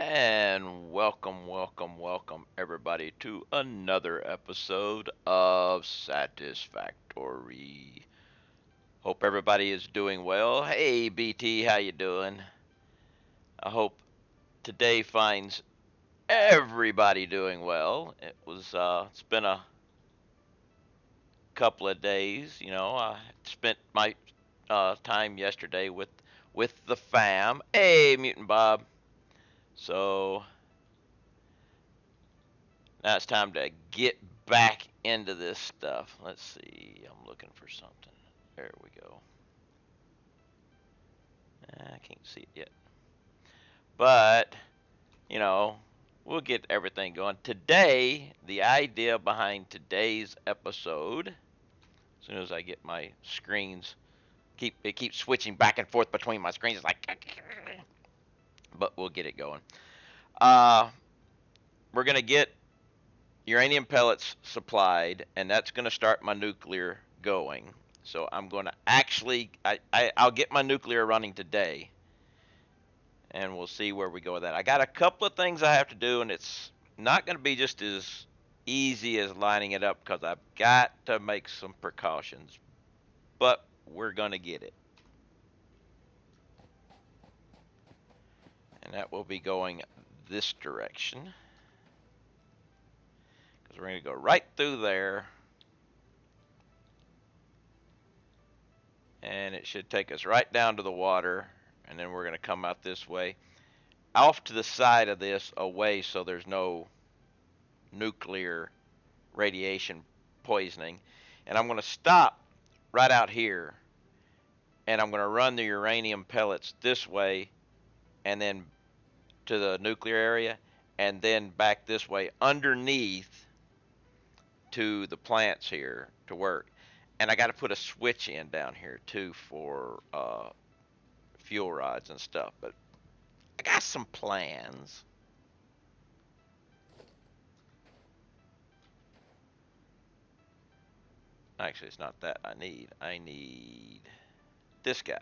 And welcome everybody to another episode of Satisfactory. Hope everybody is doing well. Hey BT, how you doing? I hope today finds everybody doing well. It's been a couple of days, I spent my time yesterday with the fam. Hey Mutant Bob. So now it's time to get back into this stuff. Let's see. I'm looking for something. There we go. I can't see it yet. But, you know, we'll get everything going. Today, the idea behind today's episode, as soon as I get my screens, it keeps switching back and forth between my screens. It's like, but we'll get it going. Uh, we're going to get uranium pellets supplied, and that's going to start my nuclear going. So I'm going to actually, I'll get my nuclear running today, and we'll see where we go with that. I got a couple of things I have to do, and it's not going to be just as easy as lining it up because I've got to make some precautions, but we're going to get it. And that will be going this direction because we're going to go right through there. And it should take us right down to the water, and then we're going to come out this way off to the side of this away so there's no nuclear radiation poisoning. And I'm going to stop right out here, and I'm going to run the uranium pellets this way and then to the nuclear area and then back this way underneath to the plants here to work. And I got to put a switch in down here too for fuel rods and stuff, but I got some plans. Actually, it's not that I need. I need this guy.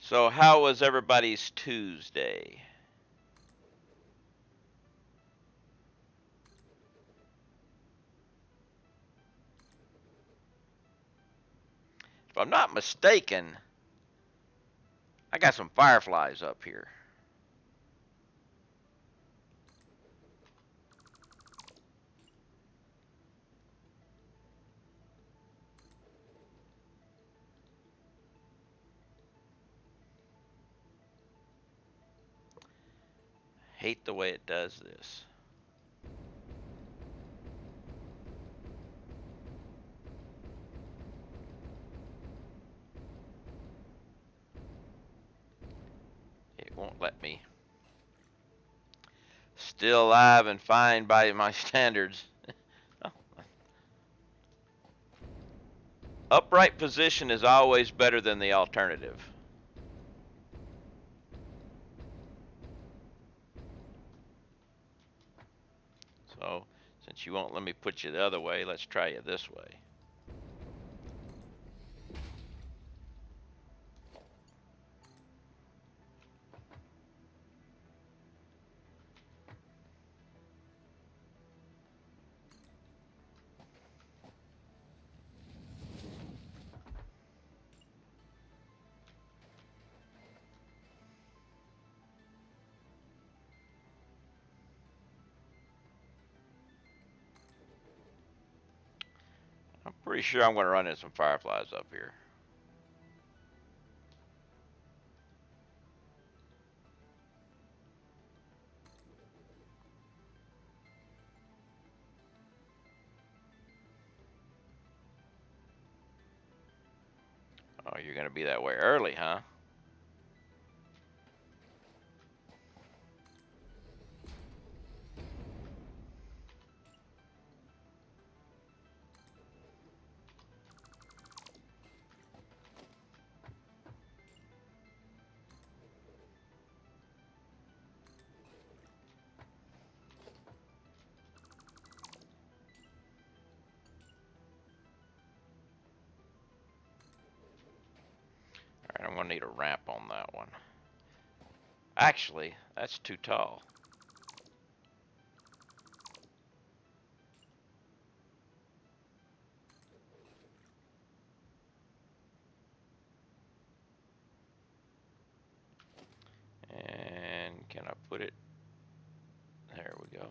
So, how was everybody's Tuesday? If I'm not mistaken, I got some fireflies up here. Hate the way it does this. It won't let me. Still alive and fine by my standards. Upright position is always better than the alternative. So, since you won't let me put you the other way, let's try you this way. I'm pretty sure I'm going to run into some fireflies up here. Oh, you're going to be that way early, huh? going to need a ramp on that one. Actually, that's too tall. And can I put it? There we go.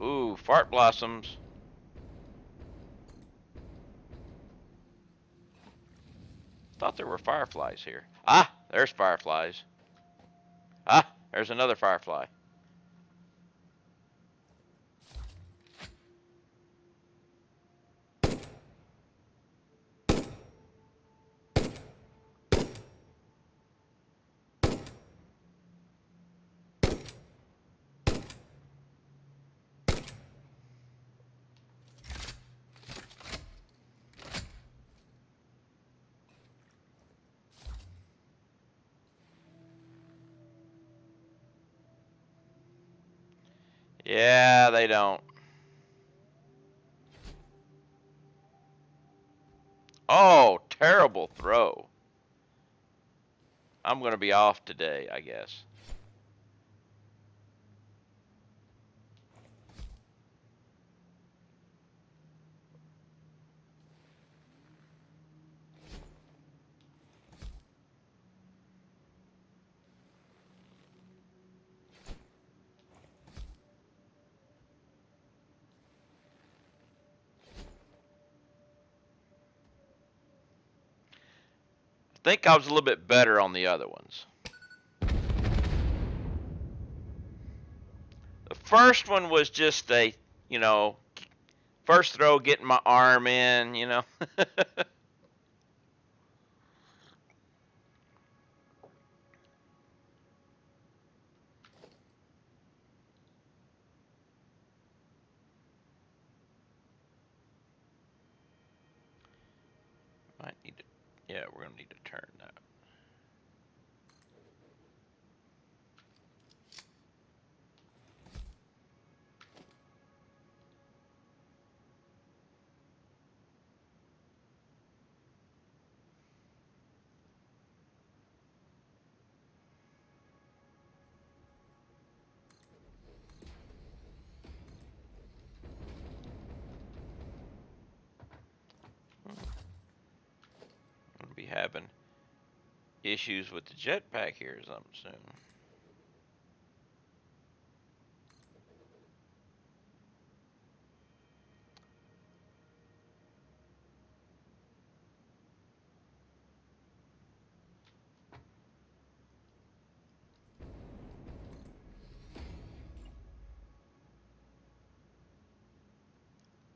Ooh, fart blossoms. Thought there were fireflies here. Ah, there's fireflies. Ah, there's another firefly. Yeah, they don't. Oh, terrible throw. I'm going to be off today, I guess. I think I was a little bit better on the other ones. The first one was just a, you know, first throw getting my arm in, you know. Might need to, yeah, we're going to need to turn that. I'm going to be having issues with the jetpack here something soon.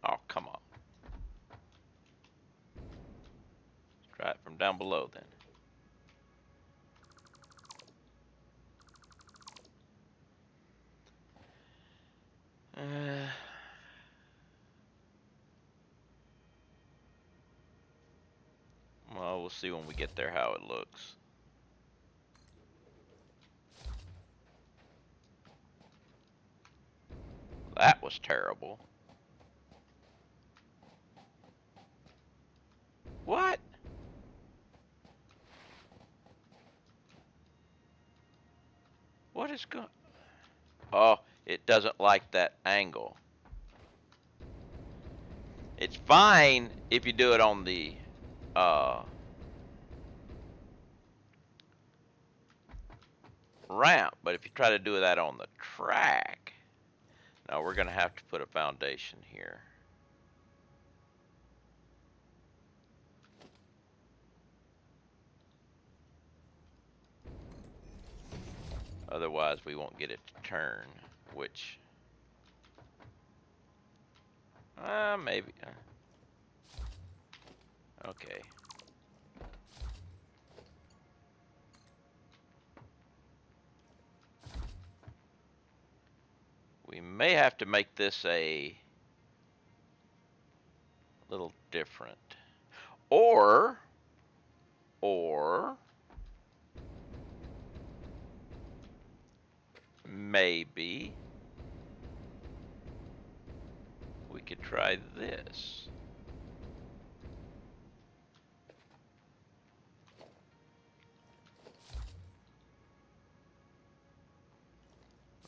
Oh, come on. Let's try it from down below then. Well, we'll see when we get there how it looks. That was terrible. What? What is going? Oh, it doesn't like that angle. It's fine if you do it on the ramp, but if you try to do that on the track, now we're going to have to put a foundation here. Otherwise, we won't get it to turn, which, maybe. Okay. We may have to make this a little different. Or maybe could try this.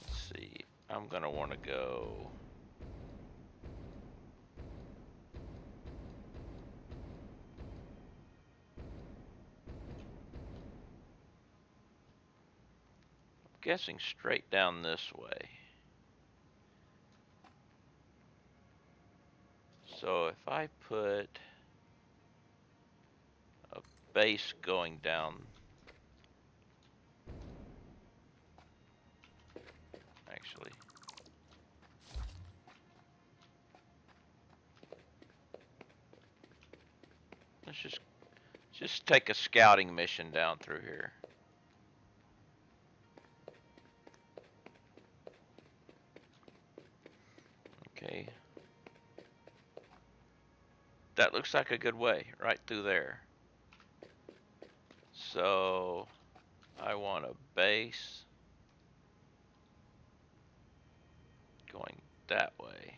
Let's see. I'm gonna want to go. I'm guessing straight down this way. So if I put a base going down, actually, let's just take a scouting mission down through here. Okay. That looks like a good way, right through there. So I want a base going that way.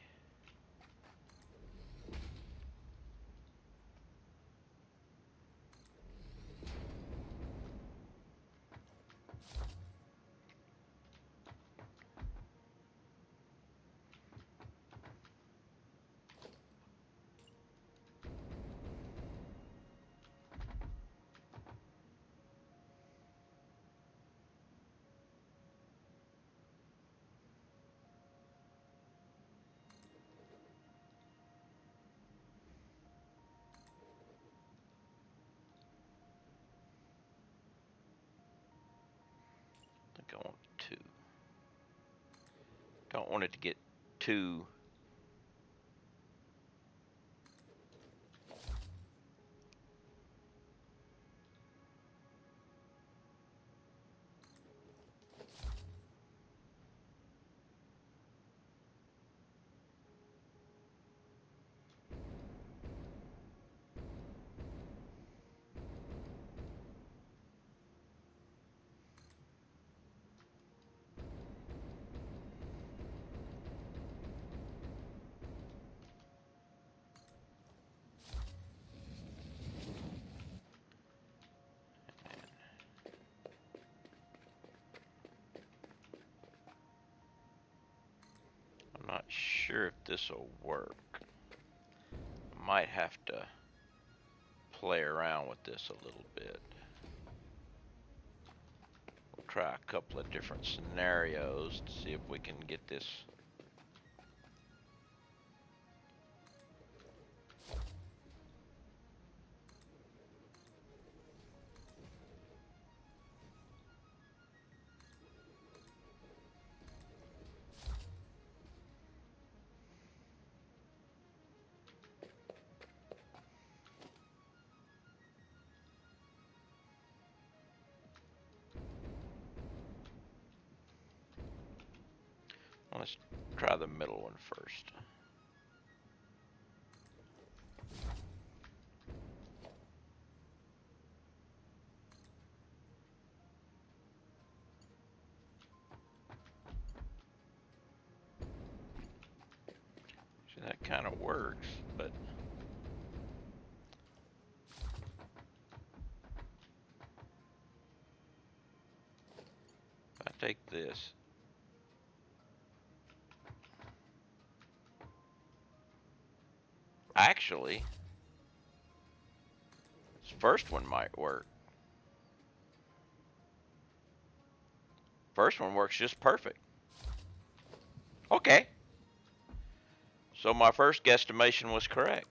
I think I want two. Don't want it to get too. I'm not sure if this will work. I might have to play around with this a little bit. We'll try a couple of different scenarios to see if we can get this. Let's try the middle one first. See, that kind of works, but if I take this, actually, this first one might work. First one works just perfect. Okay. So my first guesstimation was correct.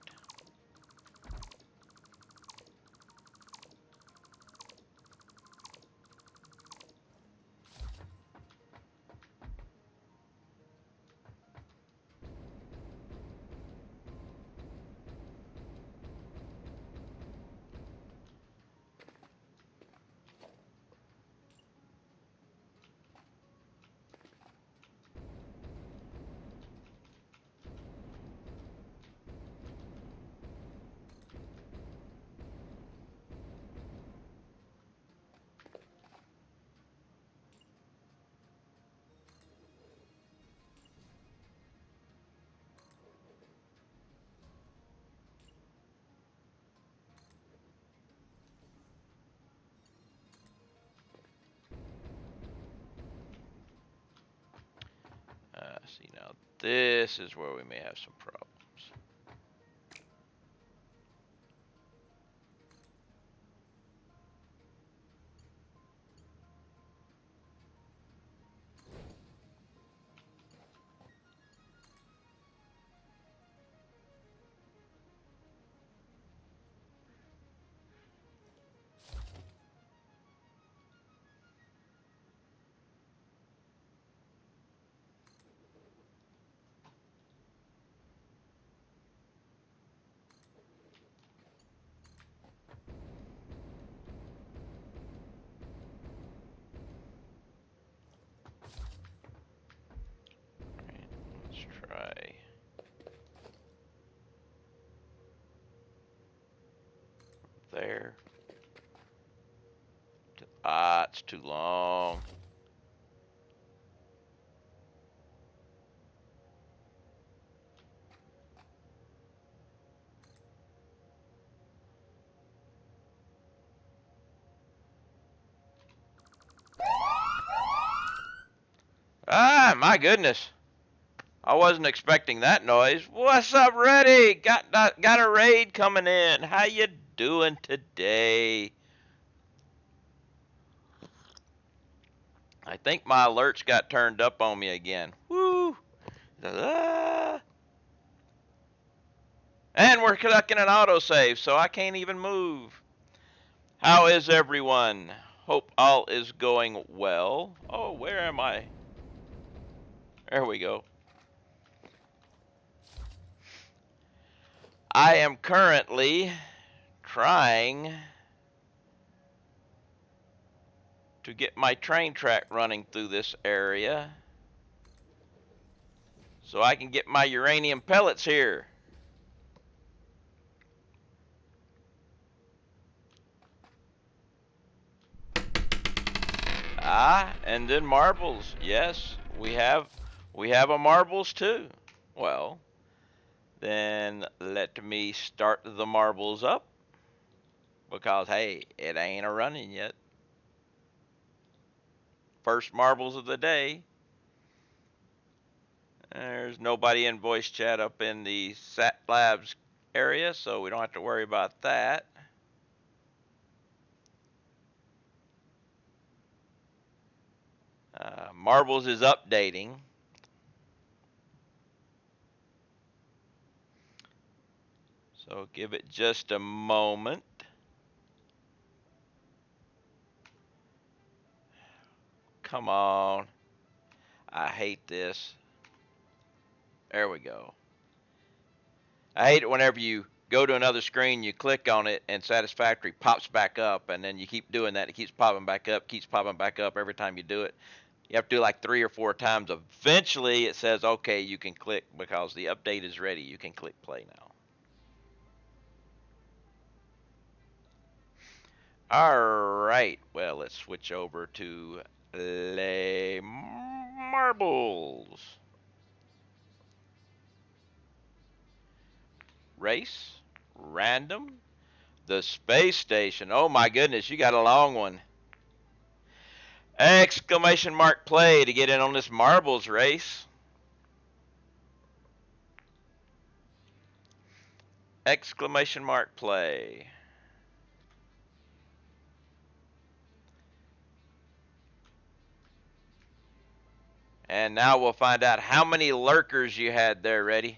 See, now this is where we may have some problems. Let's try. There. Ah, it's too long. Ah, my goodness. I wasn't expecting that noise. What's up, Reddy? Got a raid coming in. How you doing today? I think my alerts got turned up on me again. Woo! Ah. And we're conducting an autosave, so I can't even move. How is everyone? Hope all is going well. Oh, where am I? There we go. I am currently trying to get my train track running through this area so I can get my uranium pellets here. Ah, and then marbles. Yes, we have a marbles too. Well, then let me start the marbles up because hey, it ain't a running yet. First marbles of the day. There's nobody in voice chat up in the Sat Labs area, so we don't have to worry about that. Marbles is updating. So give it just a moment. Come on. I hate this. There we go. I hate it whenever you go to another screen, you click on it, and Satisfactory pops back up, and then you keep doing that. It keeps popping back up every time you do it. You have to do it like 3 or 4 times. Eventually, it says, okay, you can click because the update is ready. You can click play now. All right. Well, let's switch over to Les Marbles. Race. Random. The space station. Oh my goodness, you got a long one. Exclamation mark play to get in on this marbles race. Exclamation mark play. And now we'll find out how many lurkers you had there, ready?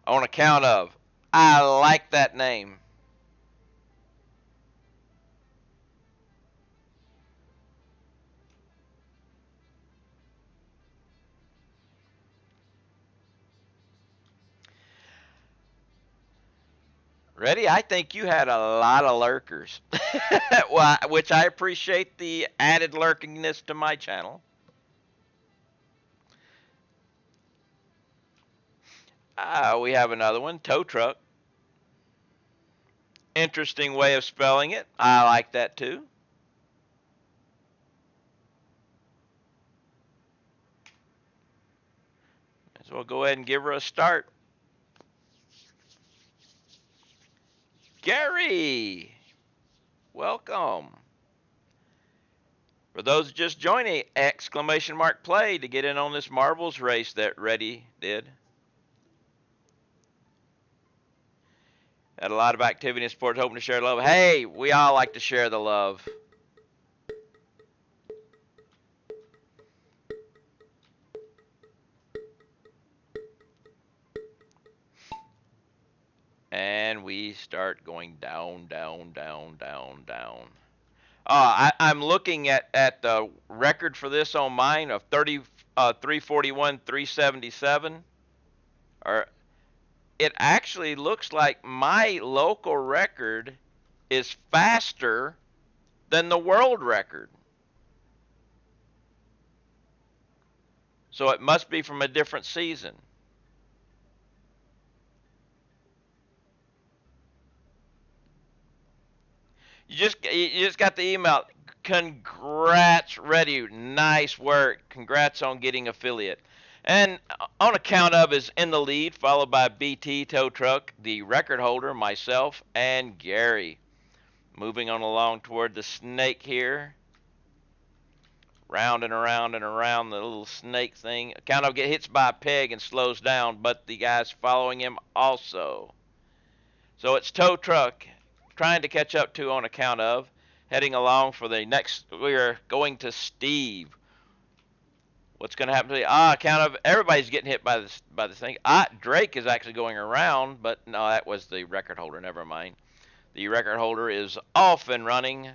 On account of, I like that name. Ready? I think you had a lot of lurkers. Well, which I appreciate the added lurkingness to my channel. We have another one, tow truck. Interesting way of spelling it. I like that too. So we'll go ahead and give her a start. Gary, welcome. For those just joining, exclamation mark play to get in on this marbles race that Reddy did. Had a lot of activity and support, hoping to share love. Hey, we all like to share the love. And we start going down, down, down, down, down. I'm looking at the record for this on mine of 341, 377. Or it actually looks like my local record is faster than the world record. So it must be from a different season. You just got the email. Congrats, Reddy. Nice work. Congrats on getting affiliate. And on account of is in the lead, followed by BT Tow Truck, the record holder, myself, and Gary. Moving on along toward the snake here. Round and around and around the little snake thing. Account of get hits by a peg and slows down, but the guy's following him also. So it's Tow Truck trying to catch up to on account of. Heading along for the next, we're going to Steve. What's going to happen to the account of everybody's getting hit by this thing. Drake is actually going around, but no, that was the record holder. Never mind. The record holder is off and running.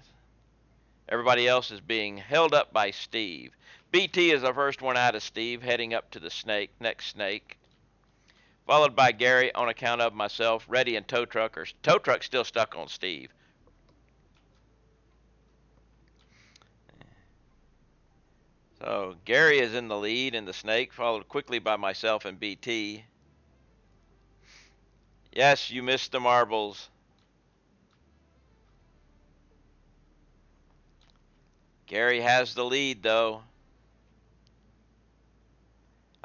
Everybody else is being held up by Steve. BT is the first one out of Steve, heading up to the next snake. Followed by Gary on account of myself, Reddy, and Tow Truck. Tow Truck's still stuck on Steve. So Gary is in the lead in the snake, followed quickly by myself and BT. Yes, you missed the marbles. Gary has the lead, though.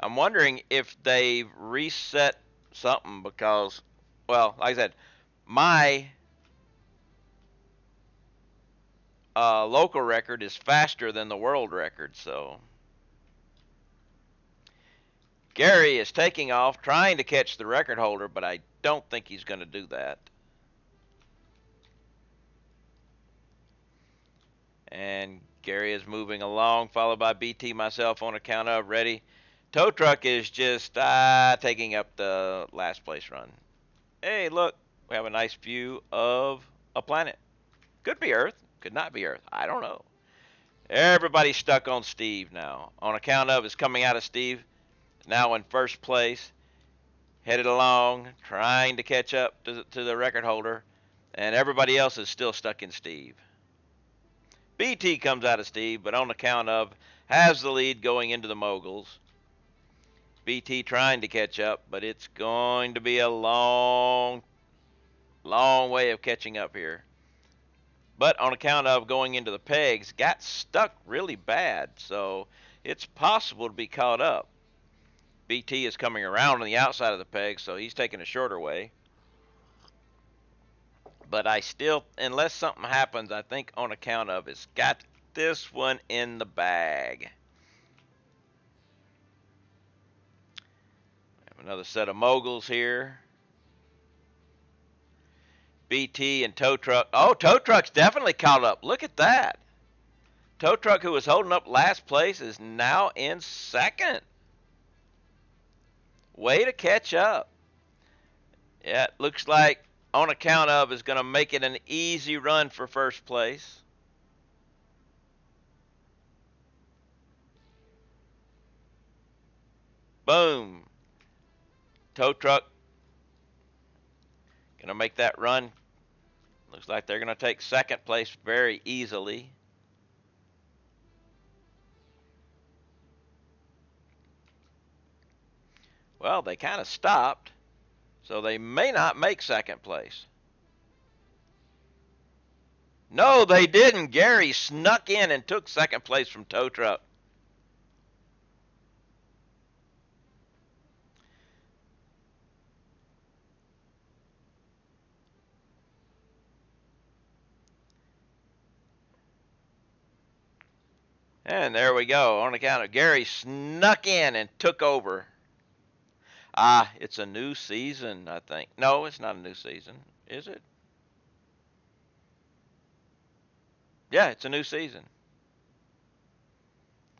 I'm wondering if they've reset something because, well, like I said, my local record is faster than the world record, so. Gary is taking off, trying to catch the record holder, but I don't think he's going to do that. And Gary is moving along, followed by BT, myself on account of Reddy. Tow Truck is just taking up the last place run. Hey, look, we have a nice view of a planet. Could be Earth, could not be Earth. I don't know. Everybody's stuck on Steve now. On account of is coming out of Steve, now in first place, headed along, trying to catch up to the record holder, and everybody else is still stuck in Steve. BT comes out of Steve, but on account of has the lead going into the moguls. BT trying to catch up, but it's going to be a long way of catching up here. But on account of going into the pegs, got stuck really bad, so it's possible to be caught up. BT is coming around on the outside of the pegs, so he's taking a shorter way. But I still, unless something happens, I think on account of it's got this one in the bag. Have another set of moguls here. BT and Tow Truck. Oh, Tow Truck's definitely caught up. Look at that. Tow Truck, who was holding up last place, is now in second. Way to catch up. Yeah, it looks like on account of is going to make it an easy run for first place. Boom. Tow Truck going to make that run. Looks like they're going to take second place very easily. Well, they kind of stopped, so they may not make second place. No, they didn't. Gary snuck in and took second place from Tow Truck. And there we go. On account of Gary snuck in and took over. Ah, it's a new season, I think. No, it's not a new season. Is it? Yeah, it's a new season.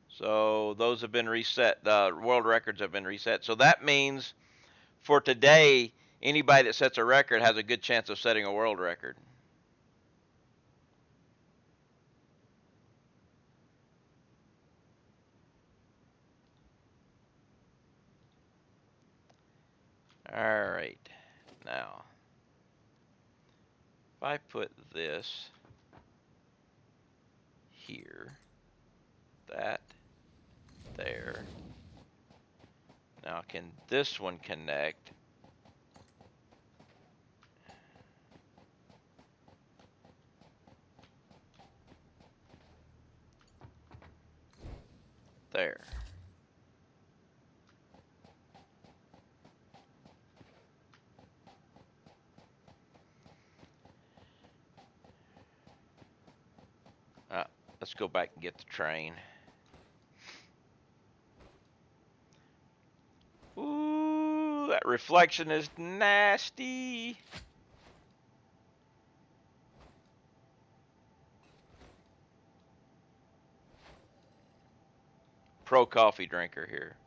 So those have been reset. The world records have been reset. So that means for today, anybody that sets a record has a good chance of setting a world record. All right. Now, if I put this here, that there. Now, can this one connect? There. Uh, let's go back and get the train. Ooh, that reflection is nasty. Pro coffee drinker here.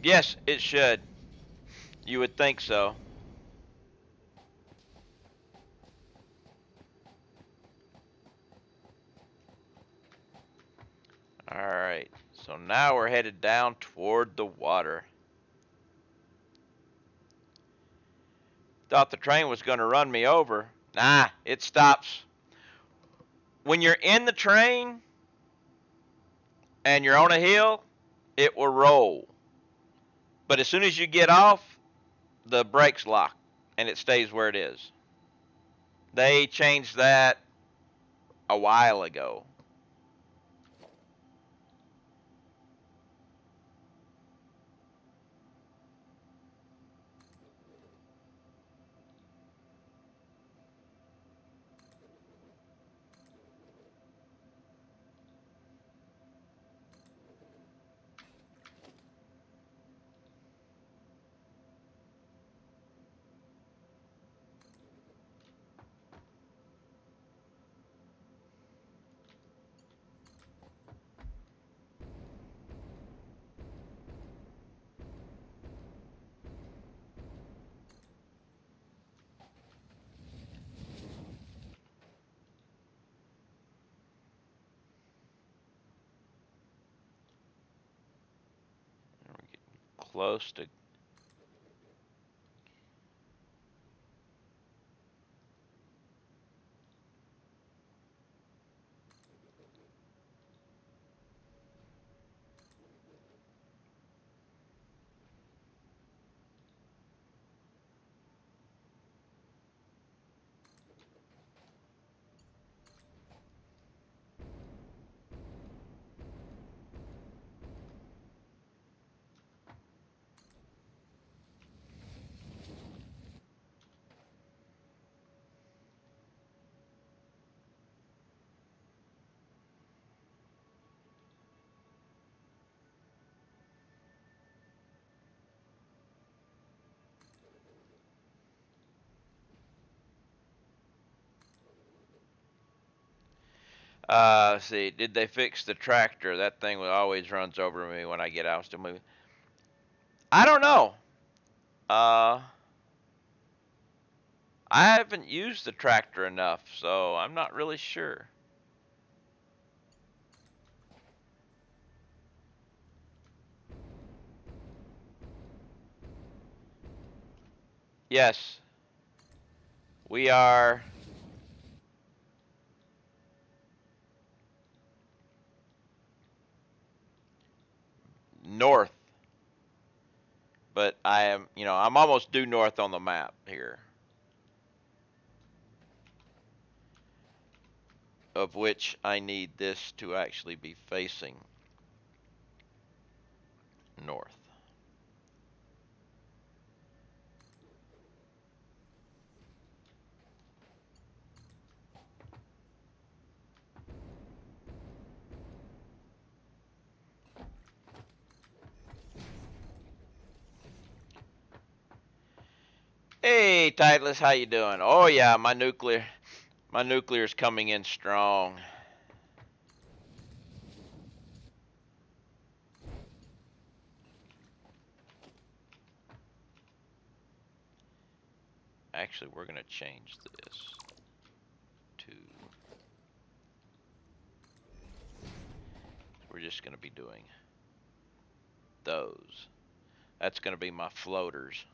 Yes, it should. You would think so. Alright, so now we're headed down toward the water. Thought the train was going to run me over. Nah, it stops. When you're in the train and you're on a hill, it will roll. But as soon as you get off, the brakes lock and it stays where it is. They changed that a while ago. We're getting close to. Let's see, did they fix the tractor? That thing always runs over me when I get out. Still moving. I don't know. Uh, I haven't used the tractor enough, so I'm not really sure. Yes, we are north, but I am, I'm almost due north on the map here, of which I need this to actually be facing north. Hey, Titleist, how you doing? Oh yeah, my nuclear's coming in strong. Actually, we're gonna change this to. We're just gonna be doing those. That's gonna be my floaters.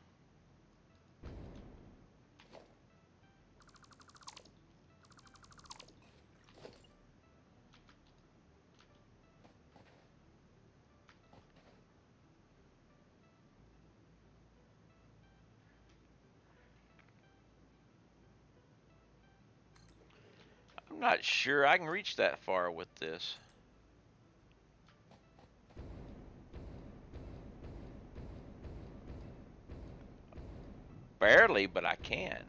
I'm not sure I can reach that far with this. Barely, but I can.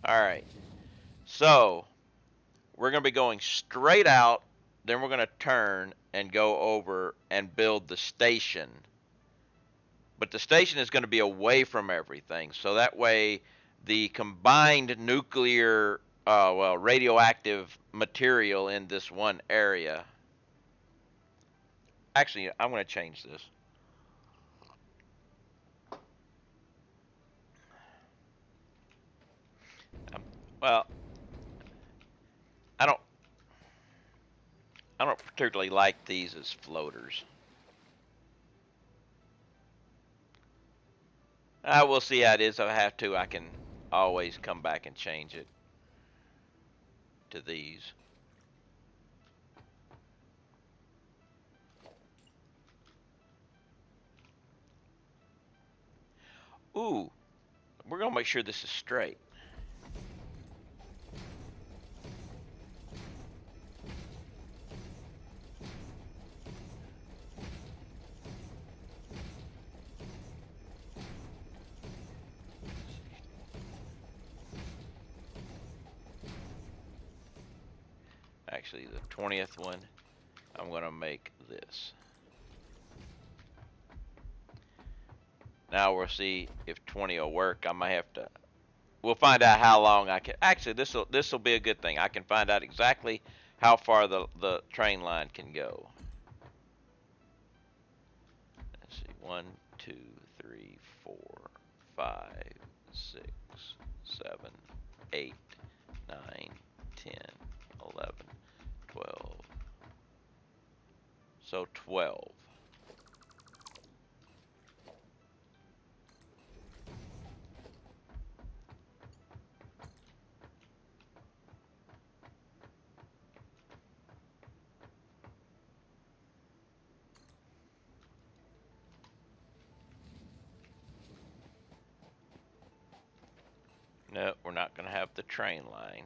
Alright, so we're going to be going straight out, then we're going to turn and go over and build the station. But the station is going to be away from everything, so that way the combined nuclear, radioactive material in this one area. Actually, I'm going to change this. Um, well, I don't I don't particularly like these as floaters. I will see how it is. If I have to, I can always come back and change it to these. Ooh, we're gonna make sure this is straight. Actually, the 20th one, I'm gonna make this. Now we'll see if 20 will work. I might have to. We'll find out how long I can. Actually, this will be a good thing. I can find out exactly how far the train line can go. Let's see. 1, 2, 3, 4, 5, 6, 7, 8, 9, 10, 11, 12. So 12. No, we're not going to have the train line.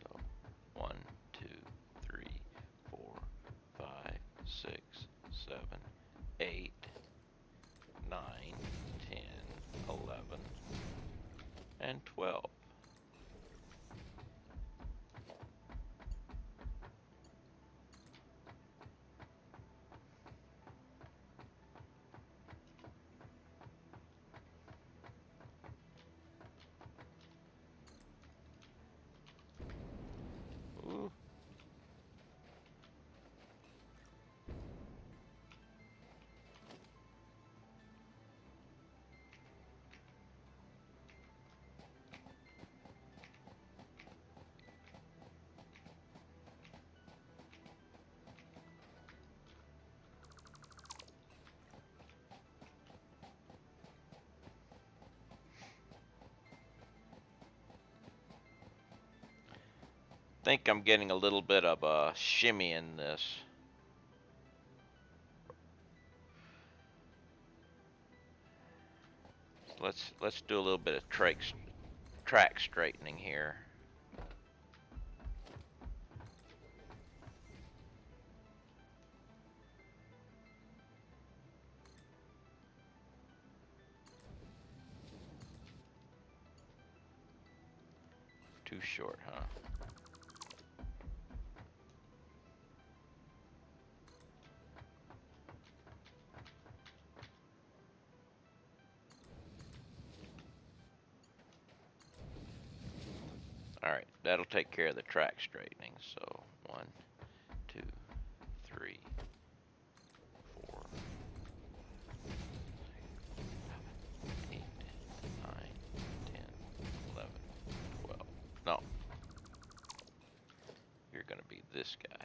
So 1, 2, 3, 4, 5, 6, 7, 8, 9, 10, 11, and 12. Ooh. Think I'm getting a little bit of a shimmy in this. Let's do a little bit of track straightening here. Too short, huh? Alright, that'll take care of the track straightening. So 1, 2, 3, 4, 8, 9, 10, 11, 12. No. You're gonna be this guy.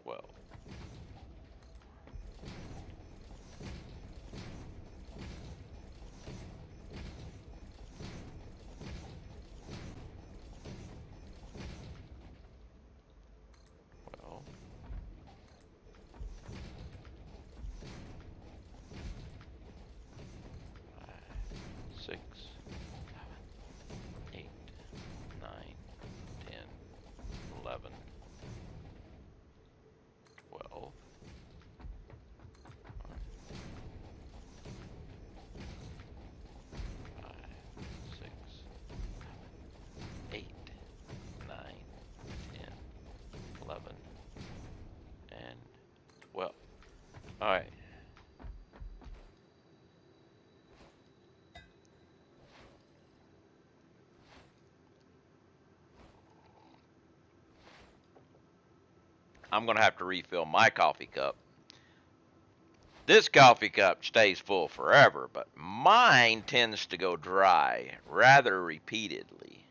Well, 6, 8, 9, 10, 11, 12. 5, 6, 8, 9, 10, 11, and 12. Alright. I'm going to have to refill my coffee cup. This coffee cup stays full forever, but mine tends to go dry rather repeatedly.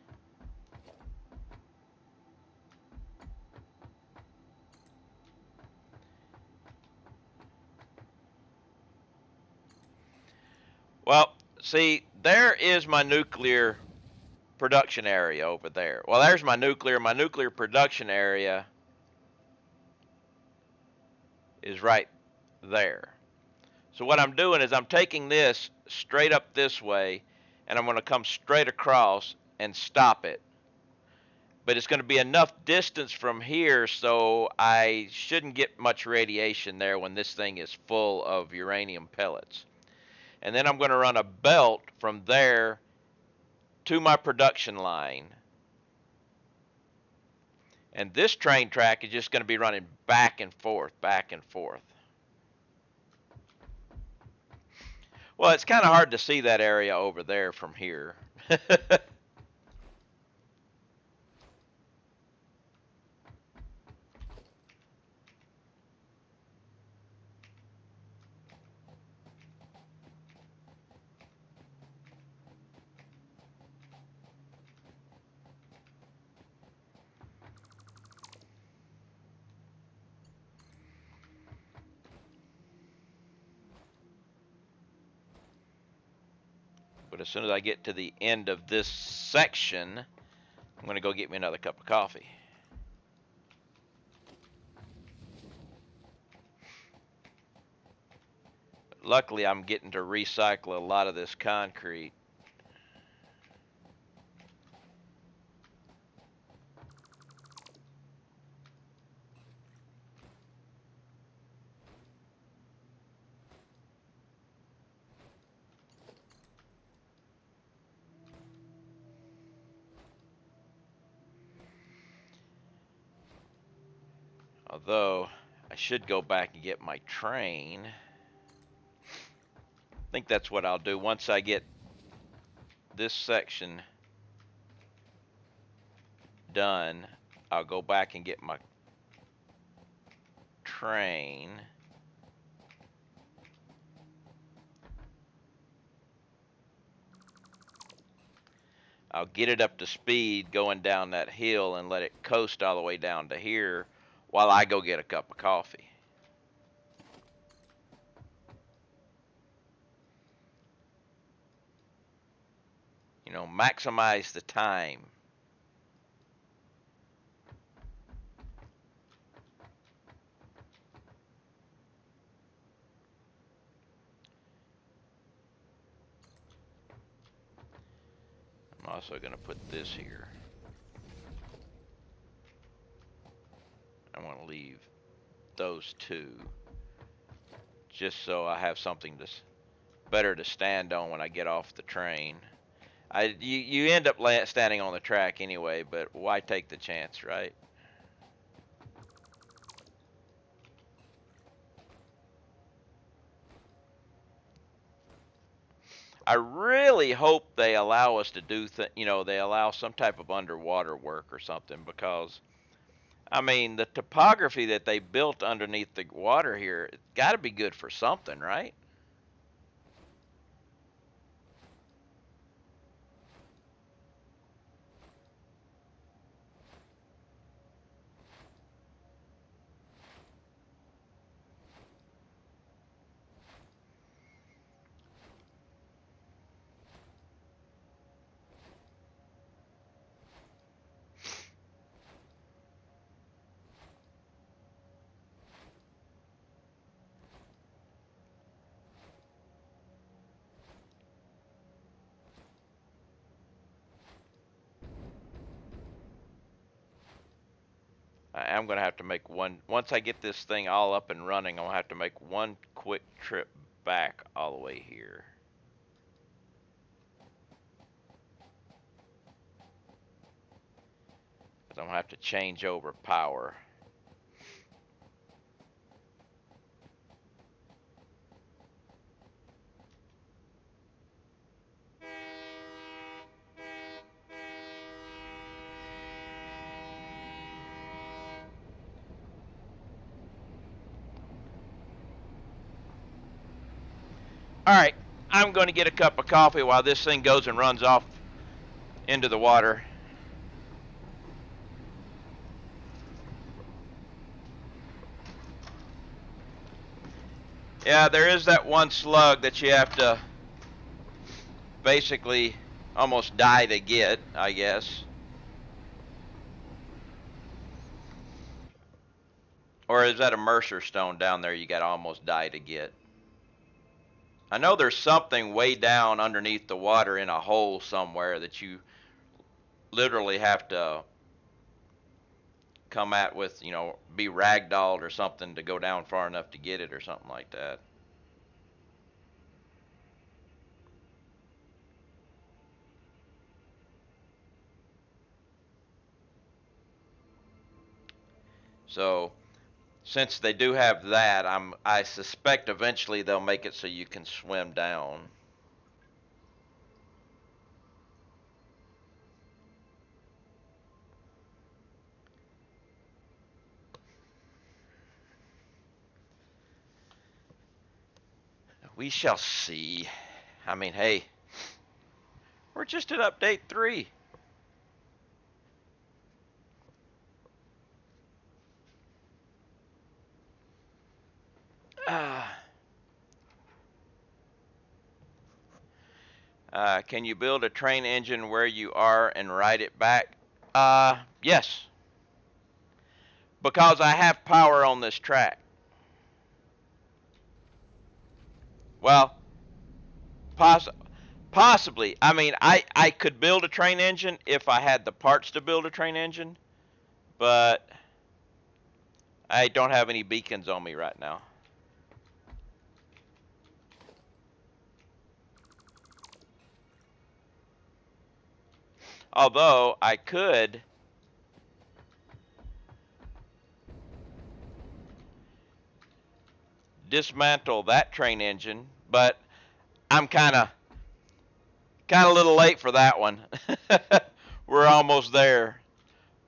Well, see, there is my nuclear production area over there. Well, there's my nuclear production area is right there. So what I'm doing is I'm taking this straight up this way, and I'm going to come straight across and stop it. But it's going to be enough distance from here so I shouldn't get much radiation there when this thing is full of uranium pellets. And then I'm going to run a belt from there to my production line. And this train track is just going to be running back and forth, back and forth. Well, it's kind of hard to see that area over there from here. But as soon as I get to the end of this section, I'm going to go get me another cup of coffee. Luckily, I'm getting to recycle a lot of this concrete. Although, I should go back and get my train. I think that's what I'll do. Once I get this section done, I'll go back and get my train. I'll get it up to speed going down that hill and let it coast all the way down to here while I go get a cup of coffee. You know, maximize the time. I'm also going to put this here. I want to leave those two just so I have something better to stand on when I get off the train. You end up standing on the track anyway, but why take the chance, right? I really hope they allow us to do, they allow some type of underwater work or something, because I mean, the topography that they built underneath the water here, it's got to be good for something, right? I am going to have to make once I get this thing all up and running, I'm going to have to make one quick trip back all the way here. Because I'm going to have to change over power. All right, I'm going to get a cup of coffee while this thing goes and runs off into the water. Yeah, there is that one slug that you have to basically almost die to get, I guess. Or is that a Mercer stone down there you got to almost die to get? I know there's something way down underneath the water in a hole somewhere that you literally have to come at with, be ragdolled or something to go down far enough to get it or something like that. So, since they do have that, I suspect eventually they'll make it so you can swim down. We shall see. I mean, hey, we're just at update 3. Can you build a train engine where you are and ride it back? Yes, because I have power on this track. Well, poss possibly. I mean, I could build a train engine if I had the parts to build a train engine, but I don't have any beacons on me right now. Although I could dismantle that train engine, but I'm kind of a little late for that one. We're almost there.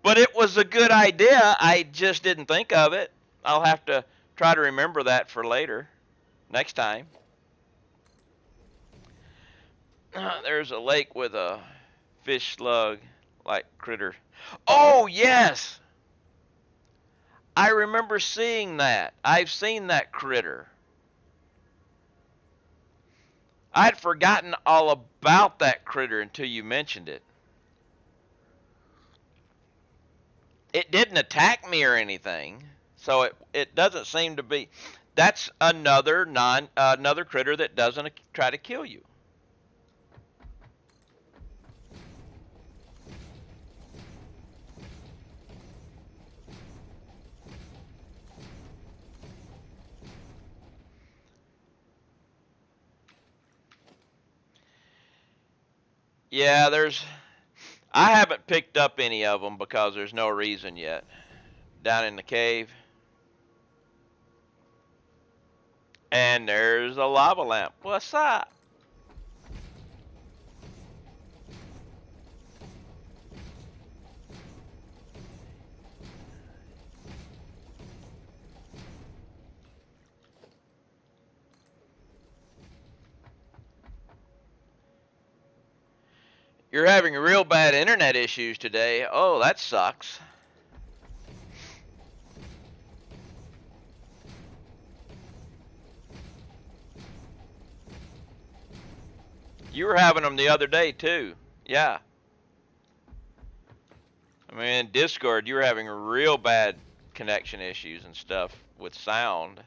But it was a good idea. I just didn't think of it. I'll have to try to remember that for later, next time. There's a lake with a fish slug like critter. Oh, yes! I remember seeing that. I've seen that critter. I'd forgotten all about that critter until you mentioned it. It didn't attack me or anything, so it doesn't seem to be. That's another critter that doesn't try to kill you. Yeah, I haven't picked up any of them because there's no reason yet. Down in the cave. And there's a lava lamp. What's up? You're having real bad internet issues today. Oh, that sucks. You were having them the other day too. Yeah. I mean, in Discord, you were having real bad connection issues and stuff with sound.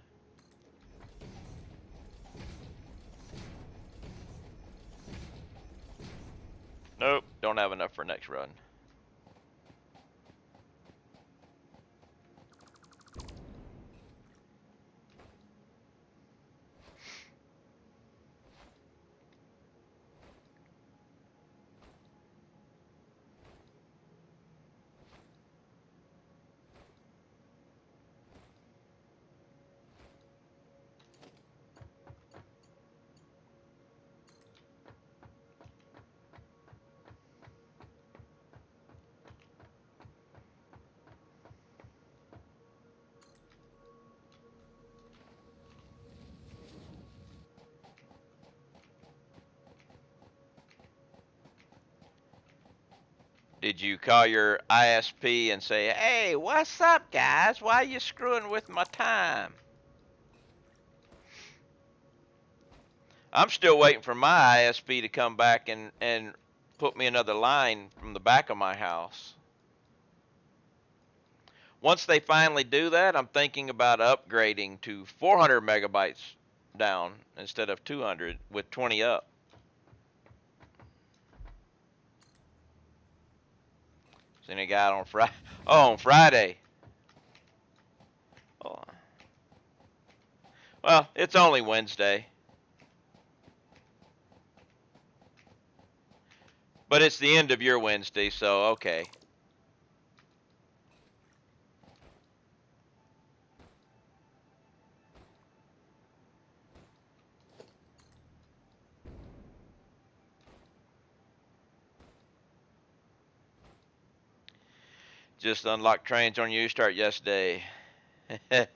Nope, don't have enough for next run. Did you call your ISP and say, hey, what's up, guys? Why are you screwing with my time? I'm still waiting for my ISP to come back and put me another line from the back of my house. Once they finally do that, I'm thinking about upgrading to 400 megabytes down instead of 200 with 20 up. Seen a guy on Friday. Oh, on Friday. Oh. Well, it's only Wednesday. But it's the end of your Wednesday, so okay. Just unlocked trains on you start yesterday. Found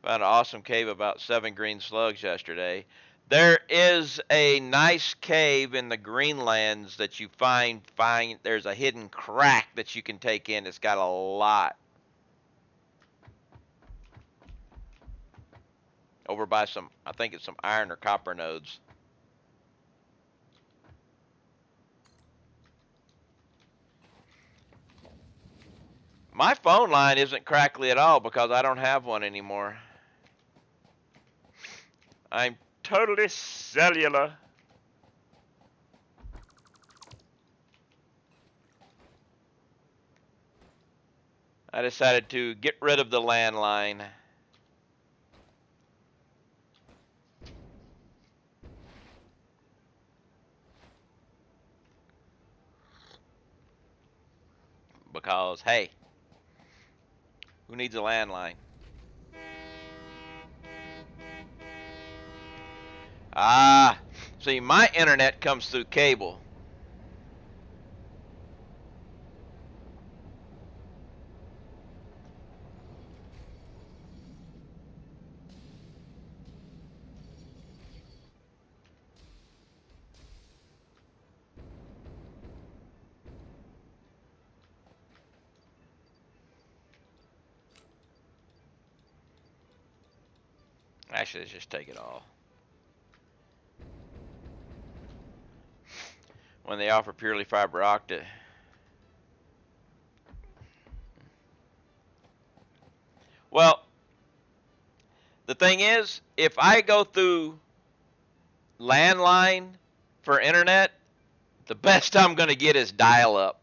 an awesome cave about 7 green slugs yesterday. There is a nice cave in the Greenlands that you find. There's a hidden crack that you can take in. It's got a lot. over by some, I think it's some iron or copper nodes. My phone line isn't crackly at all because I don't have one anymore. I'm totally cellular. I decided to get rid of the landline. Because, hey, who needs a landline? Ah, see, my internet comes through cable. Actually, let's just take it all. When they offer purely fiber optic. Well, the thing is, if I go through landline for internet, the best I'm going to get is dial up.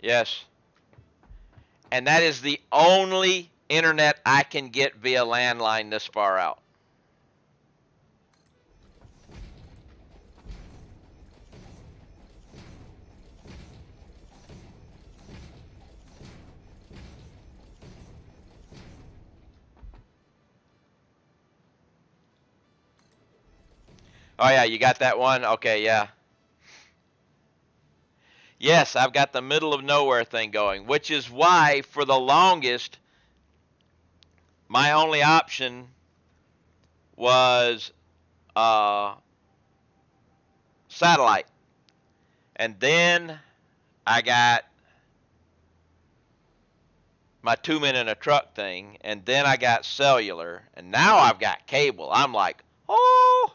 Yes. And that is the only internet I can get via landline this far out. Oh yeah, you got that one? Okay, yeah. Yes, I've got the middle of nowhere thing going, which is why for the longest my only option was satellite. And then I got my 2 men in a truck thing, and then I got cellular, and now I've got cable. I'm like, oh.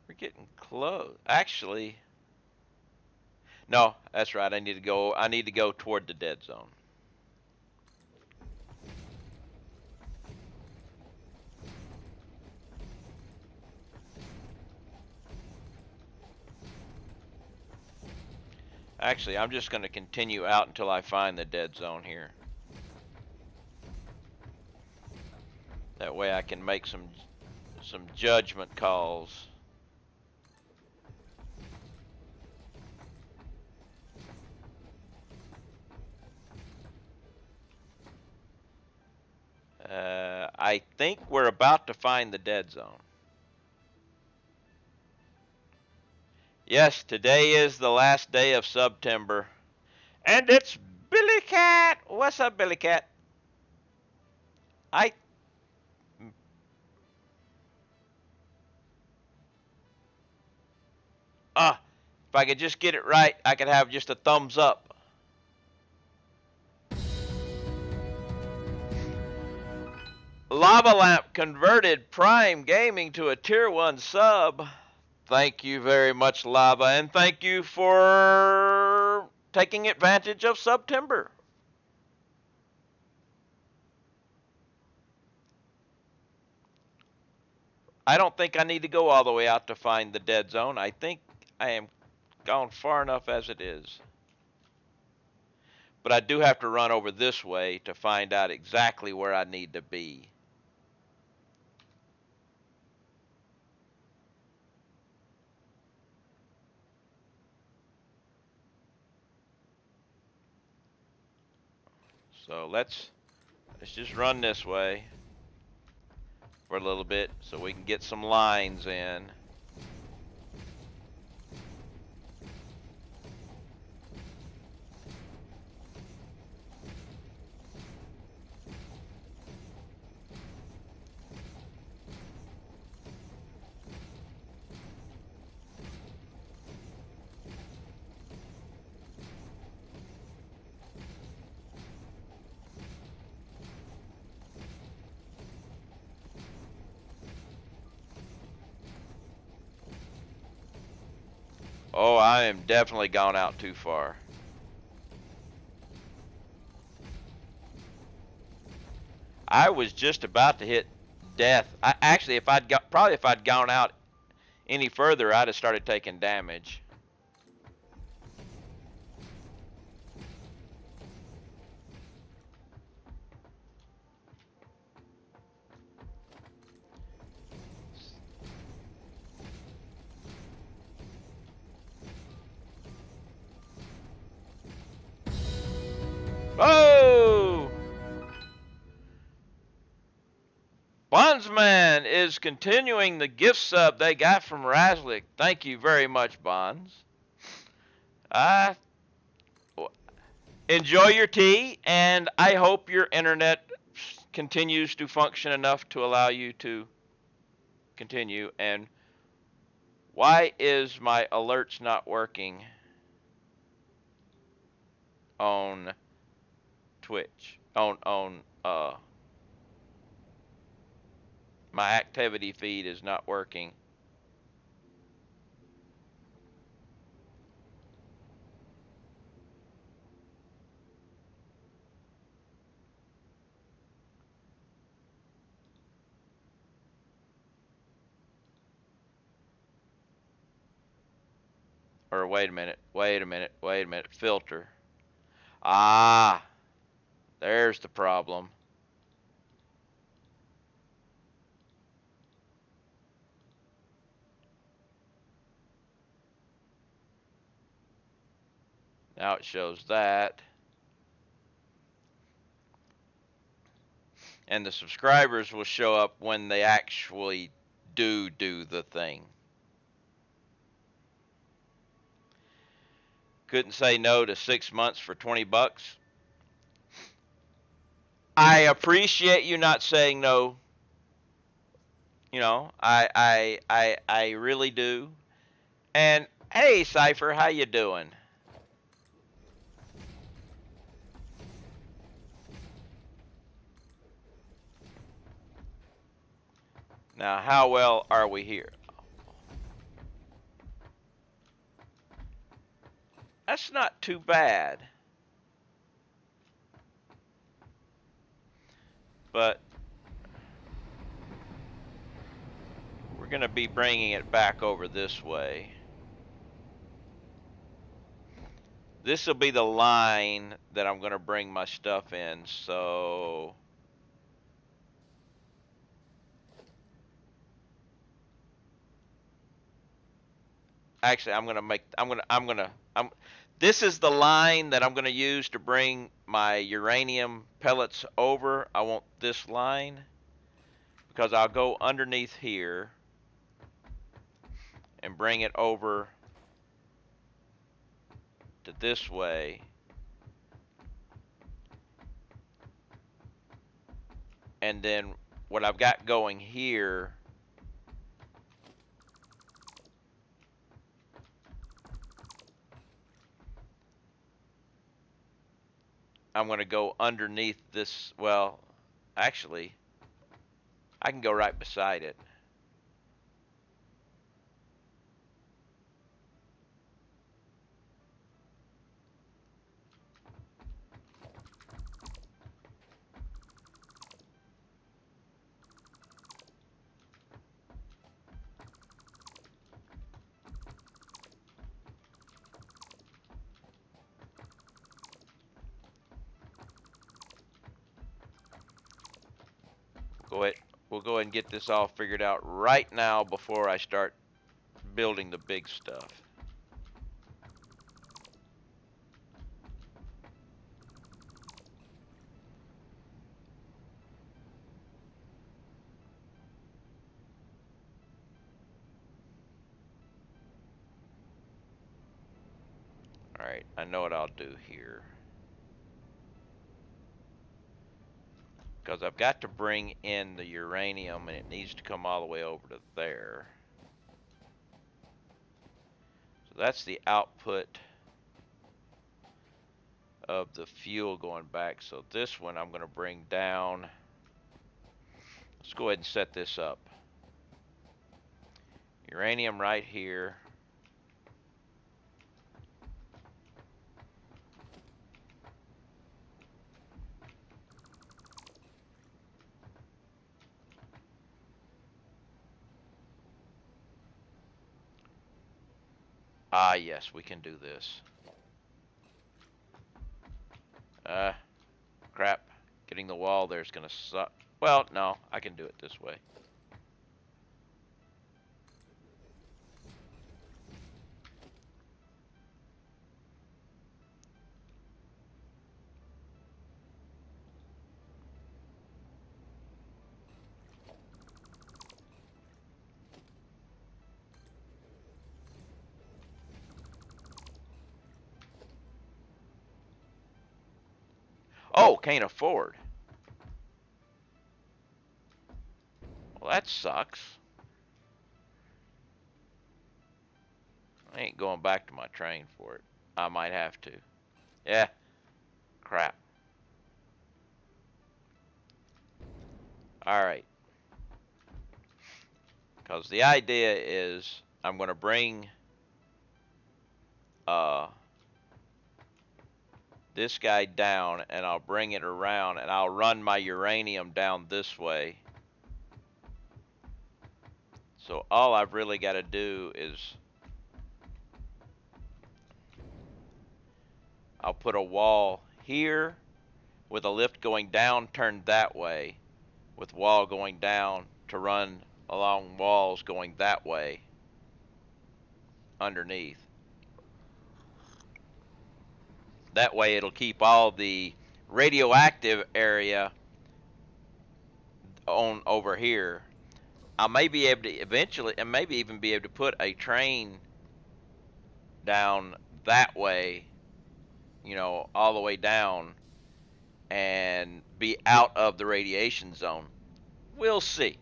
We're getting close. Actually, no, that's right. I need to go toward the dead zone. Actually, I'm just going to continue out until I find the dead zone here. That way I can make some judgment calls. I think we're about to find the dead zone. Yes, today is the last day of September. And it's Billy Cat. What's up, Billy Cat? I if I could just get it right, I could have just a thumbs up. Lava Lamp converted Prime Gaming to a Tier 1 sub. Thank you very much, Lava, and thank you for taking advantage of September. I don't think I need to go all the way out to find the dead zone. I think I am gone far enough as it is. But I do have to run over this way to find out exactly where I need to be. So let's just run this way for a little bit so we can get some lines in. Oh, I am definitely gone out too far. I was just about to hit death. Actually, if I'd gone out any further, I'd have started taking damage. Oh! Bondsman is continuing the gift sub they got from Razlik. Thank you very much, Bonds. I enjoy your tea, and I hope your internet continues to function enough to allow you to continue. And why is my alerts not working on Twitch? On my activity feed is not working. Or wait a minute, filter. Ah, there's the problem. Now it shows that. And the subscribers will show up when they actually do the thing. Couldn't say no to 6 months for 20 bucks. I appreciate you not saying no. You know, I really do. And hey, Cypher, how you doing? Now, how well are we here? That's not too bad. But we're going to be bringing it back over this way. This will be the line that I'm going to bring my stuff in. So actually, this is the line that I'm going to use to bring my uranium pellets over. I want this line because I'll go underneath here and bring it over to this way. And then what I've got going here, I'm going to go underneath this. Well, actually, I can go right beside it. We'll go ahead and get this all figured out right now before I start building the big stuff. Alright, I know what I'll do here. Because I've got to bring in the uranium, and it needs to come all the way over to there. So that's the output of the fuel going back. So this one I'm going to bring down. Let's go ahead and set this up. Uranium right here. Ah, yes, we can do this. Crap. Getting the wall there is going to suck. Well, no, I can do it this way. Oh, can't afford. Well, that sucks. I ain't going back to my train for it. I might have to. Yeah. Crap. Alright. Because the idea is I'm going to bring this guy down, and I'll bring it around, and I'll run my uranium down this way. So all I've really got to do is I'll put a wall here with a lift going down, turned that way, with wall going down to run along walls going that way underneath. That way it'll keep all the radioactive area on over here. I may be able to eventually, and maybe even be able to put a train down that way, you know, all the way down, and be out of the radiation zone. We'll see.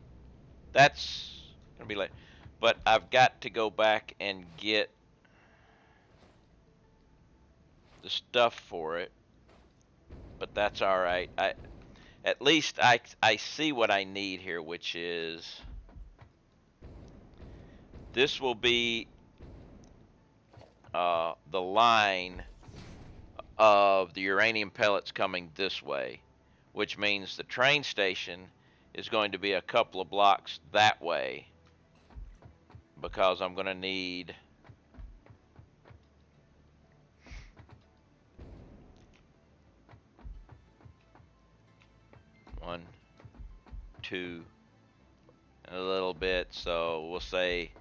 That's gonna be late. But I've got to go back and get the stuff for it. But that's all right. At least I see what I need here, which is this will be the line of the uranium pellets coming this way, which means the train station is going to be a couple of blocks that way, because I'm going to need one, two, and a little bit. So we'll say,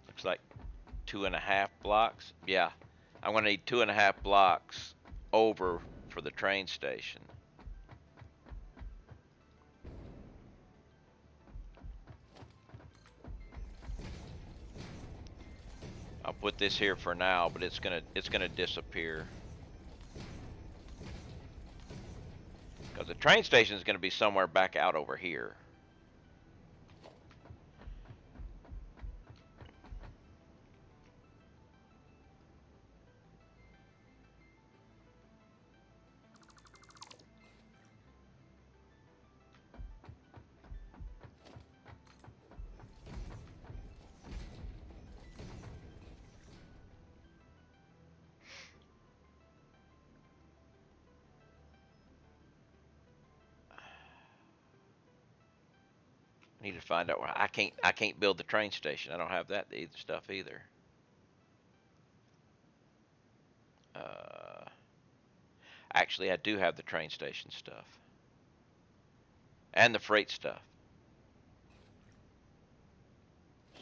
looks like 2.5 blocks. Yeah, I'm going to need 2.5 blocks over for the train station. I'll put this here for now, but it's gonna disappear, because the train station is gonna be somewhere back out over here. I need to find out where I can't build the train station. I don't have that stuff either. Uh, Actually, I do have the train station stuff and the freight stuff.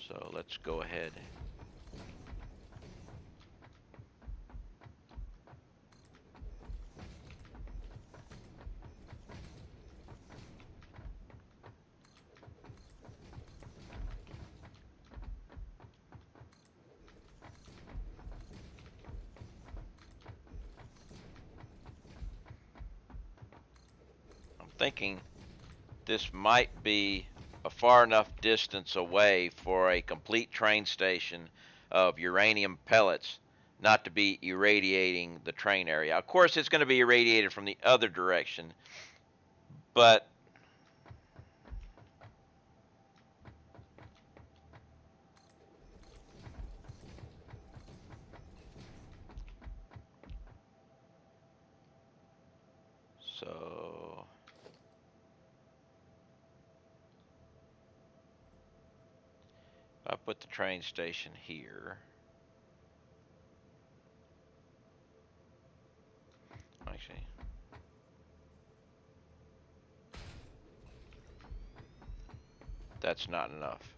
So let's go ahead. thinking this might be a far enough distance away for a complete train station of uranium pellets not to be irradiating the train area. Of course, it's going to be irradiated from the other direction, but so I put the train station here. Actually, that's not enough.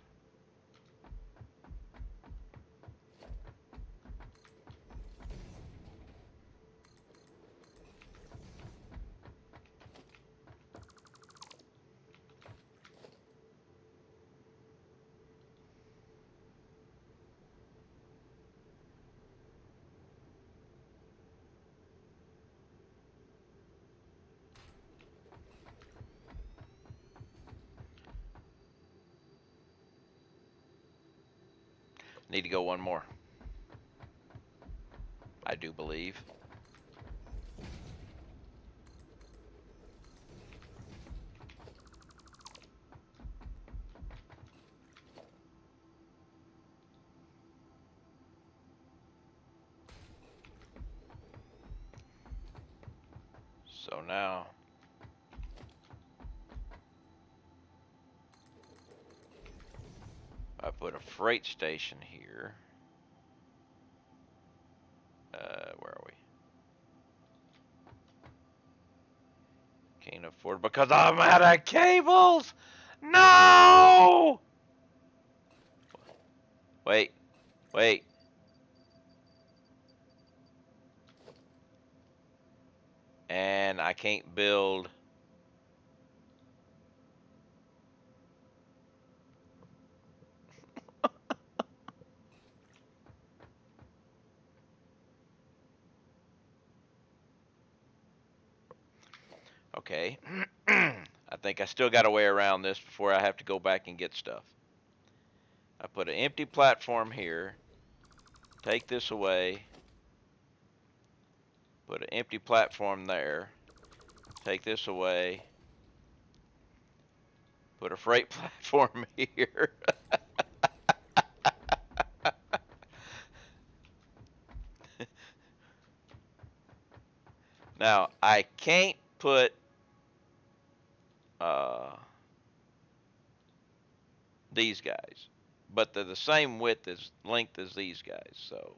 Need to go one more, I do believe. So now I put a freight station here. Where are we? Can't afford because I'm out of cables. No! Wait, wait. And I can't build. Okay. I think I still got a way around this before I have to go back and get stuff. I put an empty platform here. Take this away. Put an empty platform there. Take this away. Put a freight platform here. Now, I can't put these guys, but they're the same length as these guys, so.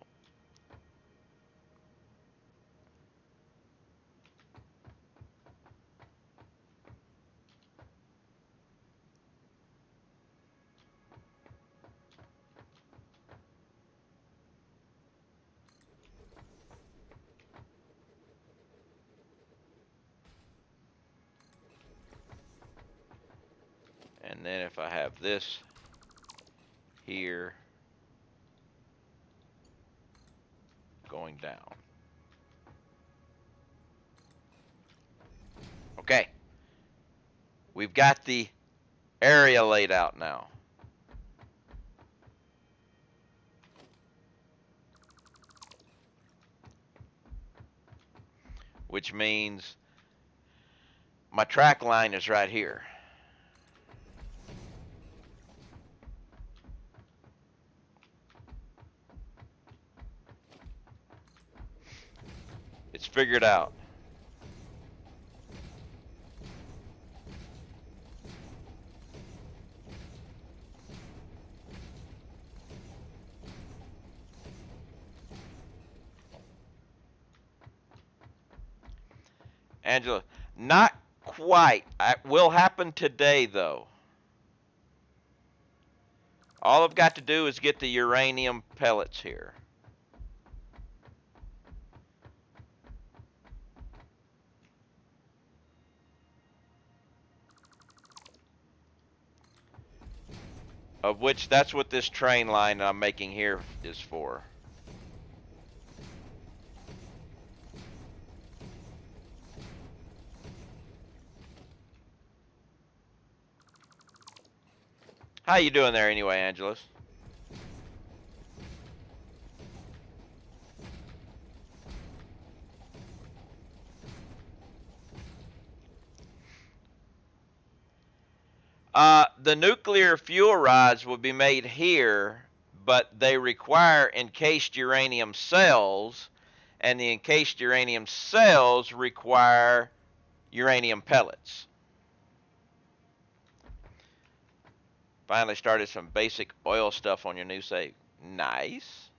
And then if I have this here going down. Okay. We've got the area laid out now. Which means my track line is right here. It's figured out. Angela, not quite. It will happen today, though. All I've got to do is get the uranium pellets here. Of which, that's what this train line I'm making here is for. How you doing there anyway, Angelus? The nuclear fuel rods will be made here, but they require encased uranium cells, and the encased uranium cells require uranium pellets. Finally started some basic oil stuff on your new save. Nice.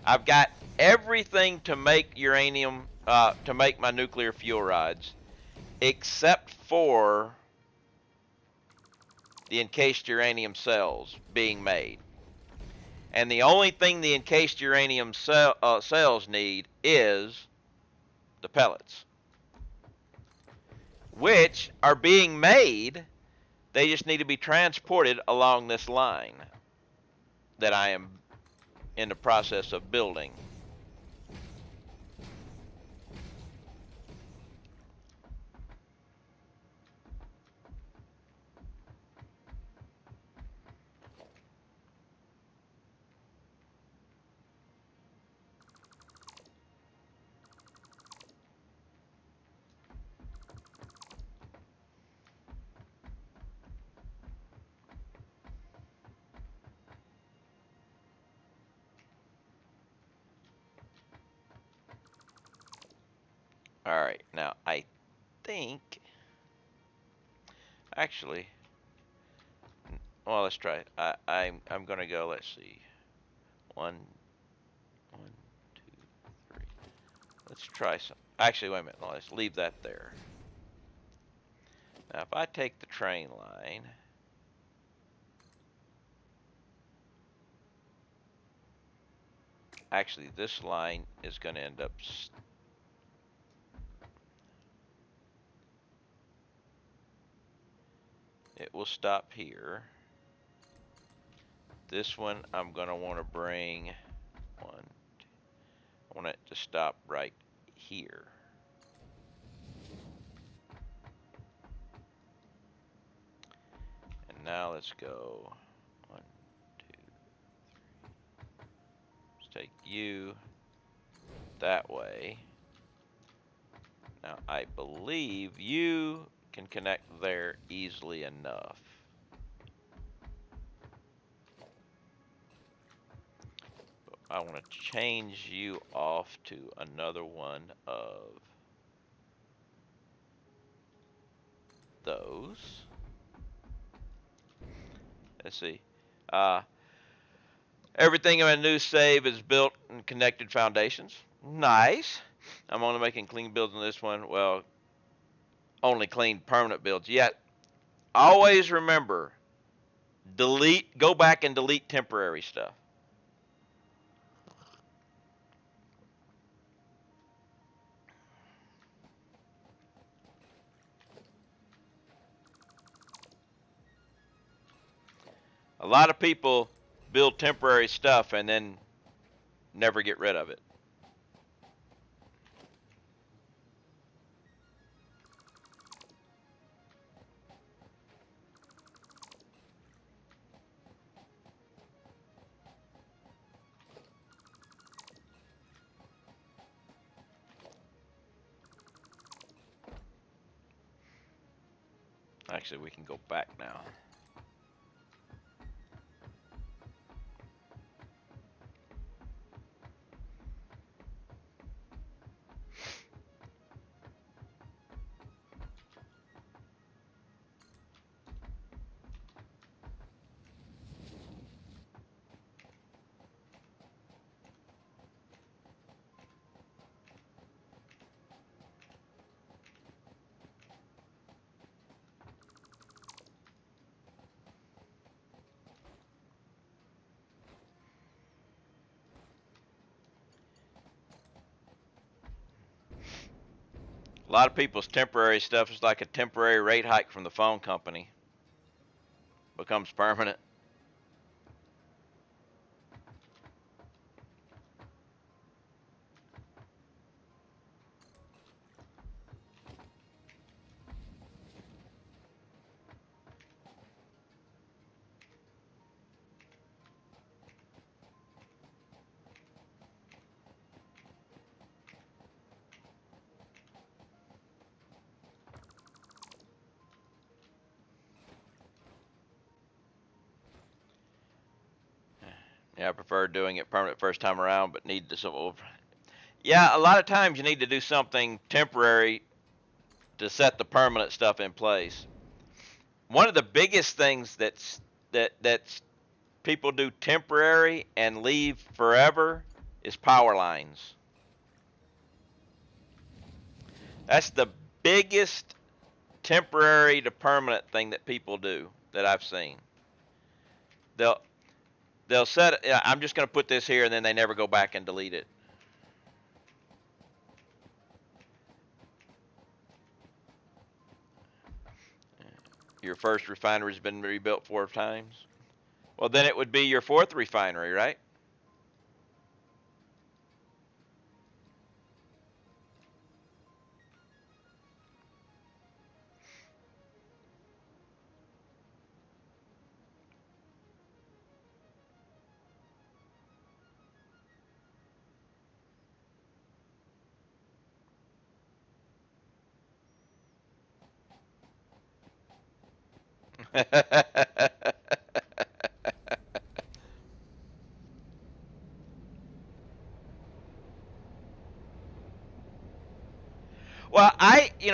I've got everything to make uranium, to make my nuclear fuel rods, except for the encased uranium cells being made. And the only thing the encased uranium cells need is the pellets, which are being made. They just need to be transported along this line that I am in the process of building. All right, now I think, actually, well, let's try it. I'm gonna go. Let's see, one, two, three. Let's try some. Actually, wait a minute. No, let's leave that there. Now, if I take the train line, actually, this line is going to end up. It will stop here. This one, I'm going to want to bring one. I want it to stop right here. And now let's go. One, two, three. Let's take you that way. Now, I believe you can connect there easily enough. But I want to change you off to another one of those. Let's see. Everything in my new save is built in connected foundations. Nice. I'm only making clean builds on this one. Well, only clean permanent builds. Yet, always remember, go back and delete temporary stuff. A lot of people build temporary stuff and then never get rid of it. Actually, we can go back now. A lot of people's temporary stuff is like a temporary rate hike from the phone company. Becomes permanent. Yeah, I prefer doing it permanent first time around, but need to some. Yeah, a lot of times you need to do something temporary to set the permanent stuff in place. One of the biggest things that's people do temporary and leave forever is power lines. That's the biggest temporary to permanent thing that people do that I've seen. They'll they'll set. I'm just going to put this here, and then they never go back and delete it. Your first refinery's been rebuilt 4 times. Well, then it would be your 4th refinery, right?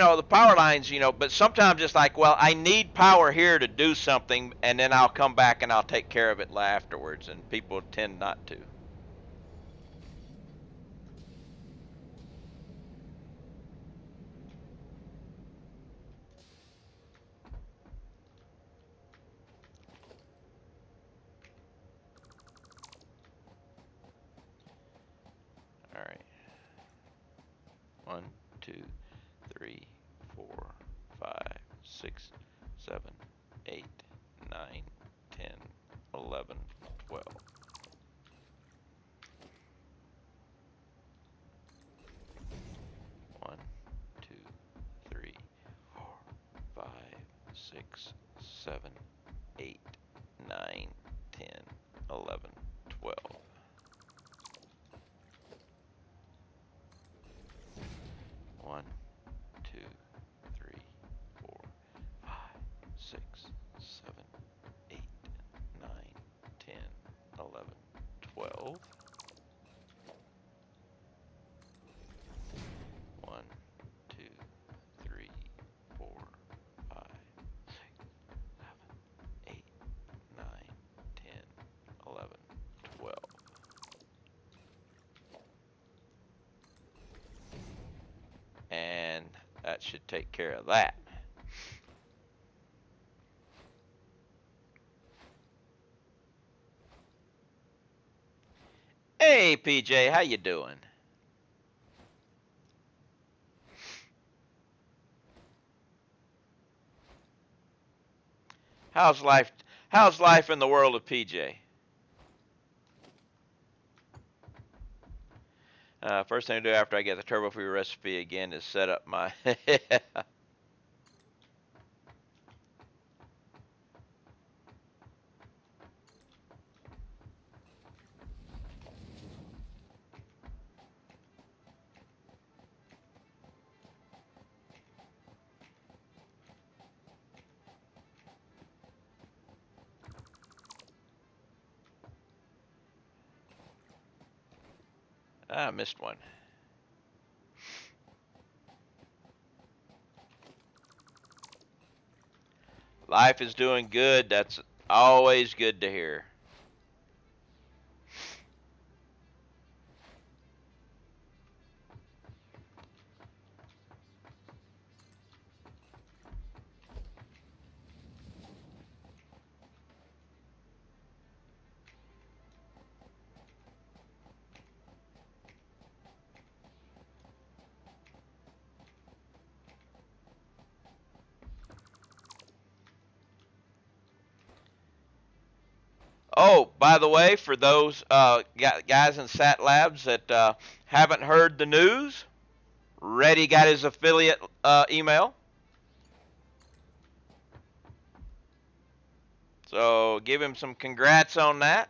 Well, the power lines, but sometimes it's like, well, I need power here to do something, and then I'll come back and I'll take care of it afterwards, and people tend not to. All right. 1, 2, 3, 4, 5, 6, 7, 8, 9, 10, 11, 12. 1, 2, 3, 4, 5, 6, 7, 8, 9, 10, 11, 12. 1, 2, 3, 4, 5, 6, 7, 8, 9, 10, 11, 12. 1, 2, 3, 4, 5, 6, 7, 8, 9, 10, 11, 12. And that should take care of that. Hey PJ, how you doing? How's life? How's life in the world of PJ? First thing to do after I get the turbo free recipe again is set up my. I missed one. Life is doing good. That's always good to hear. Oh, by the way, for those guys in Sat Labs that haven't heard the news, Reddy got his affiliate email. So give him some congrats on that.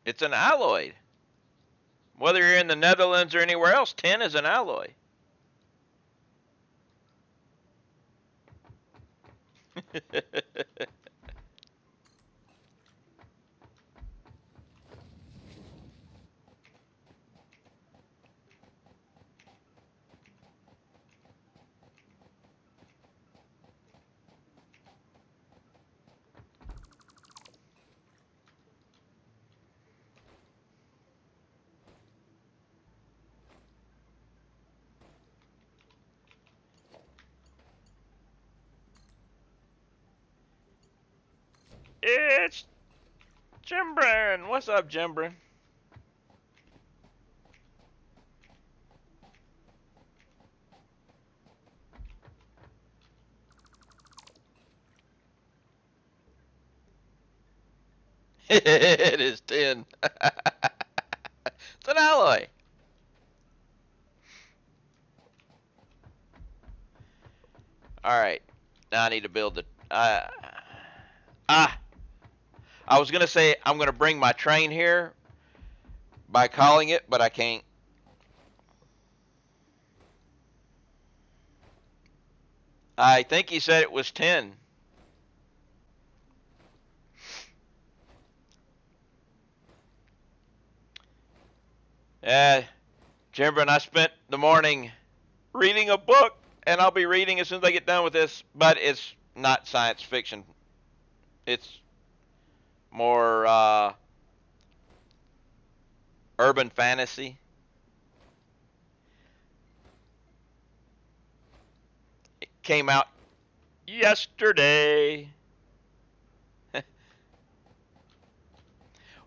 It's an alloy. Whether you're in the Netherlands or anywhere else, tin is an alloy. It's Jimbrin. What's up, Jimbrin? It is tin. It's an alloy. All right. Now I need to build it. Ah, I was gonna say I'm gonna bring my train here by calling it, but I can't. I think he said it was 10. Uh, Jimber, I spent the morning reading a book, and I'll be reading as soon as I get done with this, but it's not science fiction. It's more urban fantasy. It came out yesterday.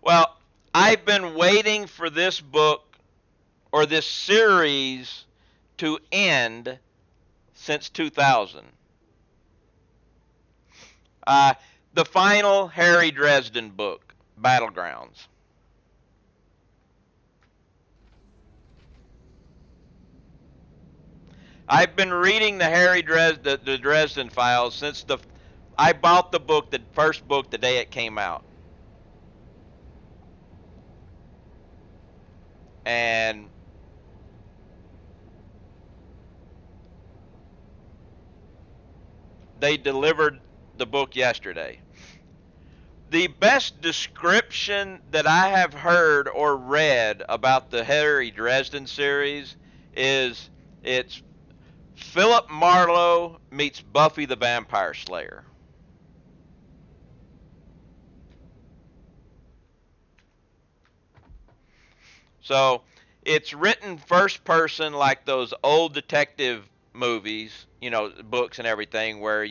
Well, I've been waiting for this book or this series to end since 2000. Uh, the final Harry Dresden book, Battlegrounds. I've been reading the the Dresden Files since I bought the book, the first book, the day it came out, and they delivered the book yesterday. The best description that I have heard or read about the Harry Dresden series is it's Philip Marlowe meets Buffy the Vampire Slayer. So it's written first person like those old detective movies, books and everything, where,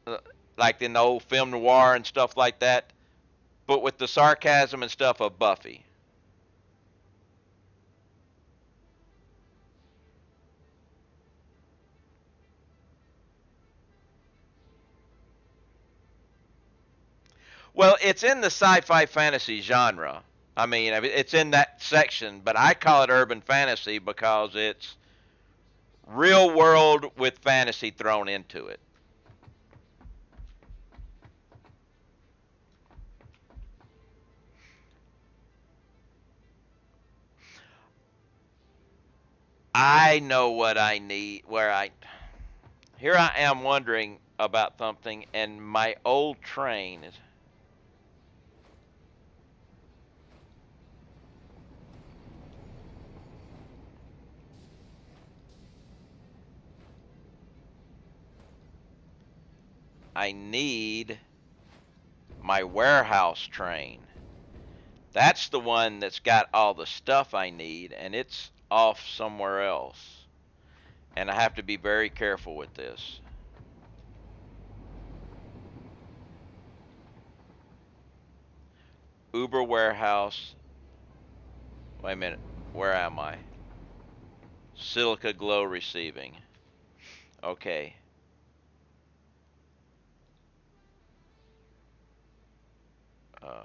uh, like in the old film noir and stuff like that, but with the sarcasm and stuff of Buffy. Well, it's in the sci-fi fantasy genre. I mean, it's in that section, but I call it urban fantasy because it's real world with fantasy thrown into it. I know what I need. Here I am wondering about something, and my old train is. I need my warehouse train. That's the one that's got all the stuff I need, and it's off somewhere else. And I have to be very careful with this. Uber warehouse. Wait a minute. Where am I? Silica glow receiving. Okay.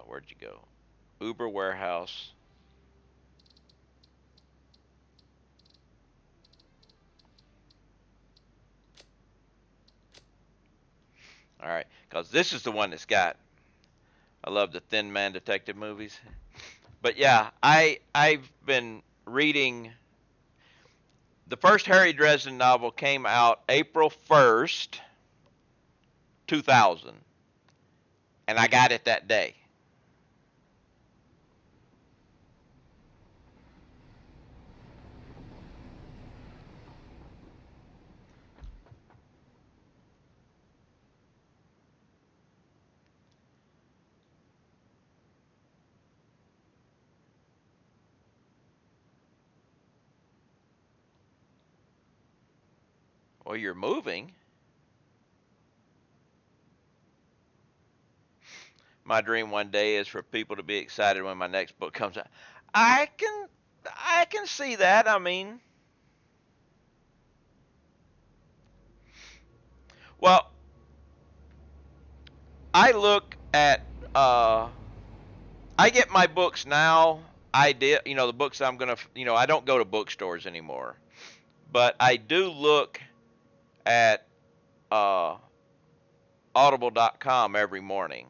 Where'd you go? Uber warehouse. All right, because this is the one that's got I love the Thin Man detective movies. But yeah, I've been reading. The first Harry Dresden novel came out April 1st, 2000, and I got it that day. Well, you're moving. My dream one day is for people to be excited when my next book comes out. I can I can see that. I mean, well, I look at I get my books now. I did, the books I'm gonna, I don't go to bookstores anymore, but I do look at uh, Audible.com every morning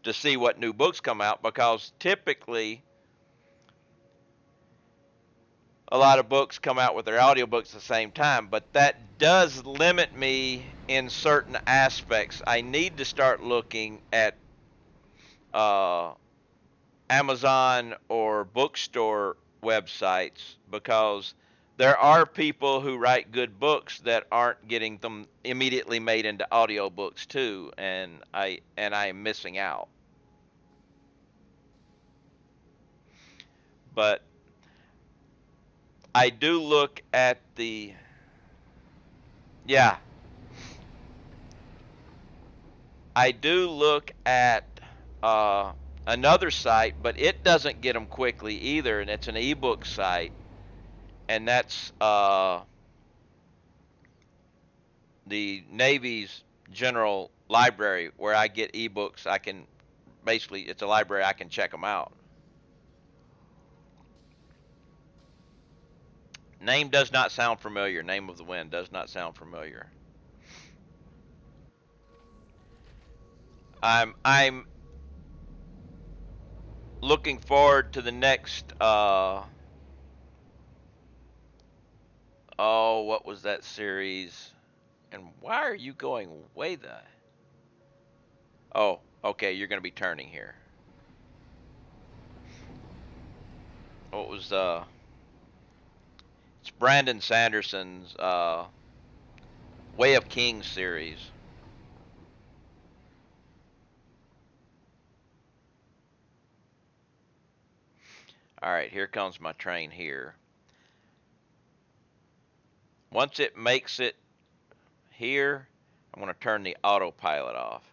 to see what new books come out because typically a lot of books come out with their audiobooks at the same time, but that does limit me in certain aspects. I need to start looking at uh, Amazon or bookstore websites because there are people who write good books that aren't getting them immediately made into audiobooks too, and I am missing out. But I do look at the yeah, I do look at another site, but it doesn't get them quickly either, and it's an ebook site, and that's the Navy's General Library where I get ebooks. I can basically it's a library I can check them out. Name does not sound familiar. Name of the Wind does not sound familiar. I'm looking forward to the next oh, what was that series? And why are you going way the Oh, okay, you're going to be turning here. What was it's Brandon Sanderson's Way of Kings series. All right, here comes my train here. Once it makes it here, I'm going to turn the autopilot off.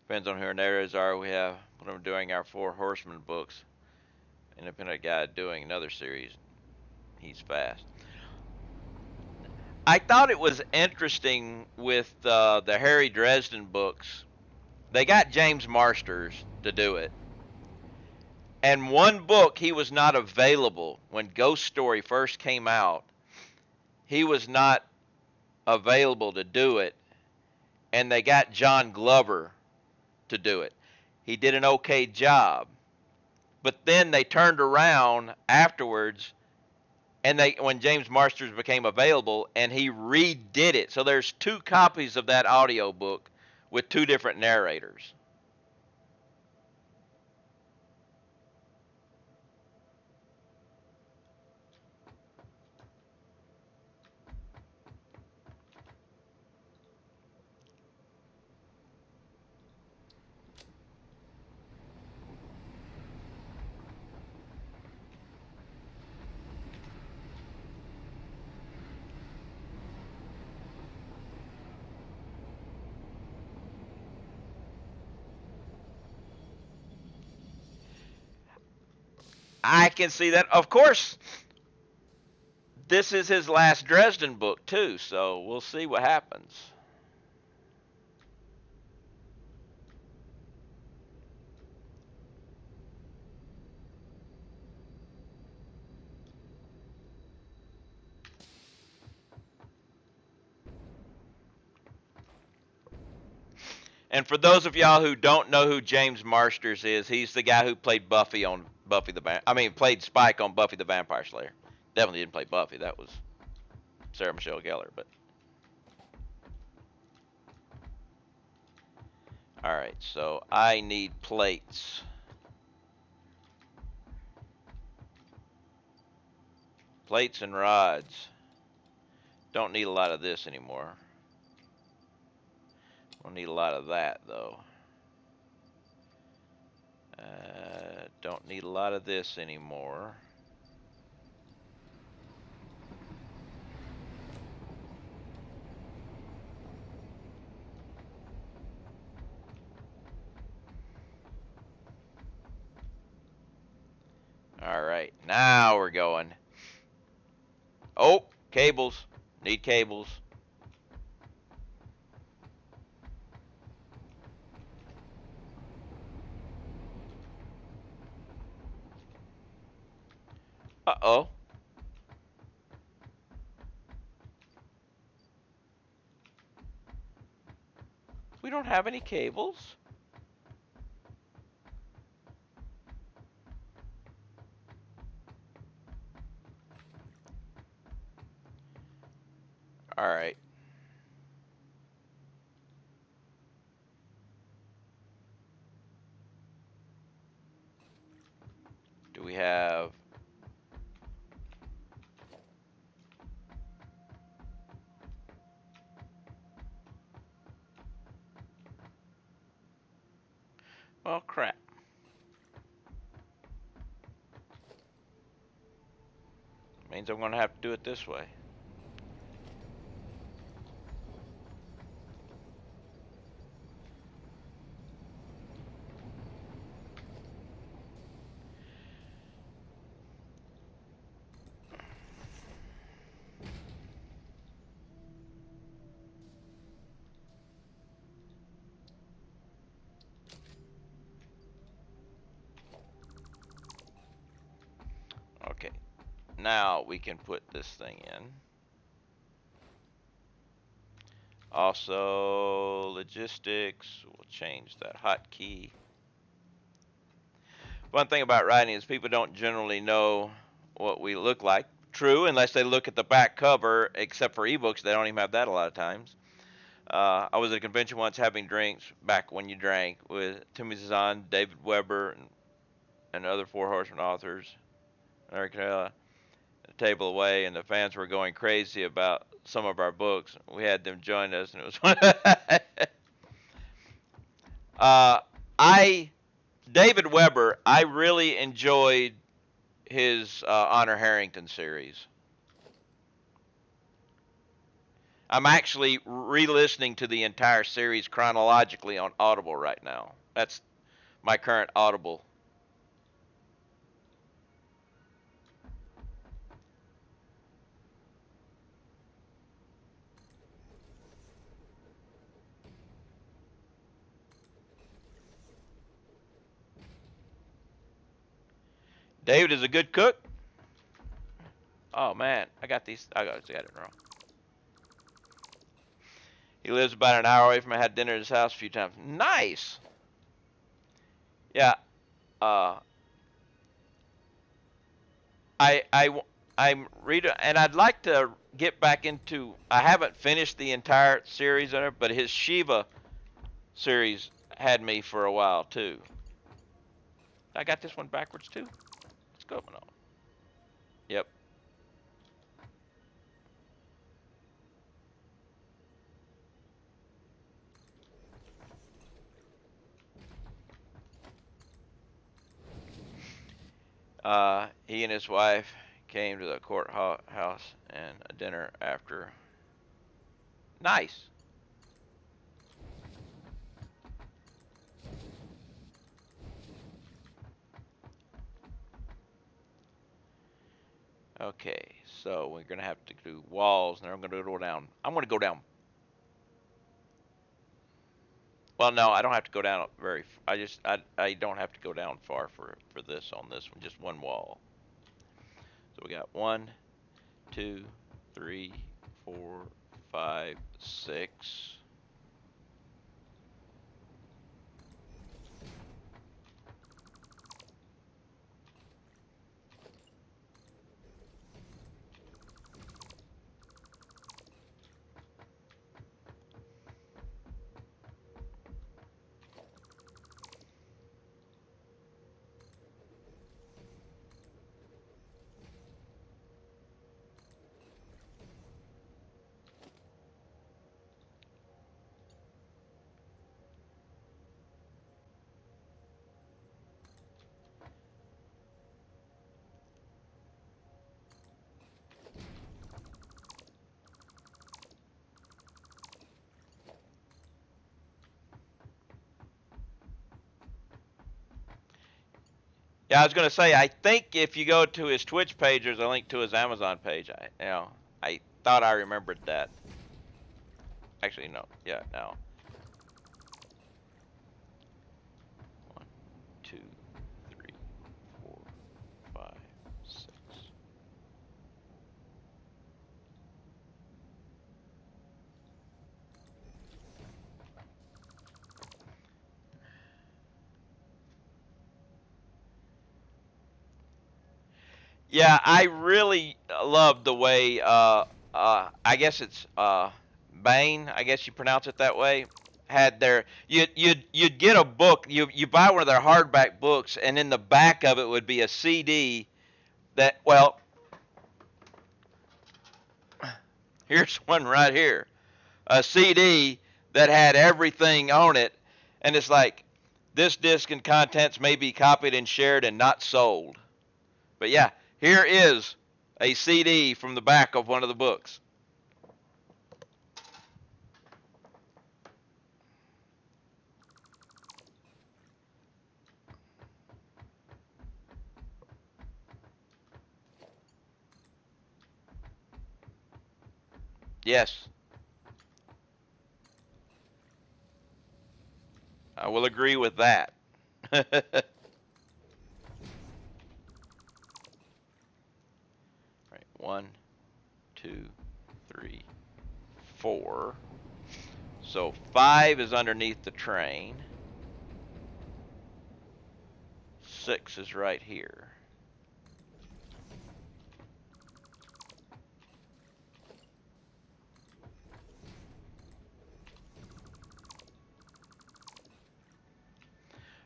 Depends on who our narrators are. We have when I'm doing our Four Horsemen books. Independent guy doing another series. He's fast. I thought it was interesting with the Harry Dresden books. They got James Marsters to do it. And one book he was not available when Ghost Story first came out. He was not available to do it, and they got John Glover to do it. He did an okay job. But then they turned around afterwards and they when James Marsters became available and he redid it. So there's two copies of that audio book with two different narrators. I can see that. Of course, this is his last Dresden book too, so we'll see what happens. And for those of y'all who don't know who James Marsters is, he's the guy who played played Spike on Buffy the Vampire Slayer. Definitely didn't play Buffy. That was Sarah Michelle Gellar. But all right, so I need plates. Plates and rods. Don't need a lot of this anymore. Don't need a lot of that though. Don't need a lot of this anymore. All right, now we're going. Oh, cables. Need cables. Uh-oh. We don't have any cables. All right. Do we have... Well, crap. Means I'm going to have to do it this way. Okay. Now we can put this thing in. Also, logistics. We'll change that hotkey. One thing about writing is people don't generally know what we look like. True, unless they look at the back cover, except for ebooks, they don't even have that a lot of times. I was at a convention once having drinks back when you drank with Timothy Zahn, David Weber, and other Four Horsemen authors. Eric a table away, and the fans were going crazy about some of our books. We had them join us, and it was I David Weber. I really enjoyed his Honor Harrington series. I'm actually re-listening to the entire series chronologically on Audible right now. That's my current Audible. David is a good cook. Oh man, I got it wrong. He lives about an hour away from me. I had dinner at his house a few times. Nice. Yeah. Uh, I'm reading, and I'd like to get back into. I haven't finished the entire series on it, but his Shiva series had me for a while too. I got this one backwards too. What's going on? Yep. He and his wife came to the courthouse and a dinner after. Nice. Okay, so we're gonna have to do walls, and then I'm gonna go down. I'm gonna go down. Well, no, I don't have to go down very. I don't have to go down far for this on this one. Just one wall. So we got 1, 2, 3, 4, 5, 6. Yeah, I was gonna say, I think if you go to his Twitch page, there's a link to his Amazon page. I thought I remembered that. Actually, no. Yeah, no. 1, 2, 3, 4, 5, 6. Yeah, I really love the way I guess it's Bain, I guess you pronounce it that way, had their you'd get a book, you buy one of their hardback books, and in the back of it would be a CD that, well, here's one right here. A CD that had everything on it, and it's like, this disc and contents may be copied and shared and not sold. But yeah, here is a CD from the back of one of the books. Yes, I will agree with that. Right, 1, 2, 3, 4. So 5 is underneath the train. 6 is right here.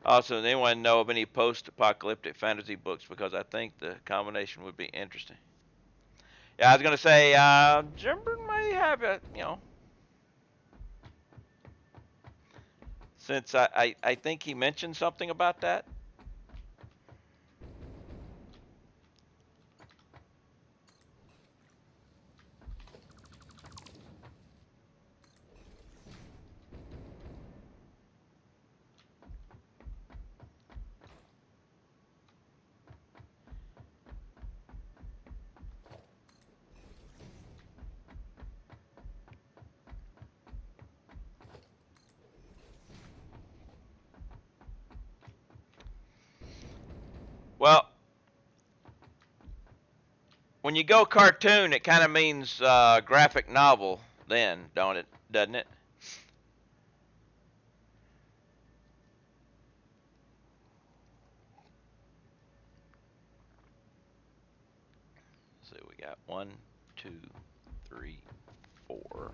Also, does anyone know of any post-apocalyptic fantasy books? Because I think the combination would be interesting. Yeah, I was gonna say, Jimber may have a, since I think he mentioned something about that. Well, when you go cartoon, it kind of means graphic novel, then, don't it? Doesn't it? So we got 1, 2, 3, 4.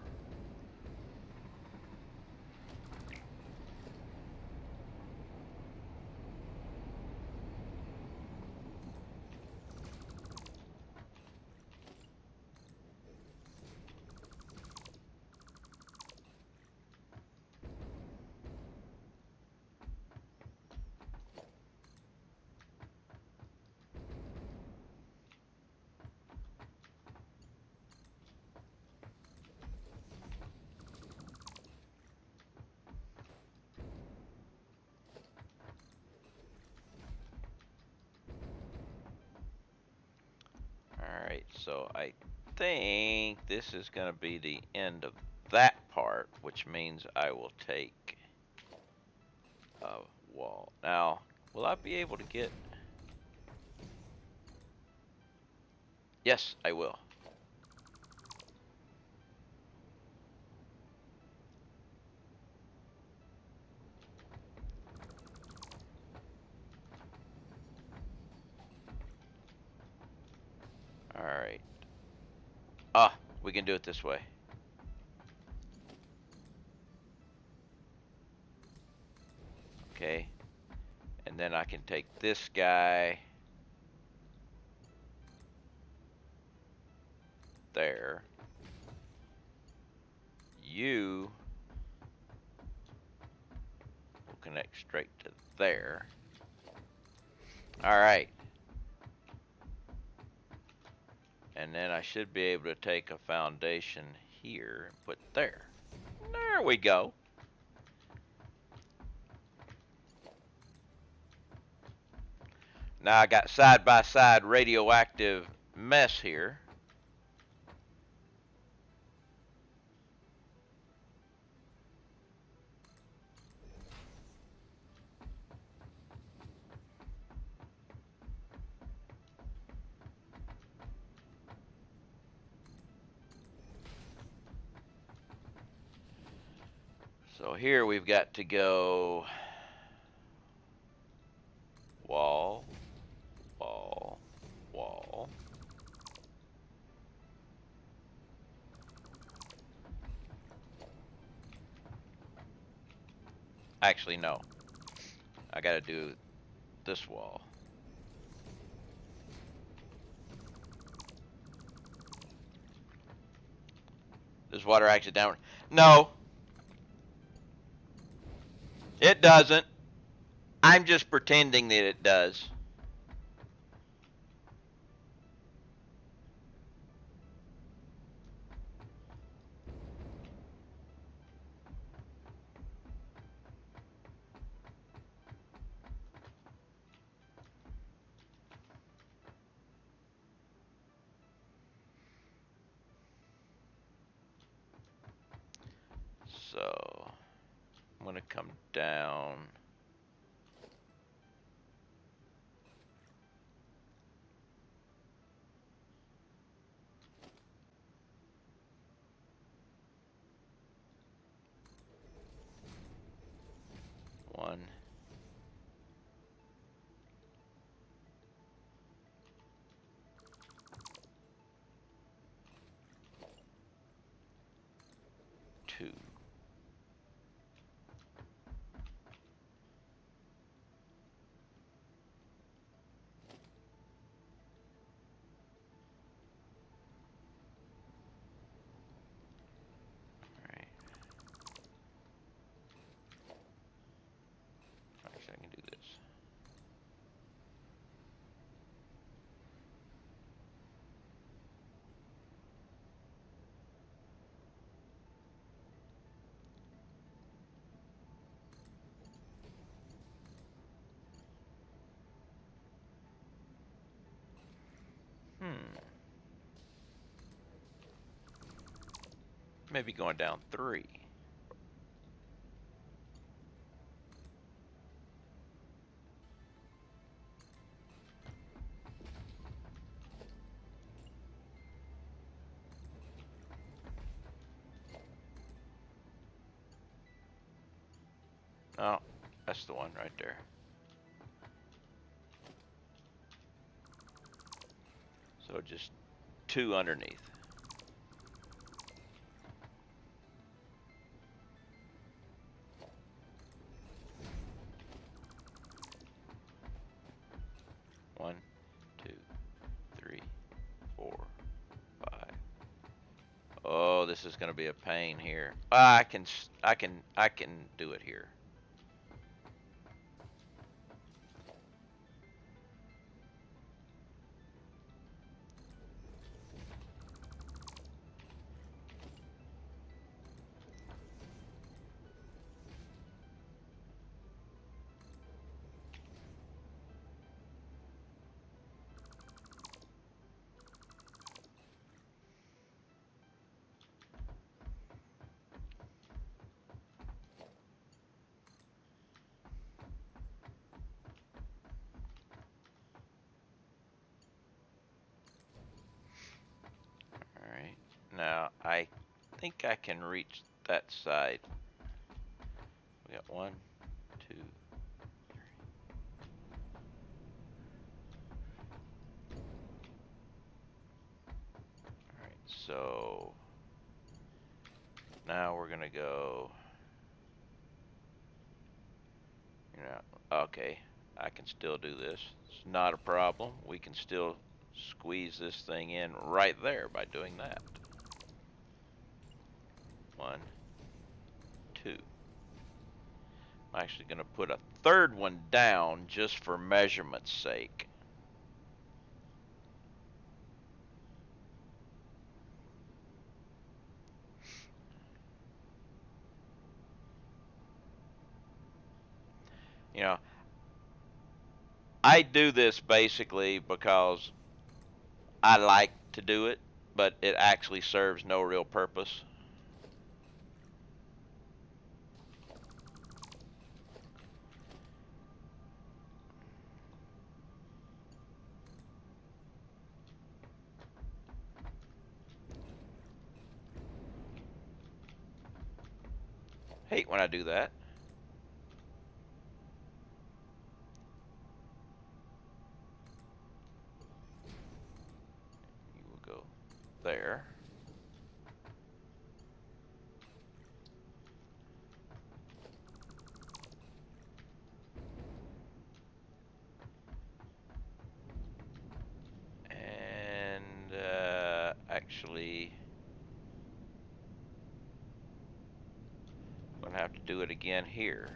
All right, so I think this is going to be the end of that part, which means I will take a wall. Now, will I be able to get... Yes, I will. All right. Ah, we can do it this way. Okay. And then I can take this guy there. You will connect straight to there. All right. And then I should be able to take a foundation here and put there. There we go. Now I got side-by-side radioactive mess here. So here we've got to go wall, wall, wall. Actually, no. I got to do this wall. Does water actually down? No, it doesn't. I'm just pretending that it does. So I'm going to come down. One, two. All right. Actually, I can do this. Maybe going down 3. Oh, that's the one right there. So just 2 underneath. One, two, three, 4, 5. Oh, this is going to be a pain here. I can do it here. All right. Now I think I can reach that side. We got 1, 2. All right. So now we're gonna go. Okay. I can still do this. It's not a problem. We can still squeeze this thing in right there by doing that. 1, 2. I'm actually going to put a third one down just for measurement's sake. You know, I do this basically because I like to do it, but it actually serves no real purpose. Hate when I do that. You will go there. And actually, I'm gonna have to do it again here.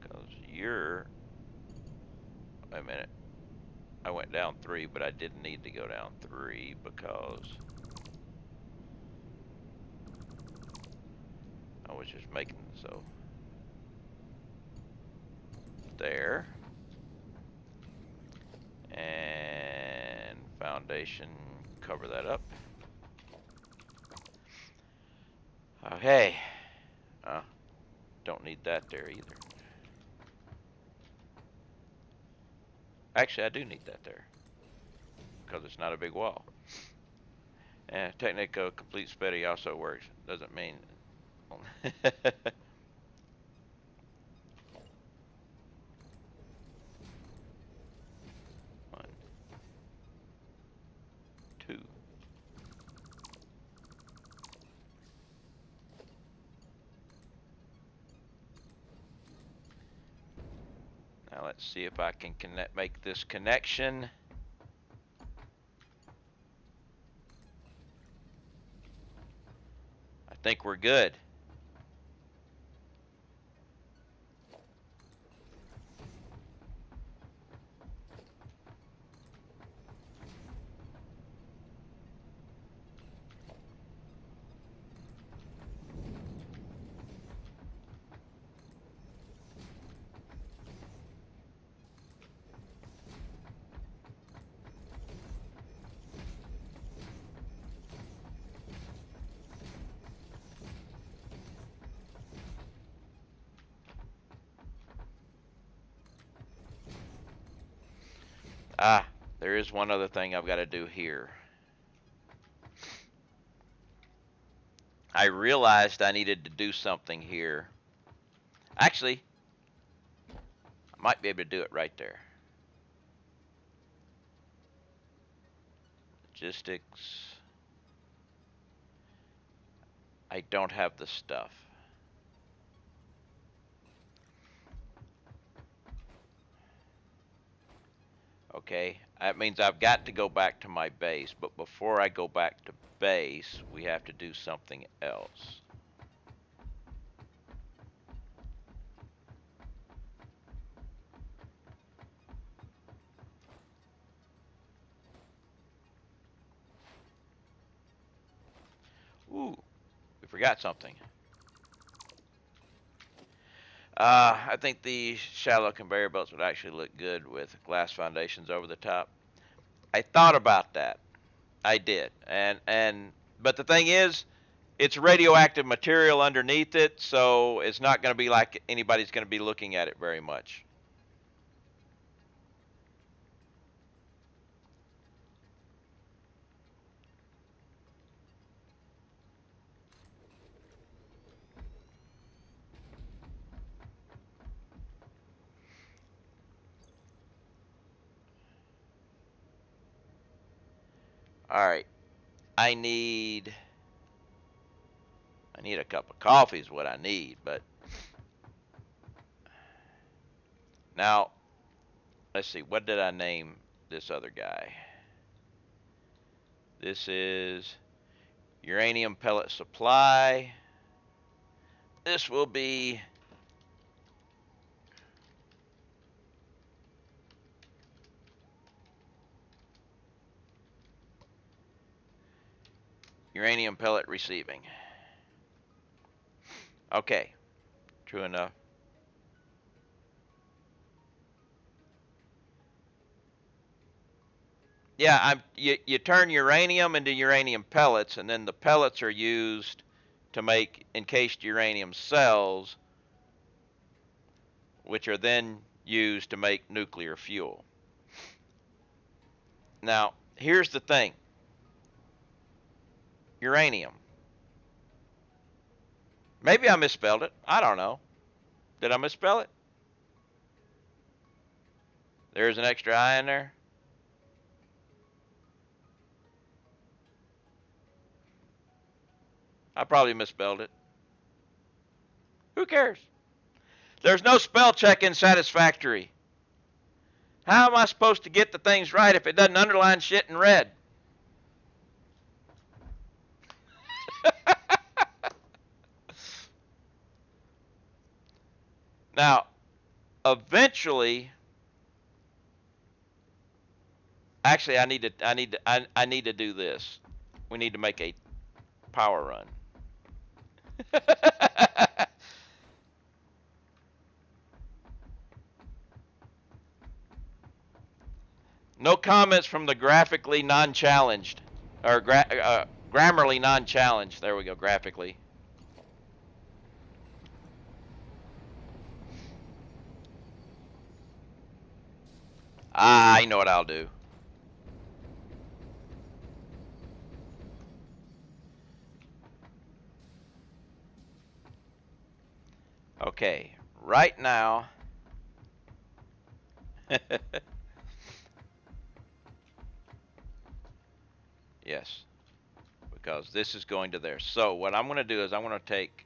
Because you're, wait a minute, I went down 3, but I didn't need to go down 3 because I was just making, so there. And foundation, cover that up. Okay. Don't need that there either. Actually, I do need that there because it's not a big wall. And technique of complete spaghetti also works. Doesn't mean. 1, 2. Now let's see if I can make this connection. I think we're good. There is one other thing I've got to do here. I realized I needed to do something here. Actually, I might be able to do it right there. Logistics. I don't have the stuff. Okay, that means I've got to go back to my base, but before I go back to base, we have to do something else. Ooh, we forgot something. I think the shallow conveyor belts would actually look good with glass foundations over the top. I thought about that. I did, but the thing is, it's radioactive material underneath it, so it's not going to be like anybody's going to be looking at it very much. All right, I need a cup of coffee is what I need, but now let's see, what did I name this other guy? This is uranium pellet supply. This will be Uranium pellet receiving. Okay, true enough. Yeah, you turn uranium into uranium pellets, and then the pellets are used to make encased uranium cells, which are then used to make nuclear fuel. Now, here's the thing. Uranium. Maybe I misspelled it. I don't know. Did I misspell it? There's an extra I in there. I probably misspelled it. Who cares? There's no spell check in Satisfactory. How am I supposed to get the things right if it doesn't underline shit in red? Now, eventually, actually, I need to do this. We need to make a power run. No comments from the graphically non-challenged, or grammarly non-challenged. There we go, graphically. I know what I'll do. Okay, right now. Yes, because this is going to there. So what I'm going to do is I'm going to take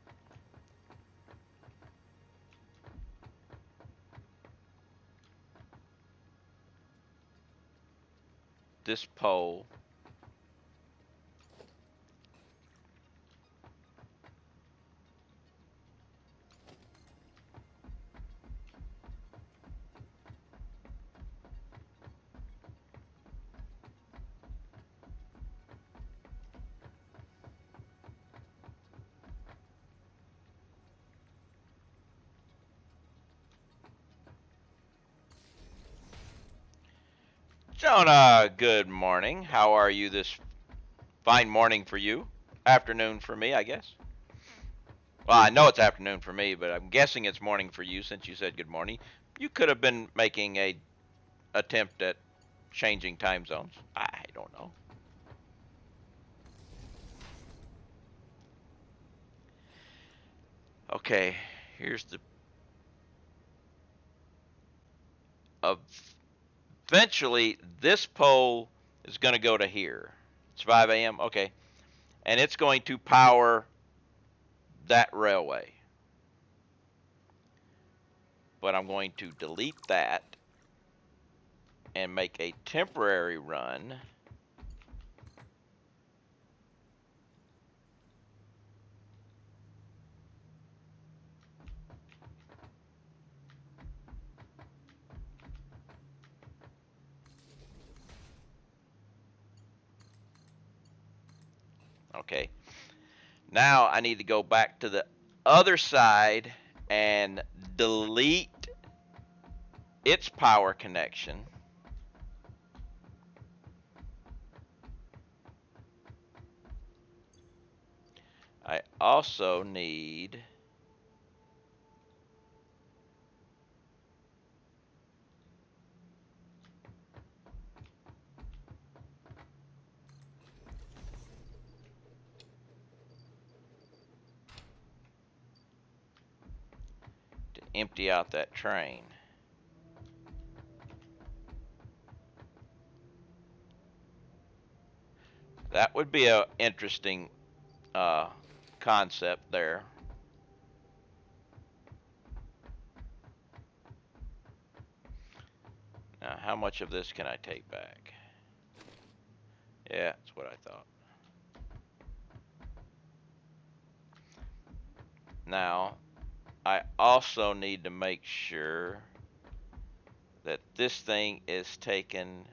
this pole. Jonah, good morning. How are you this fine morning for you? Afternoon for me, I guess. Well, I know it's afternoon for me, but I'm guessing it's morning for you since you said good morning. You could have been making a attempt at changing time zones. I don't know. Okay, here's the eventually this pole is going to go to here. It's 5 a.m. Okay, and it's going to power that railway. But I'm going to delete that and make a temporary run. Okay. Now I need to go back to the other side and delete its power connection. I also need to empty out that train. That would be an interesting concept there. Now, how much of this can I take back? Yeah, that's what I thought. Now, I also need to make sure that this thing is taken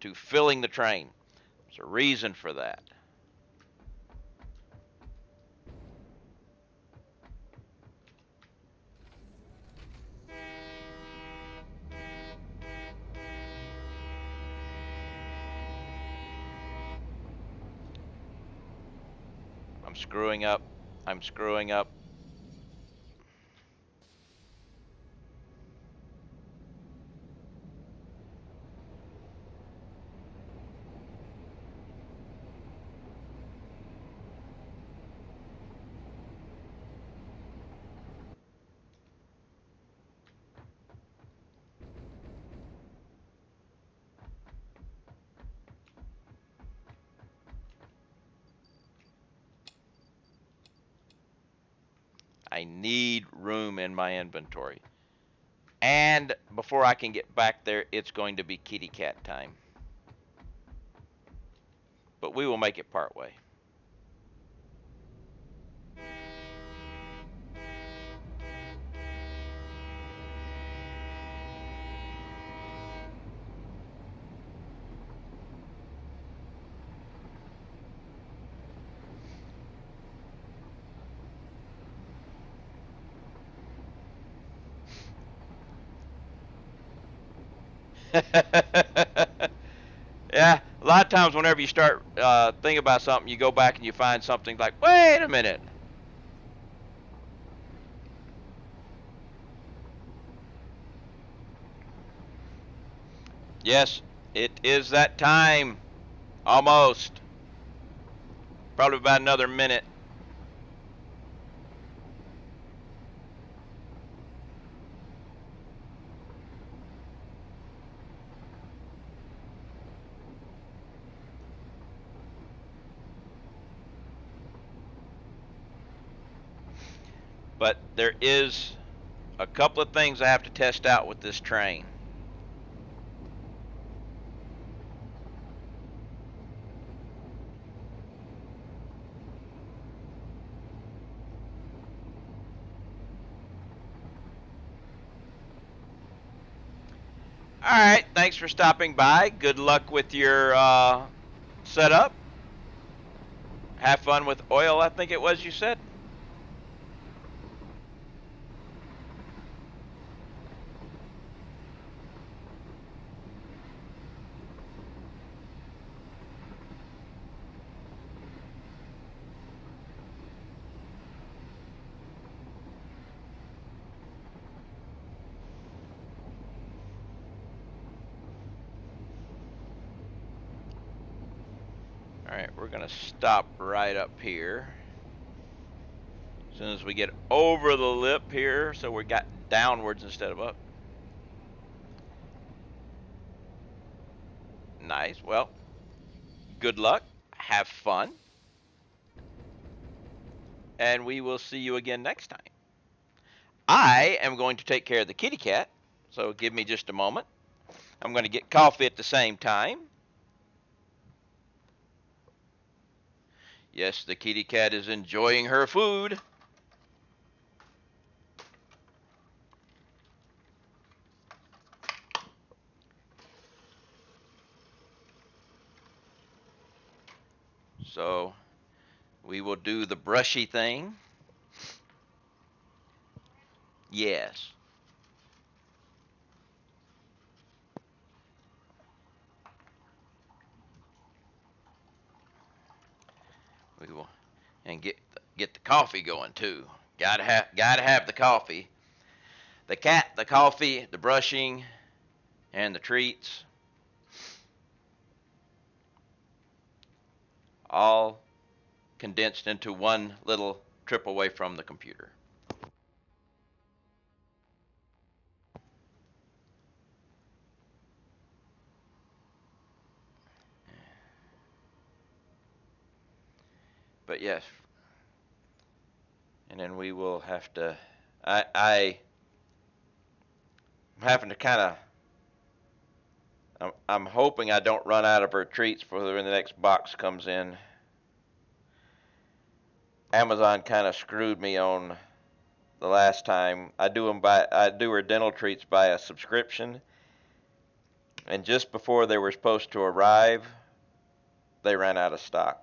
to filling the train. There's a reason for that. screwing up. I'm screwing up. I need room in my inventory. And before I can get back there, it's going to be kitty cat time. But we will make it part way. Yeah, a lot of times whenever you start thinking about something, you go back and you find something like, wait a minute. Yes, it is that time. Almost. Probably about another minute. But there is a couple of things I have to test out with this train. All right, thanks for stopping by. Good luck with your setup. Have fun with oil, I think it was you said. All right, we're going to stop right up here. As soon as we get over the lip here, so we got downwards instead of up. Nice. Well, good luck. Have fun. And we will see you again next time. I am going to take care of the kitty cat, so give me just a moment. I'm going to get coffee at the same time. Yes, the kitty cat is enjoying her food. So we will do the brushy thing. Yes. We will, and get the coffee going too. Gotta have the coffee. The cat, the coffee, the brushing, and the treats. All condensed into one little trip away from the computer. But yes, and then we will have to. I'm having to kind of. I'm hoping I don't run out of her treats before the next box comes in. Amazon kind of screwed me on the last time. I do her dental treats by a subscription, and just before they were supposed to arrive, they ran out of stock.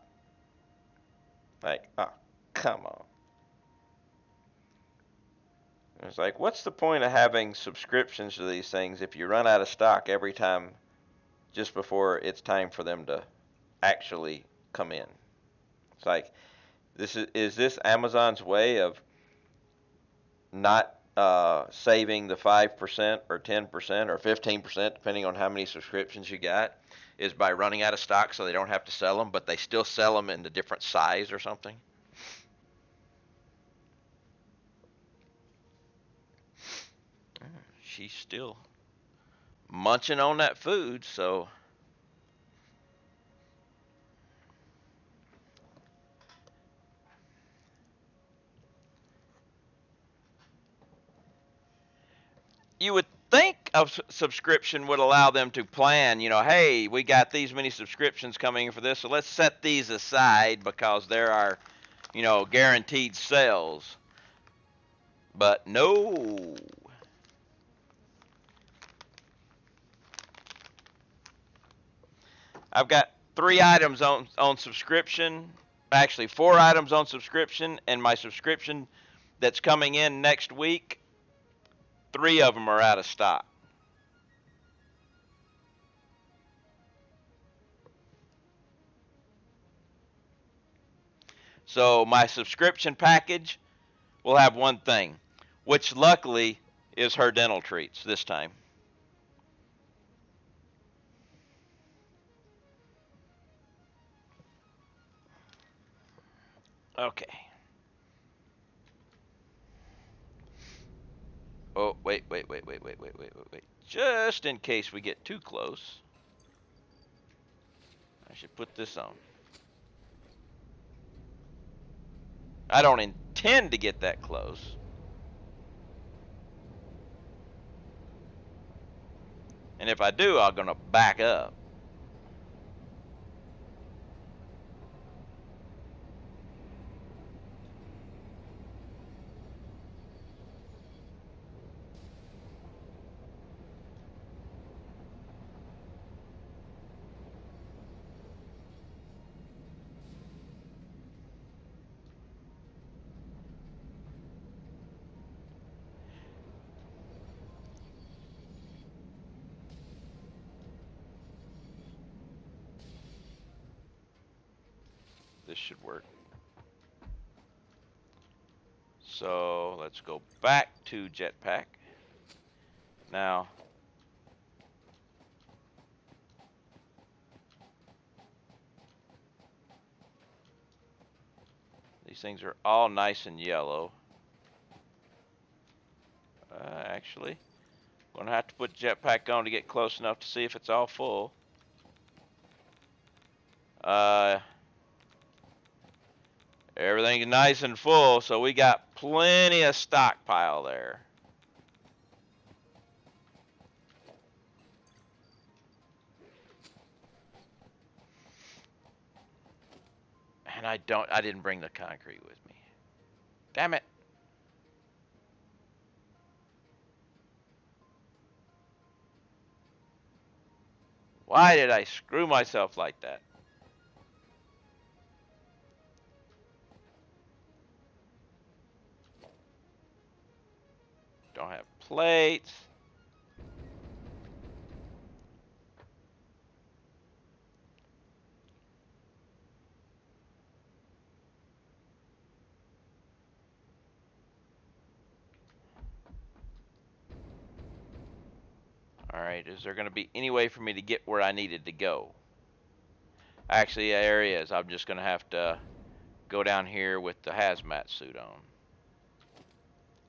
Like, oh, come on. It's like, what's the point of having subscriptions to these things if you run out of stock every time just before it's time for them to actually come in? It's like, Is this Amazon's way of not saving the 5% or 10% or 15%, depending on how many subscriptions you got, is by running out of stock so they don't have to sell them, but they still sell them in a different size or something? She's still munching on that food, so you would think a subscription would allow them to plan, hey, we got these many subscriptions coming in for this, so let's set these aside because there are, guaranteed sales. But no. I've got 3 items on subscription, actually 4 items on subscription, and my subscription that's coming in next week, 3 of them are out of stock. So my subscription package will have one thing, which luckily is her dental treats this time. Okay. Oh, wait. Just in case we get too close, I should put this on. I don't intend to get that close. And if I do, I'm going to back up. This should work. So let's go back to Jetpack. Now, these things are all nice and yellow. Actually, I'm gonna have to put Jetpack on to get close enough to see if it's all full. Everything's nice and full, so we got plenty of stockpile there. And I didn't bring the concrete with me. Damn it. Why did I screw myself like that? Don't have plates. Alright, is there going to be any way for me to get where I needed to go? Actually, there is. I'm just going to have to go down here with the hazmat suit on.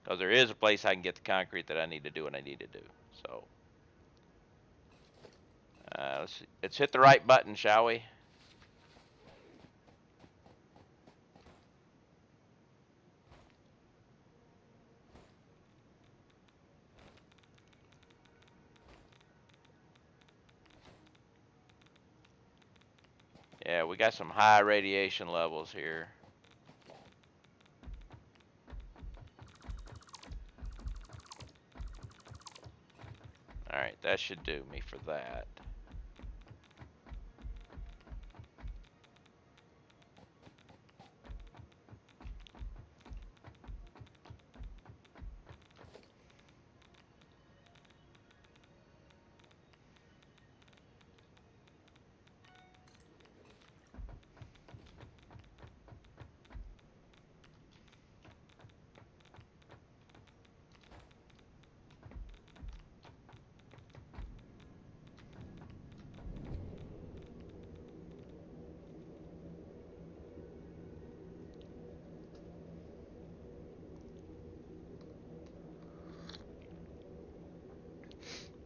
Because there is a place I can get the concrete that I need to do what I need to do. So, let's hit the right button, shall we? Yeah, we got some high radiation levels here. Alright, that should do me for that.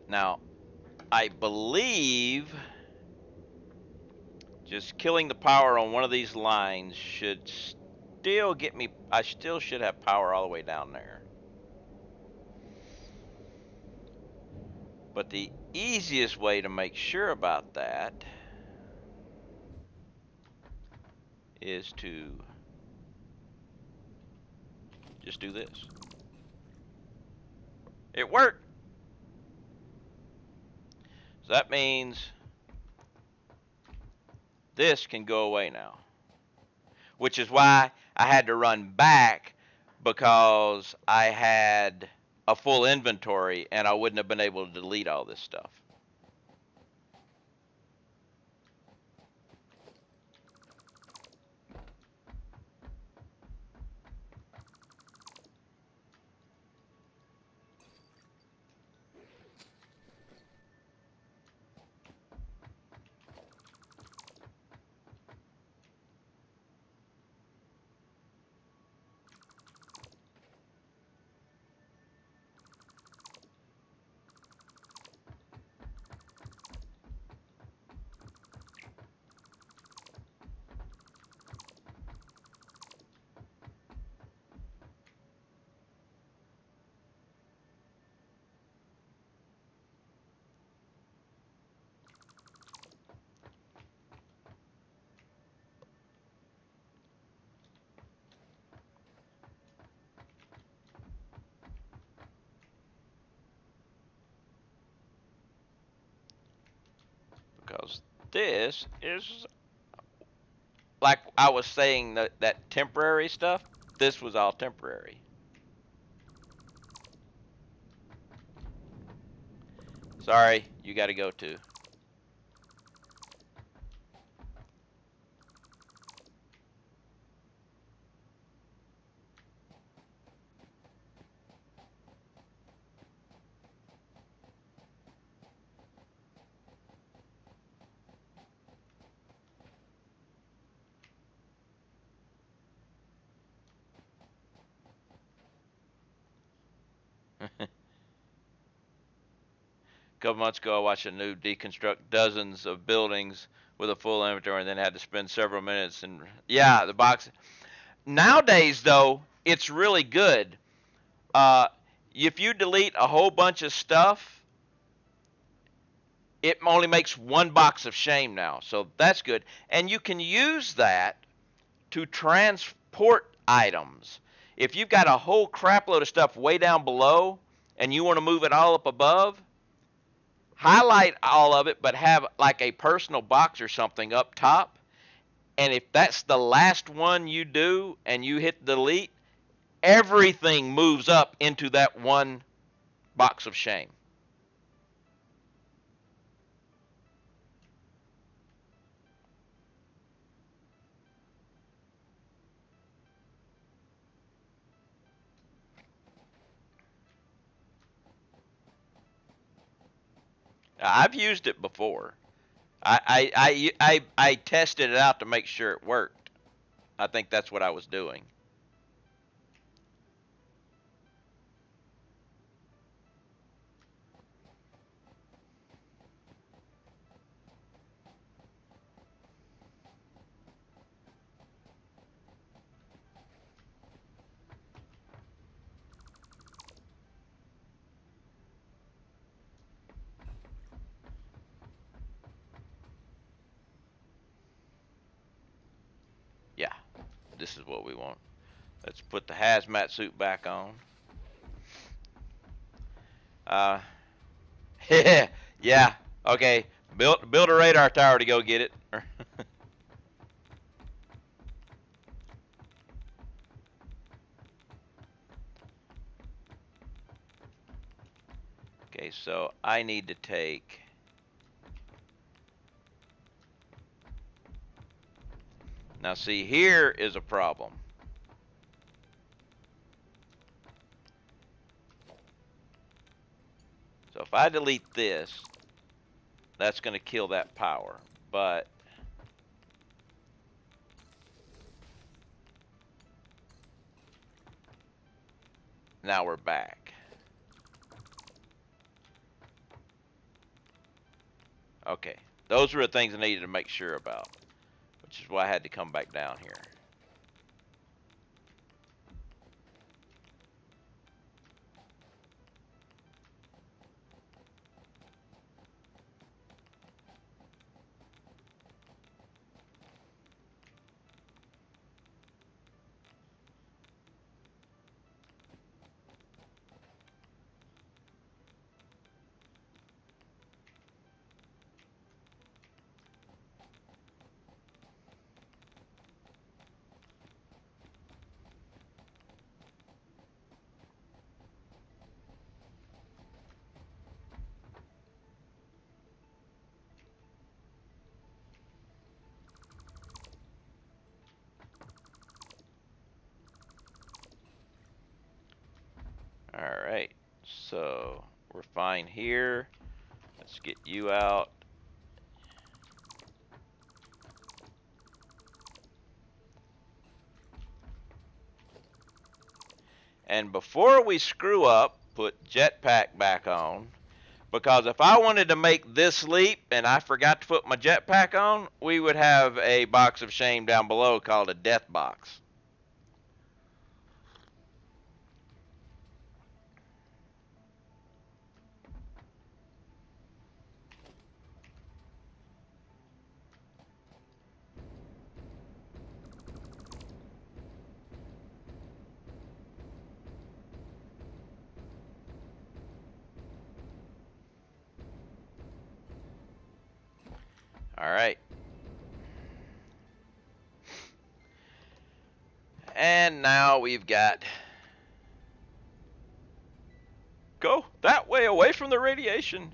Now, I believe just killing the power on one of these lines should still get me, I still should have power all the way down there. But the easiest way to make sure about that is to just do this. It worked. So that means this can go away now, which is why I had to run back, because I had a full inventory and I wouldn't have been able to delete all this stuff. Because this is, like I was saying, that temporary stuff, this was all temporary. Sorry, you got to go too. A couple months ago, I watched a new deconstruct dozens of buildings with a full inventory, and then had to spend several minutes. And yeah, the box. Nowadays, though, it's really good. Uh, if you delete a whole bunch of stuff, it only makes one box of shame now, so that's good. And you can use that to transport items. If you've got a whole crapload of stuff way down below and you want to move it all up above, highlight all of it, but have like a personal box or something up top. And if that's the last one you do and you hit delete, everything moves up into that one box of shame. I've used it before. I tested it out to make sure it worked. I think that's what I was doing. Yeah, this is what we want. Let's put the hazmat suit back on. Uh, yeah, okay. Build a radar tower to go get it. Okay, so I need to take. Now see, here is a problem. So if I delete this, that's going to kill that power. But now we're back. Okay. Those were the things I needed to make sure about, which is why I had to come back down here. Alright, so we're fine here. Let's get you out. And before we screw up, put jetpack back on. Because if I wanted to make this leap and I forgot to put my jetpack on, we would have a box of shame down below called a death box. Alright. And now we've got... Go that way, away from the radiation.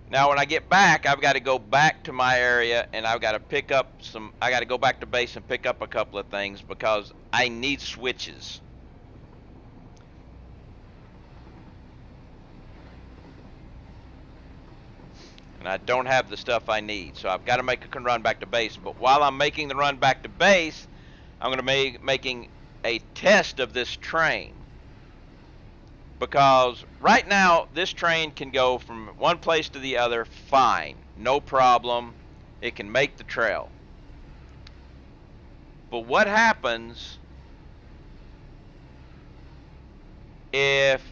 Now when I get back, I've got to go back to my area and I've got to pick up some... I got to go back to base and pick up a couple of things because I need switches. And I don't have the stuff I need, so I've got to make a run back to base. But while I'm making the run back to base, I'm going to be making a test of this train. Because right now, this train can go from one place to the other fine, no problem. It can make the trail. But what happens if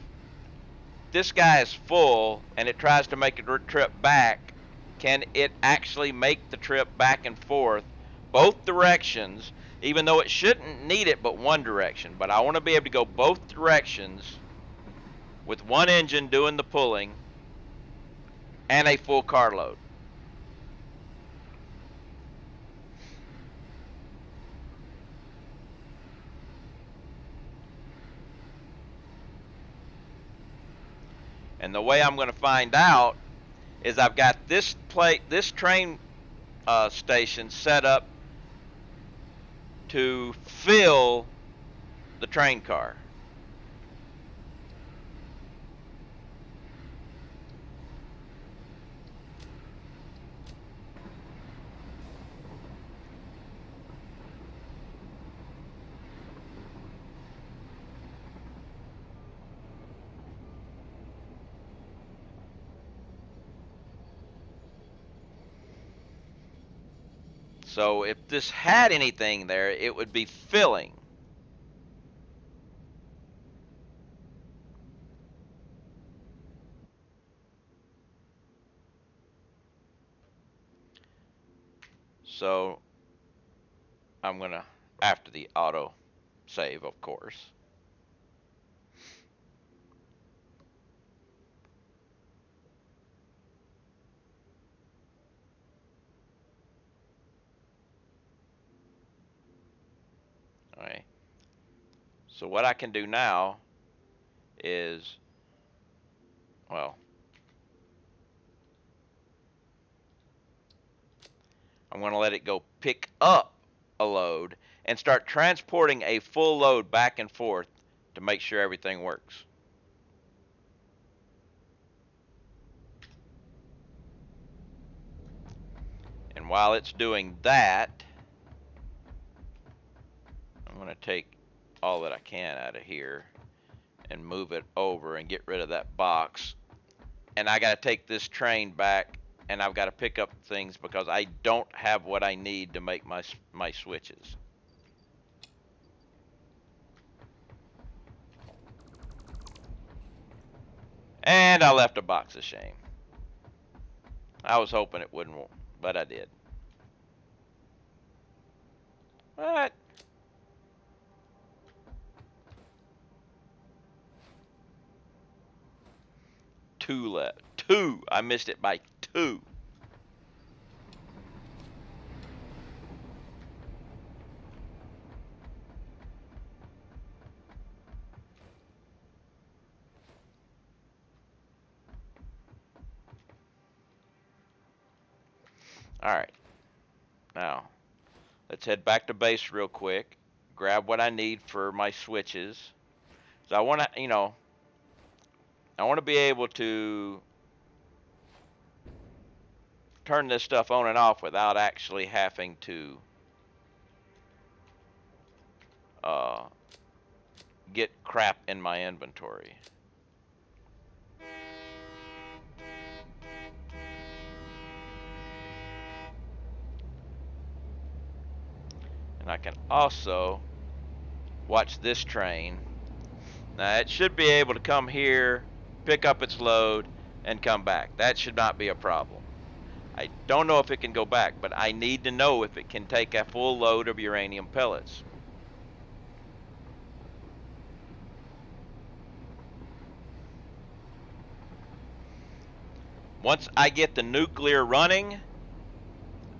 this guy is full and it tries to make a trip back? Can it actually make the trip back and forth both directions, even though it shouldn't need it but one direction? But I want to be able to go both directions with one engine doing the pulling and a full carload. And the way I'm going to find out is I've got this train station set up to fill the train car. So if this had anything there, it would be filling. So I'm going to, after the auto save, of course. All right. So what I can do now is, well, I'm going to let it go pick up a load and start transporting a full load back and forth to make sure everything works. And while it's doing that, I'm going to take all that I can out of here and move it over and get rid of that box. And I got to take this train back, and I've got to pick up things because I don't have what I need to make my switches. And I left a box of shame. I was hoping it wouldn't, but I did. What? Two left. Two. I missed it by two. Alright. Now, let's head back to base real quick. Grab what I need for my switches. So I want to, I want to be able to turn this stuff on and off without actually having to get crap in my inventory. And I can also watch this train. Now it should be able to come here, pick up its load, and come back. That should not be a problem. I don't know if it can go back, but I need to know if it can take a full load of uranium pellets. Once I get the nuclear running,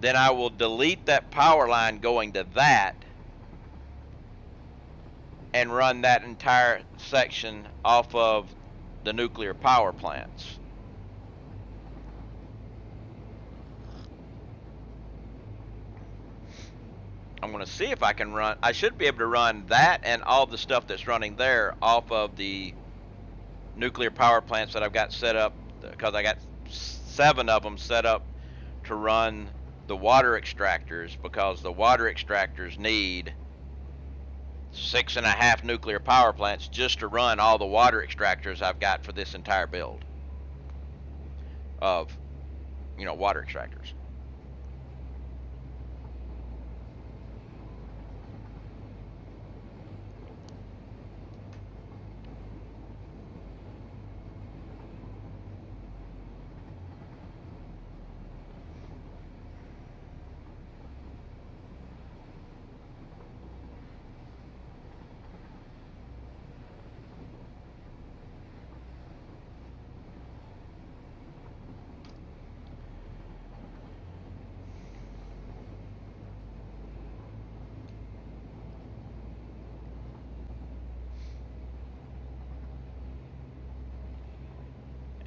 then I will delete that power line going to that and run that entire section off of the nuclear power plants. I'm going to see if I can run. I should be able to run that and all the stuff that's running there off of the nuclear power plants that I've got set up, because I got 7 of them set up to run the water extractors, because the water extractors need 6.5 nuclear power plants just to run all the water extractors I've got for this entire build of, water extractors.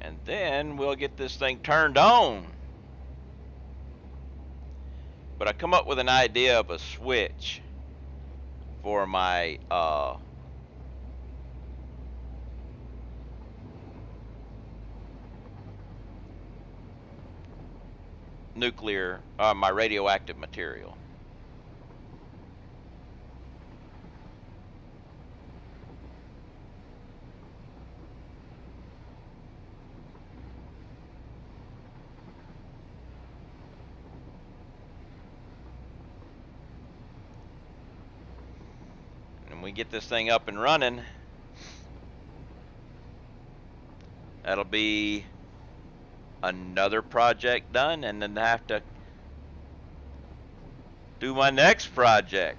And then we'll get this thing turned on. But I come up with an idea of a switch for my nuclear, my radioactive material. And we get this thing up and running, that'll be another project done, and then I have to do my next project.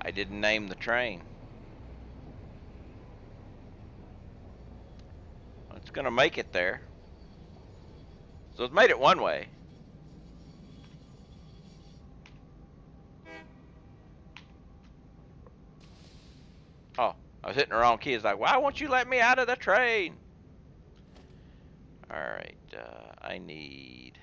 I didn't name the train. gonna make it there. So it's made it one way. Oh, I was hitting the wrong key. It's like, why won't you let me out of the train? Alright, I need...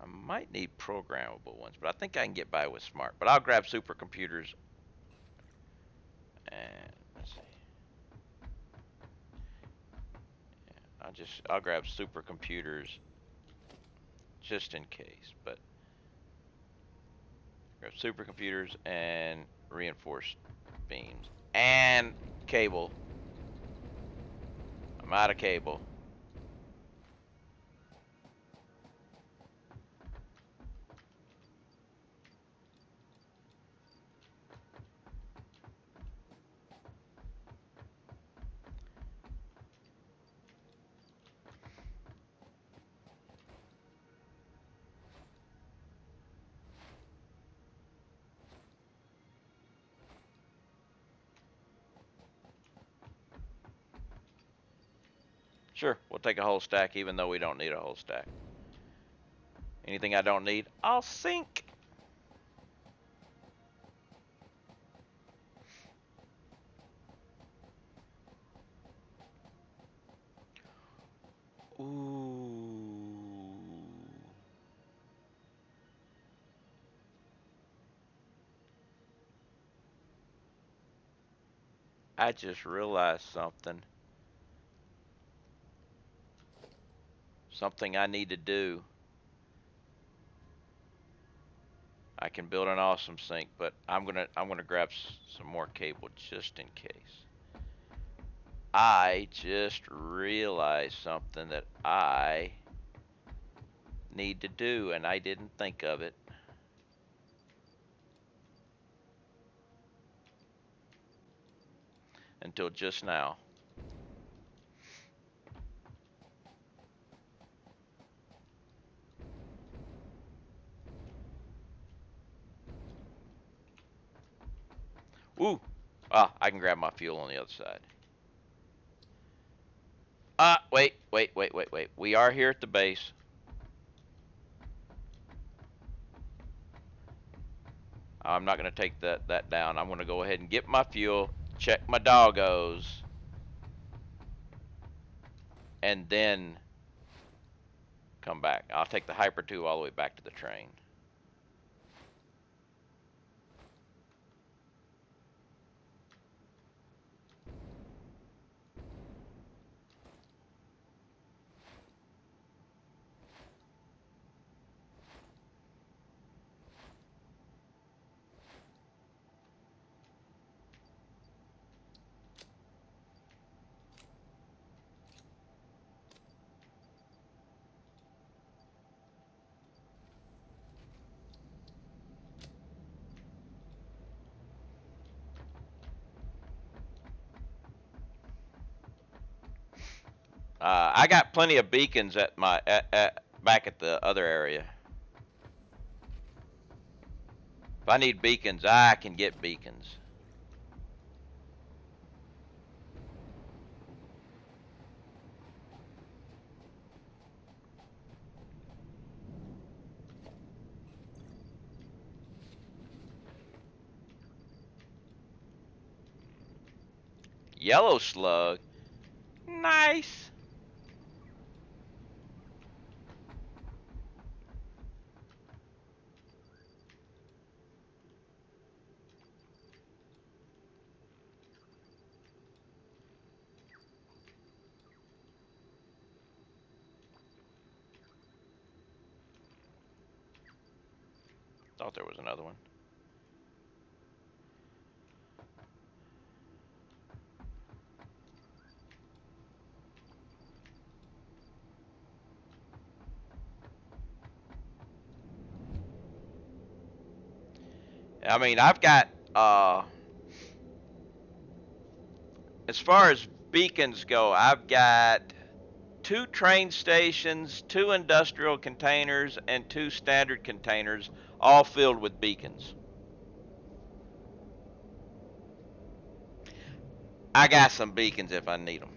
I might need programmable ones, but I think I can get by with smart. But I'll grab supercomputers. And let's see. Yeah, I'll grab supercomputers just in case. But grab supercomputers and reinforced beams and cable. I'm out of cable. Sure, we'll take a whole stack even though we don't need a whole stack. Anything I don't need, I'll sink. Ooh. I just realized something. Something I need to do. I can build an awesome sink, but I'm gonna grab some more cable just in case. I just realized something that I need to do, and I didn't think of it until just now. Ooh, I can grab my fuel on the other side. Wait. We are here at the base. I'm not gonna take that down. I'm gonna go ahead and get my fuel, check my doggos, and then come back. I'll take the Hyper 2 all the way back to the train. I got plenty of beacons at my back at the other area. If I need beacons, I can get beacons. Yellow slug. Nice. Thought there was another one. I mean, I've got as far as beacons go, I've got 2 train stations, 2 industrial containers, and 2 standard containers, all filled with beacons. I got some beacons if I need them.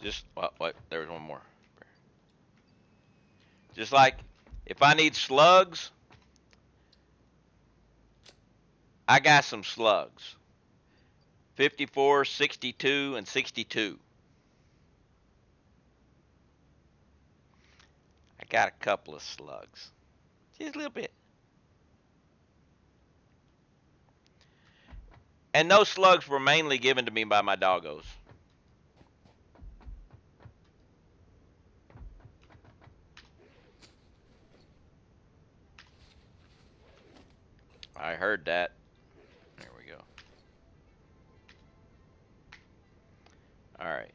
Just what? There was one more. Just like if I need slugs, I got some slugs. 54, 62, and 62. I got a couple of slugs. Just a little bit. And those slugs were mainly given to me by my doggos. I heard that. There we go. All right.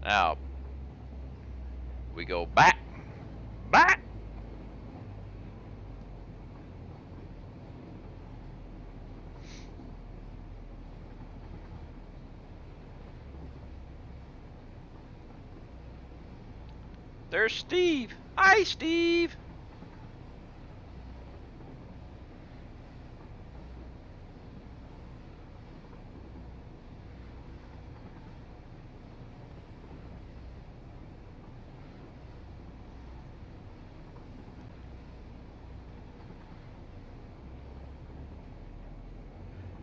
Now, we go back. Back. There's Steve. Hi, Steve.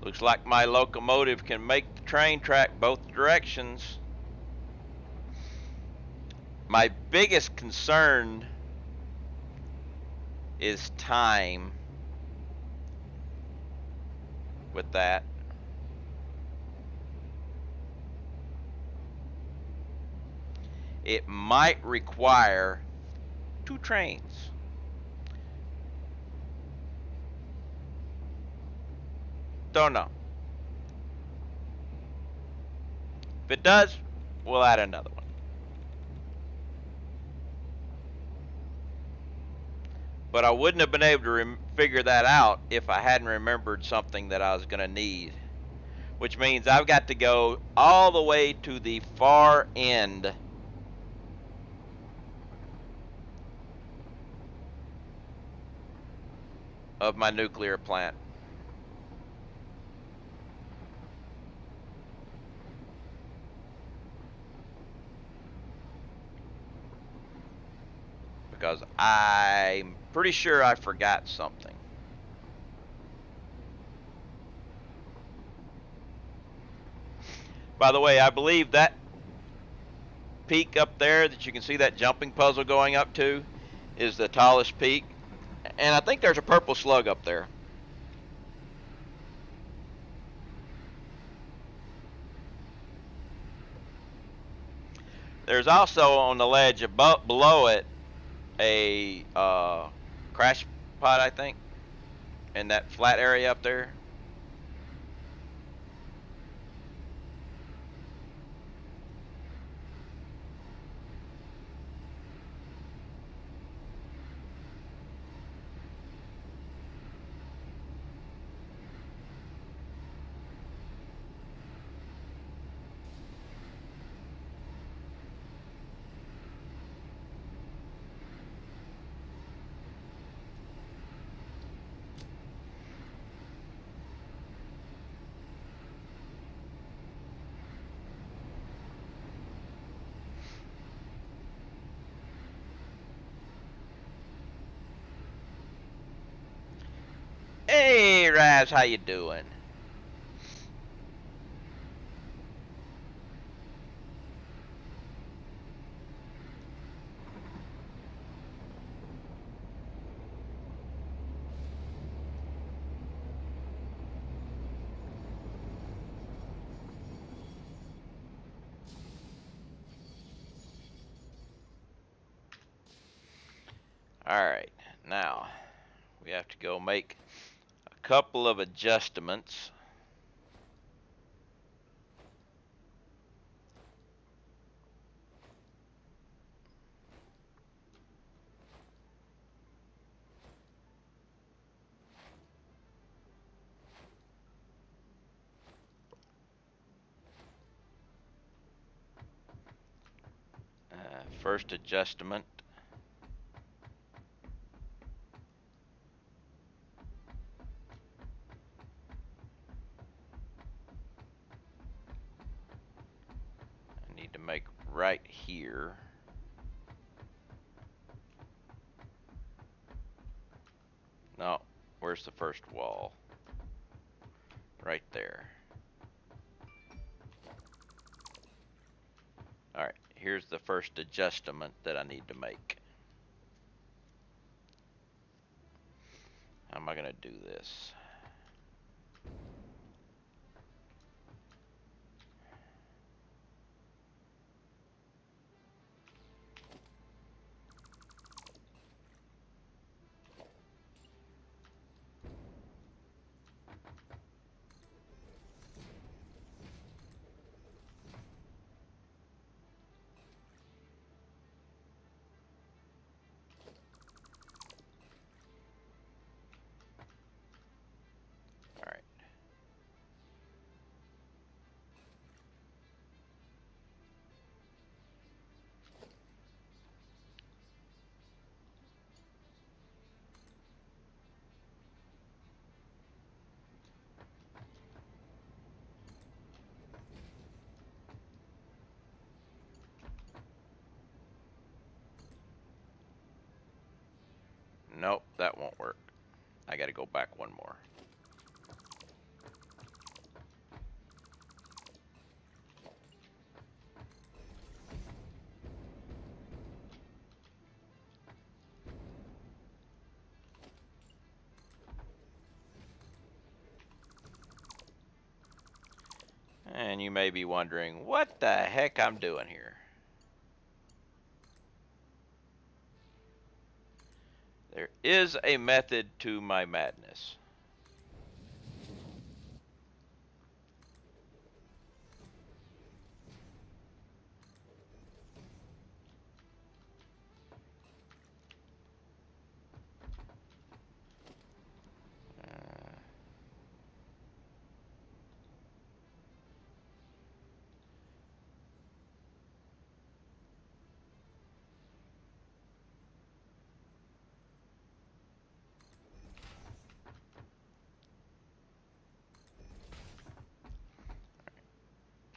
Looks like my locomotive can make the train track both directions. My biggest concern is time with that. It might require 2 trains. Don't know. If it does, we'll add another one. But I wouldn't have been able to figure that out if I hadn't remembered something that I was going to need. Which means I've got to go all the way to the far end of my nuclear plant. Because I'm pretty sure I forgot something. By the way, I believe that peak up there that you can see that jumping puzzle going up to is the tallest peak. And I think there's a purple slug up there. There's also on the ledge above, below it a crash pod, I think, in that flat area up there. Hey, Raz, how you doing? Alright, now we have to go make a couple of adjustments. First adjustment. I need to make right here. No, where's the first wall? Right there. Alright, here's the first adjustment that I need to make. How am I going to do this? Alright. Nope, that won't work. I gotta go back one more. And you may be wondering what the heck I'm doing here. There is a method to my madness.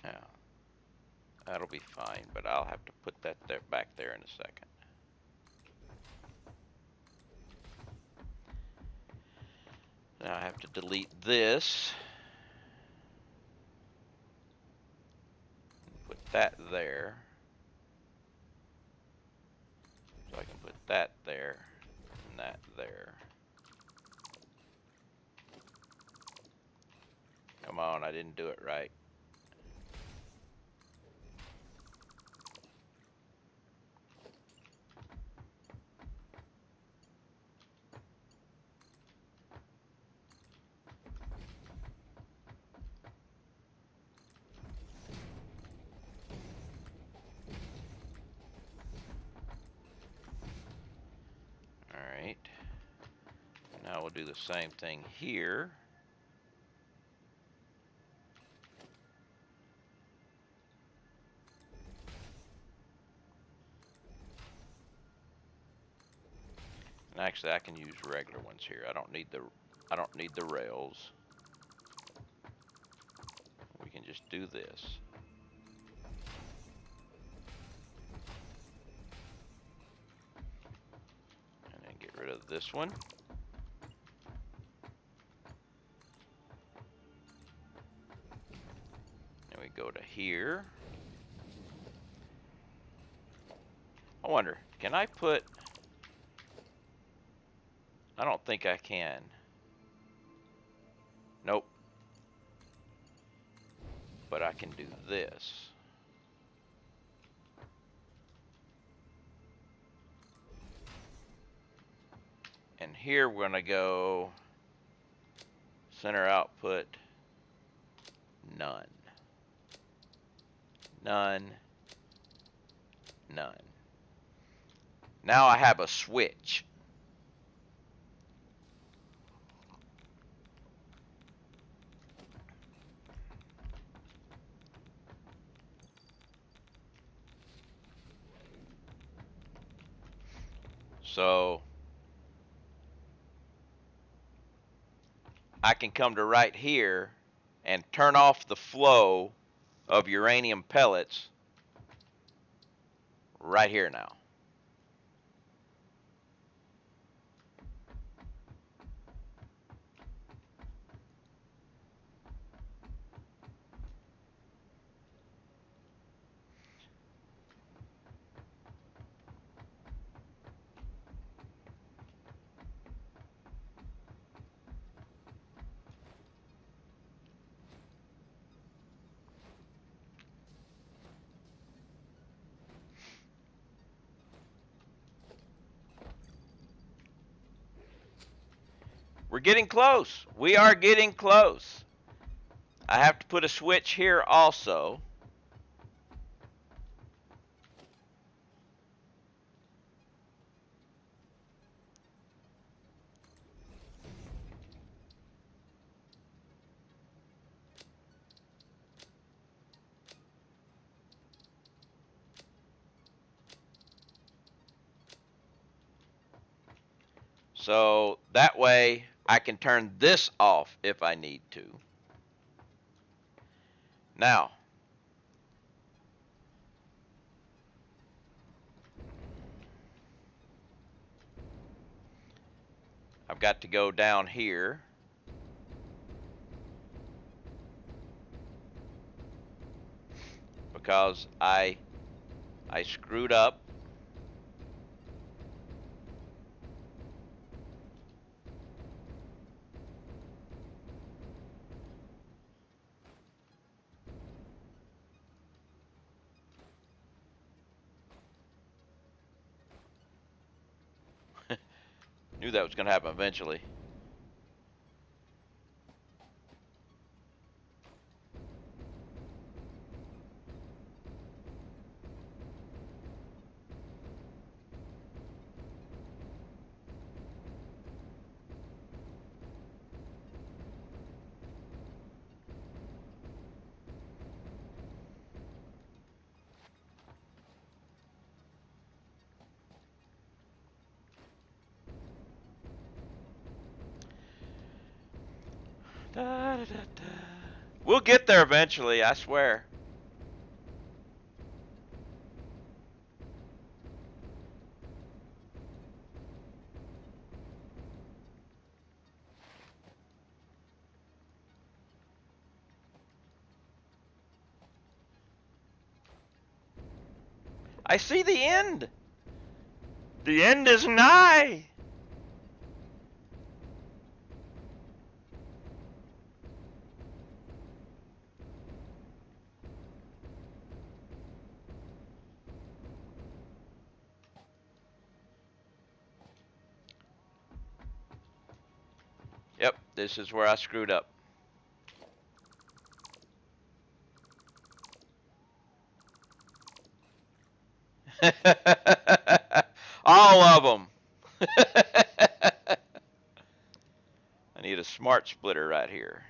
Now, that'll be fine, but I'll have to put that there, back there in a second. Now I have to delete this. Put that there. So I can put that there and that there. Come on, I didn't do it right. Alright. Now we'll do the same thing here. And actually I can use regular ones here. I don't need the rails. We can just do this. And then get rid of this one. And we go to here. I wonder, can I put... I don't think I can. Nope. But I can do this. And here we're going to go center output none. None. None. Now I have a switch. So I can come to right here and turn off the flow of uranium pellets right here now. We're getting close. We are getting close. I have to put a switch here also. So that way I can turn this off if I need to. Now, I've got to go down here. Because I screwed up. Knew that was going to happen eventually. Da, da, da, da. We'll get there eventually, I swear. I see the end. The end is nigh. Yep, this is where I screwed up. All of them. I need a smart splitter right here.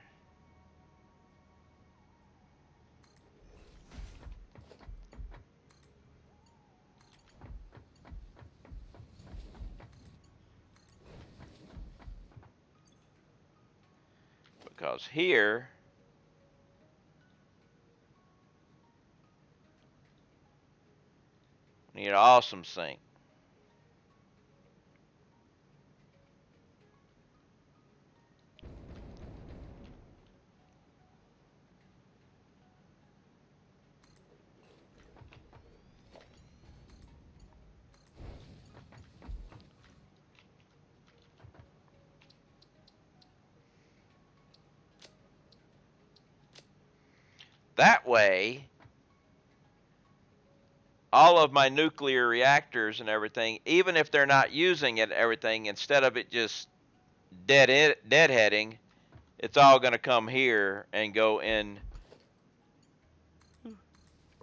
Because here, we need an awesome sink. That way, all of my nuclear reactors and everything, even if they're not using it, everything, instead of it just deadheading, it's all going to come here and go in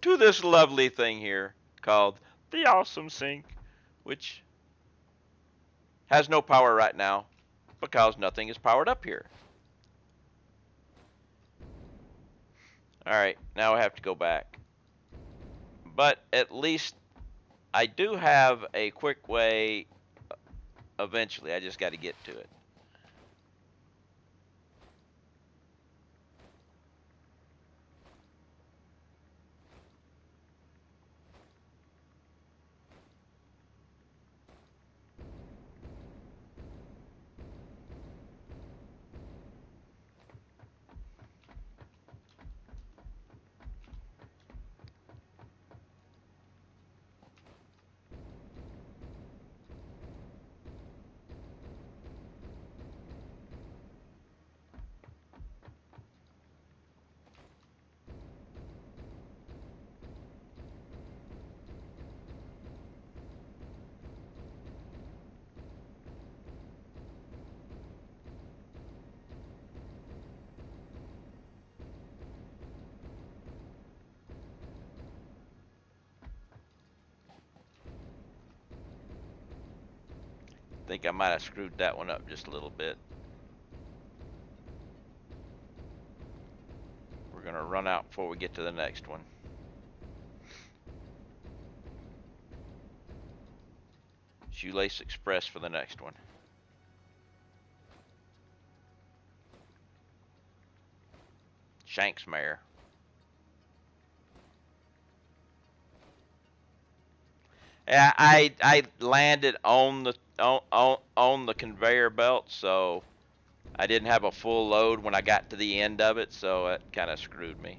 to this lovely thing here called the Awesome Sink, which has no power right now because nothing is powered up here. Alright, now I have to go back. But at least I do have a quick way eventually. I just got to get to it. I think I might have screwed that one up just a little bit. We're going to run out before we get to the next one. Shoelace Express for the next one. Shanks Mare. Yeah, I landed on the conveyor belt, so I didn't have a full load when I got to the end of it, so it kind of screwed me.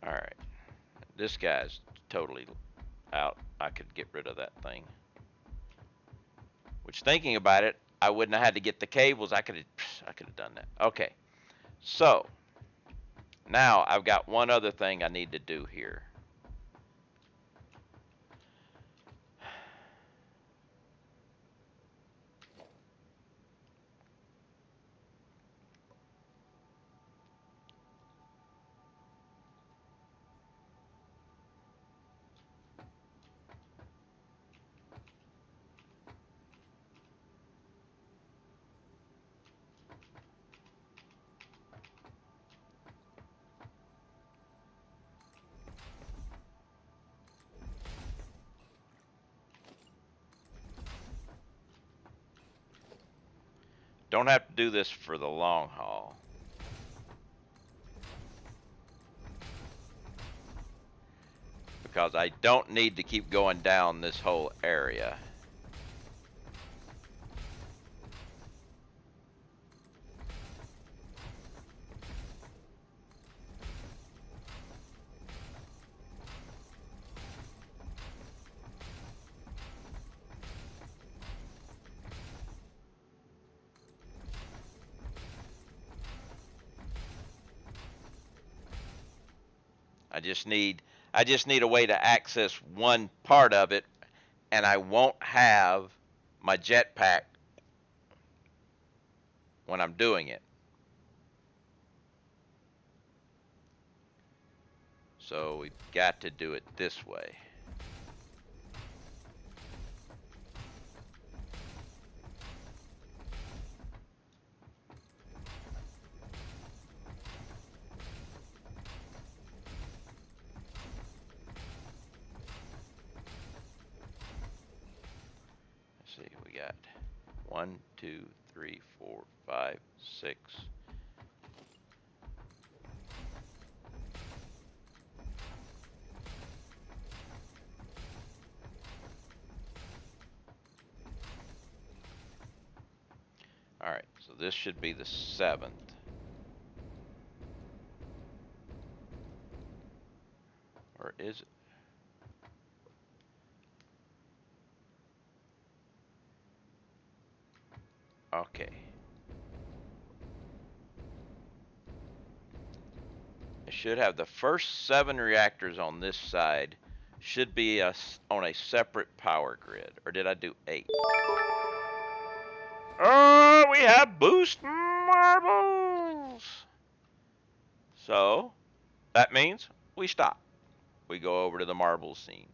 Alright, this guy's totally out. I could get rid of that thing. Which, thinking about it, I wouldn't have had to get the cables. I could have done that. Okay, so now I've got one other thing I need to do here. Don't have to do this for the long haul. Because I don't need to keep going down this whole area. I just need a way to access one part of it, and I won't have my jetpack when I'm doing it. So we've got to do it this way. 1, 2, 3, 4, 5, 6. All right, so this should be the 7th. Or is it? Okay. I should have the first 7 reactors on this side. Should be on a separate power grid. Or did I do 8? Oh, we have boost marbles. So, that means we stop. We go over to the marbles scene.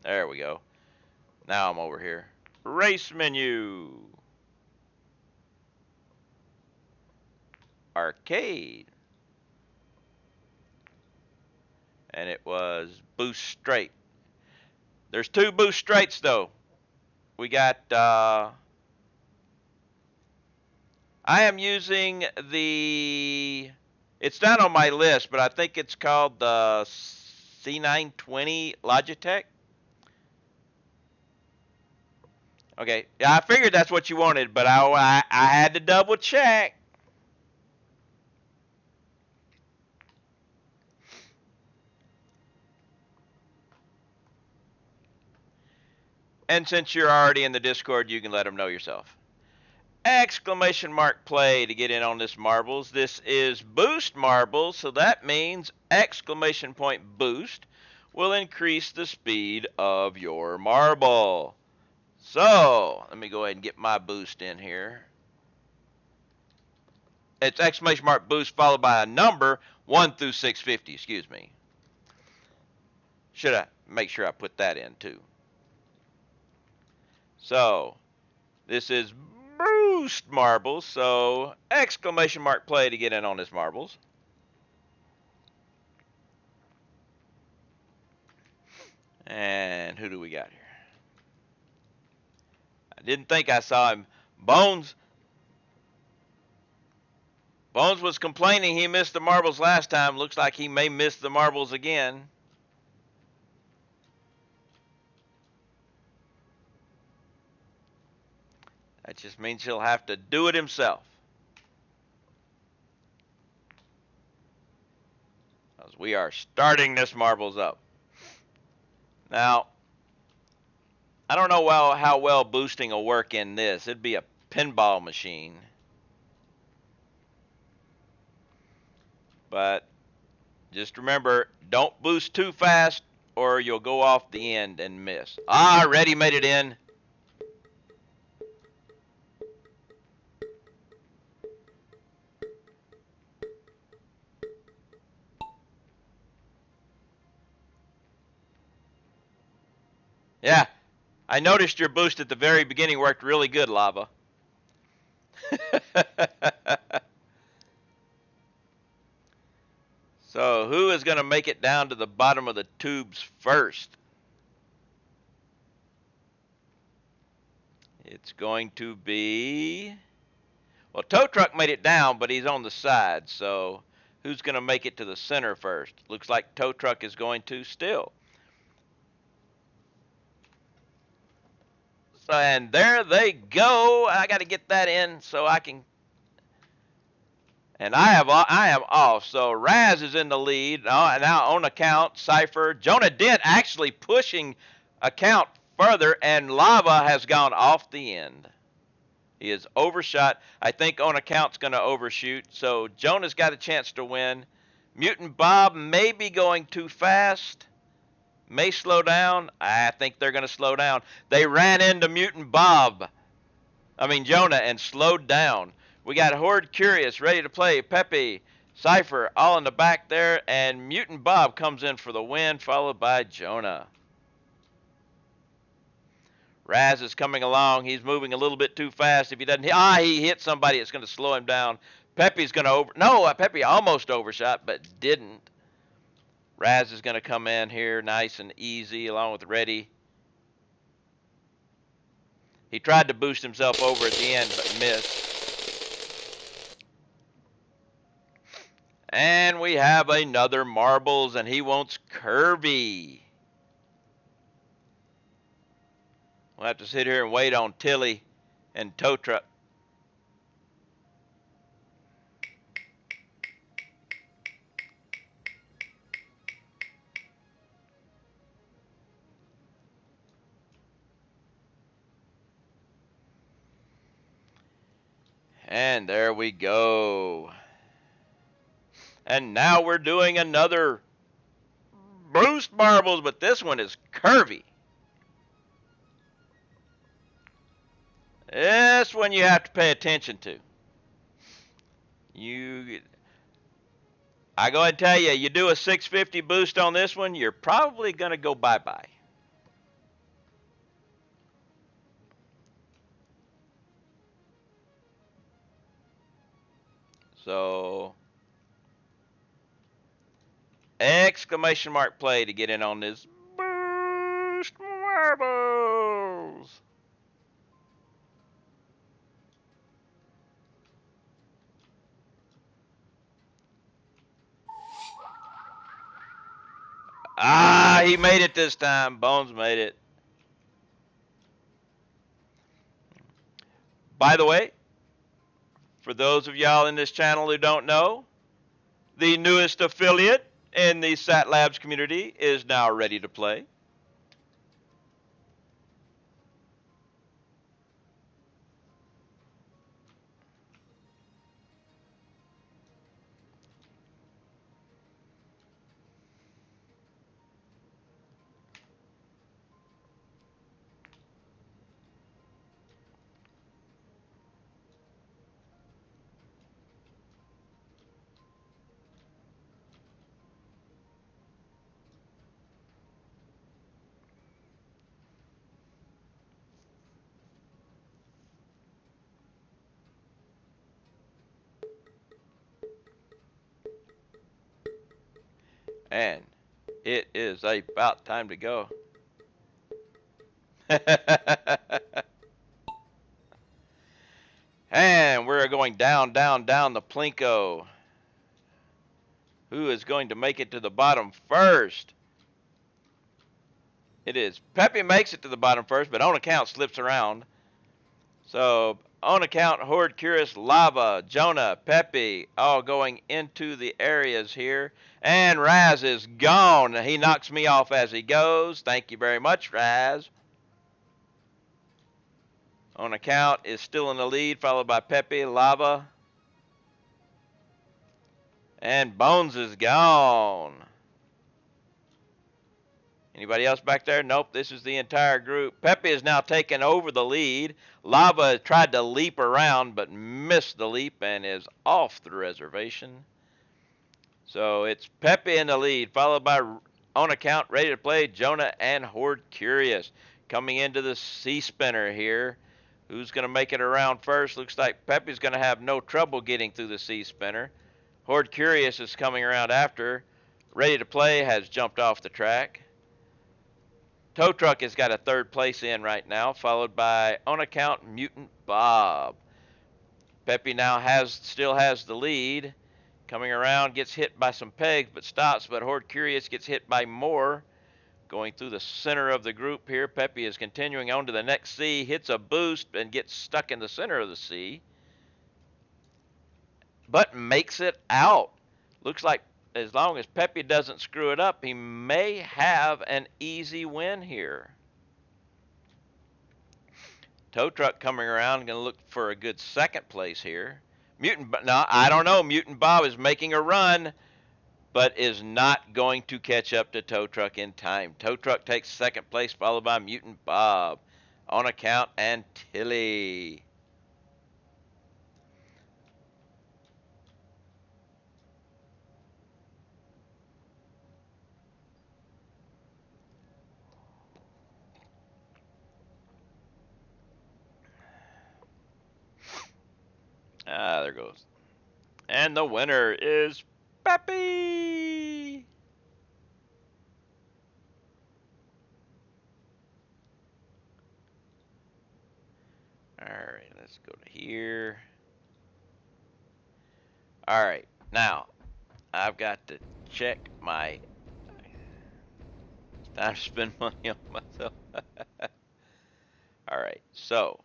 There we go. Now I'm over here. Race menu. Arcade. And it was boost straight. There's 2 boost straights though. We got, I am using the, it's not on my list, but I think it's called the C920 Logitech. Okay, yeah, I figured that's what you wanted, but I had to double check. And since you're already in the Discord, you can let them know yourself. Exclamation mark play to get in on this marbles. This is boost marbles, so that means exclamation point boost will increase the speed of your marble. So, let me go ahead and get my boost in here. It's exclamation mark boost followed by a number 1 through 650, excuse me. Should I make sure I put that in too? So, this is boost marbles, so exclamation mark play to get in on this marbles. And who do we got here? I didn't think I saw him. Bones was complaining he missed the marbles last time. Looks like he may miss the marbles again. That just means he'll have to do it himself. Because we are starting this marbles up. Now, I don't know how well boosting will work in this. It'd be a pinball machine. But just remember, don't boost too fast or you'll go off the end and miss. Ah, Reddy made it in. Yeah, I noticed your boost at the very beginning worked really good, Lava. So, who is going to make it down to the bottom of the tubes first? It's going to be... Well, Tow Truck made it down, but he's on the side. So, who's going to make it to the center first? Looks like Tow Truck is going to still. So, and there they go. I got to get that in so I can... And I am off. So Raz is in the lead. Now on account, Cypher. Jonah Dent actually pushing account further, and Lava has gone off the end. He is overshot. I think on account's going to overshoot. So Jonah's got a chance to win. Mutant Bob may be going too fast. May slow down. I think they're going to slow down. They ran into Mutant Jonah, and slowed down. We got Horde Curious ready to play. Pepe, Cypher, all in the back there. And Mutant Bob comes in for the win, followed by Jonah. Raz is coming along. He's moving a little bit too fast. If he doesn't, he hit somebody. It's going to slow him down. Pepe's going to Pepe almost overshot, but didn't. Raz is going to come in here nice and easy along with Reddy. He tried to boost himself over at the end, but missed. And we have another marbles, and he wants Kirby. We'll have to sit here and wait on Tilly and Tow Truck. And there we go. And now we're doing another boost marbles, but this one is curvy. This one you have to pay attention to. I go ahead and tell you, you do a 650 boost on this one, you're probably going to go bye-bye. So, exclamation mark play to get in on this boost marbles. Ah, he made it this time. Bones made it. By the way, for those of y'all in this channel who don't know, the newest affiliate in the Sat Labs community is now ready to play. And it is about time to go. And we're going down, down, down the Plinko. Who is going to make it to the bottom first? It is Pepe makes it to the bottom first, but on account slips around. So on account, Horde, Curious, Lava, Jonah, Pepe, all going into the areas here. And Raz is gone. He knocks me off as he goes. Thank you very much, Raz. On account is still in the lead, followed by Pepe, Lava. And Bones is gone. Anybody else back there? Nope, this is the entire group. Pepe is now taken over the lead. Lava tried to leap around but missed the leap and is off the reservation. So it's Pepe in the lead, followed by On Account, Ready to Play, Jonah, and Horde Curious. Coming into the Sea Spinner here. Who's going to make it around first? Looks like Pepe's going to have no trouble getting through the Sea Spinner. Horde Curious is coming around after. Ready to Play has jumped off the track. Tow Truck has got a third place in right now, followed by On Account Mutant Bob. Pepe now still has the lead. Coming around, gets hit by some pegs, but stops. But Horde Curious gets hit by more. Going through the center of the group here, Pepe is continuing on to the next sea, hits a boost and gets stuck in the center of the sea, but makes it out. Looks like as long as Pepe doesn't screw it up, he may have an easy win here. Tow Truck coming around, going to look for a good second place here. No, I don't know. Mutant Bob is making a run, but is not going to catch up to Tow Truck in time. Tow Truck takes second place, followed by Mutant Bob, On Account, and Tilly. Ah, there goes. And the winner is Pepe. Go to here. All right, now I've got to check my. Time to spend money on myself. All right, so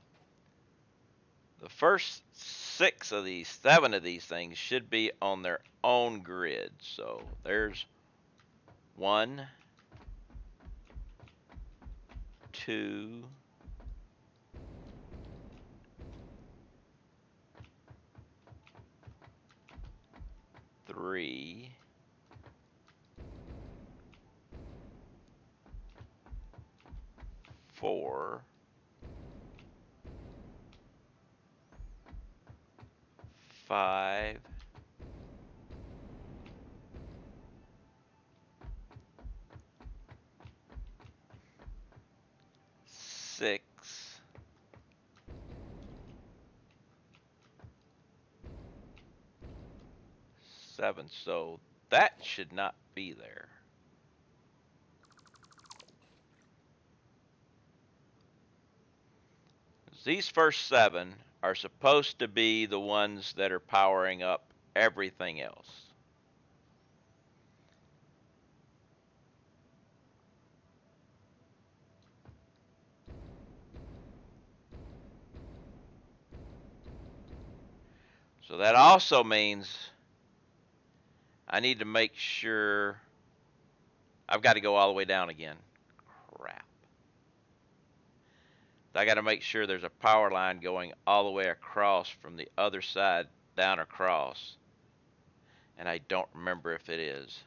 the first 7 of these things should be on their own grid. So there's 1, 2, 3, 4, 5, 6, 7. So that should not be there. These first 7 are supposed to be the ones that are powering up everything else. So that also means I need to make sure I've got to go all the way down again. Crap. I got to make sure there's a power line going all the way across from the other side down across. And I don't remember if it is.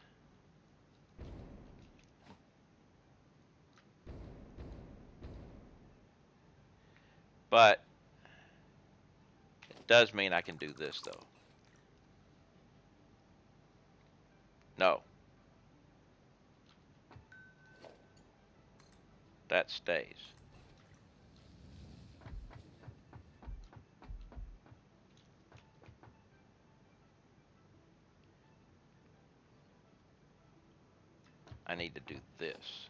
But it does mean I can do this though. No. That stays. I need to do this.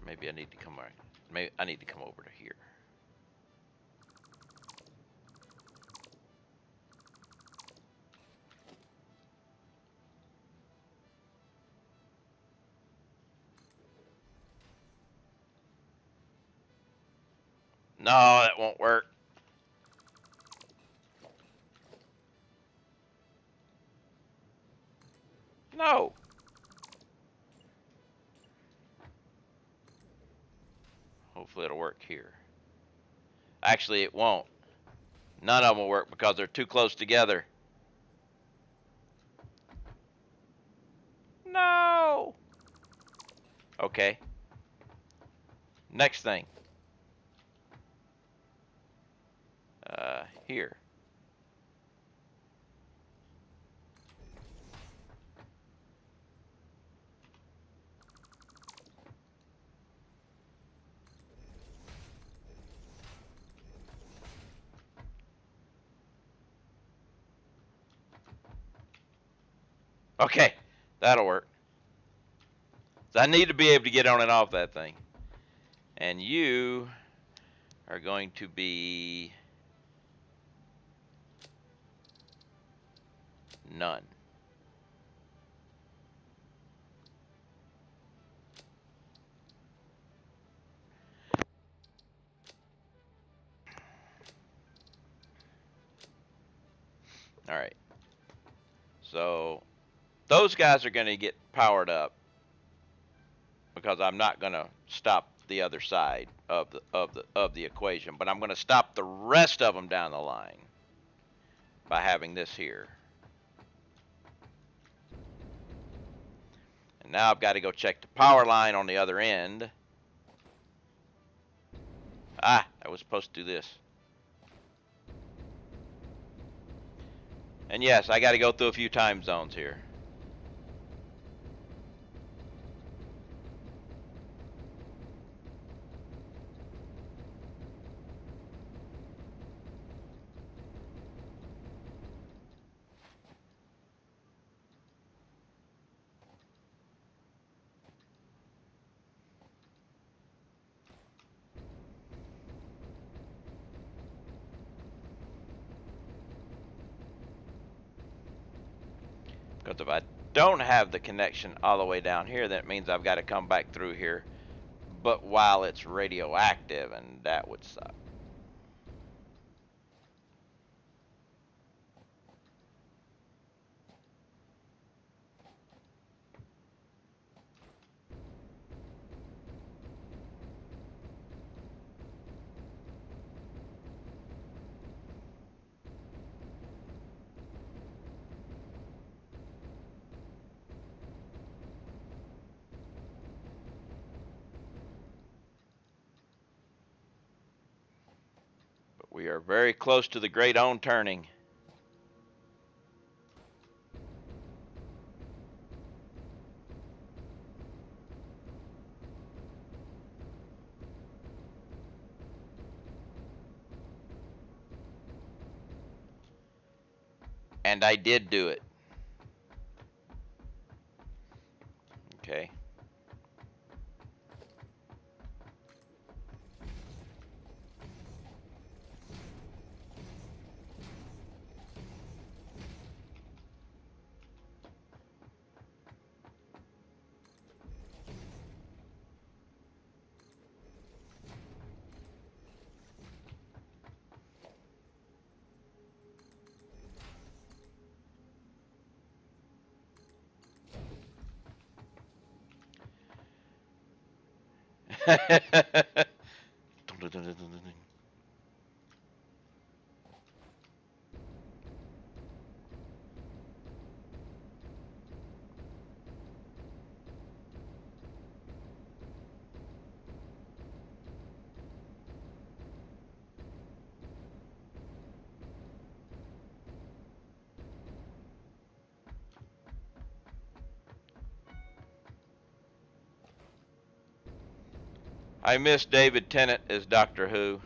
Maybe I need to come. Maybe I need to come over to here. No, that won't work. No. Hopefully it'll work here. Actually, it won't. None of them will work because they're too close together. No. Okay. Next thing. Here. Okay, that'll work. So I need to be able to get on and off that thing. And you are going to be none. All right. So those guys are going to get powered up because I'm not going to stop the other side of the equation, but I'm going to stop the rest of them down the line by having this here. And now I've got to go check the power line on the other end. I was supposed to do this. And yes, I got to go through a few time zones here. Because if I don't have the connection all the way down here, then it means I've got to come back through here, but while it's radioactive, and that would suck. But we are very close to the great own turning. And I did do it. Okay. I miss David Tennant as Doctor Who.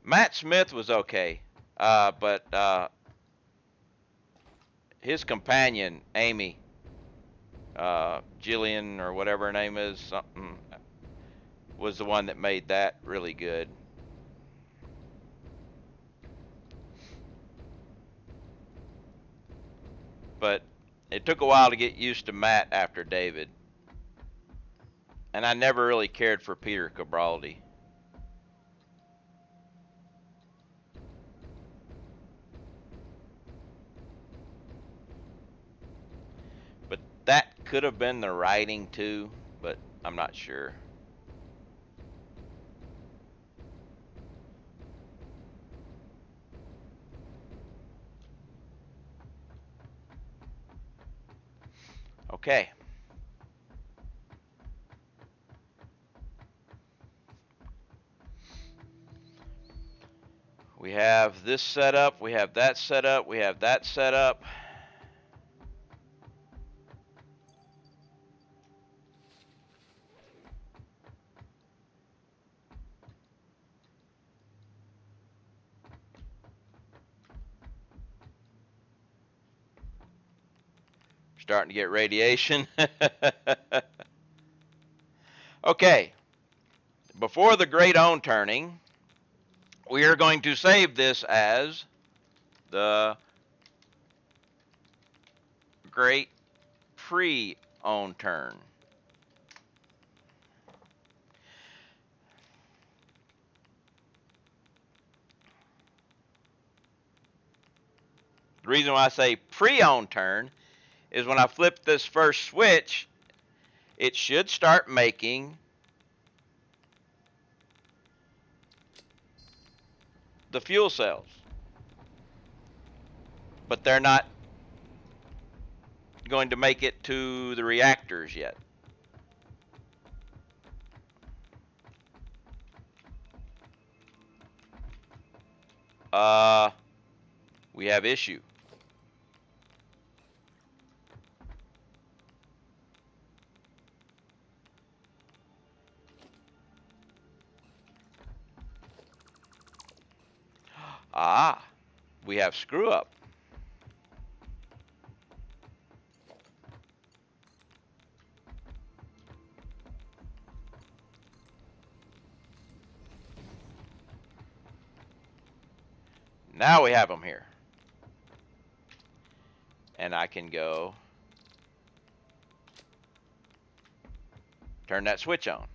Matt Smith was okay, but his companion, Amy, Jillian or whatever her name is, something, was the one that made that really good. But it took a while to get used to Matt after David. And I never really cared for Peter Cabaldi. But that could have been the writing too, but I'm not sure. Okay. We have this set up, we have that set up, we have that set up. starting to get radiation. Okay, before the great on turning, we are going to save this as the great pre-on turn. The reason why I say pre-on turn is when I flip this first switch, it should start making the fuel cells. But they're not going to make it to the reactors yet. We have issue. Ah, we have screw up. Now we have them here. And I can go turn that switch on.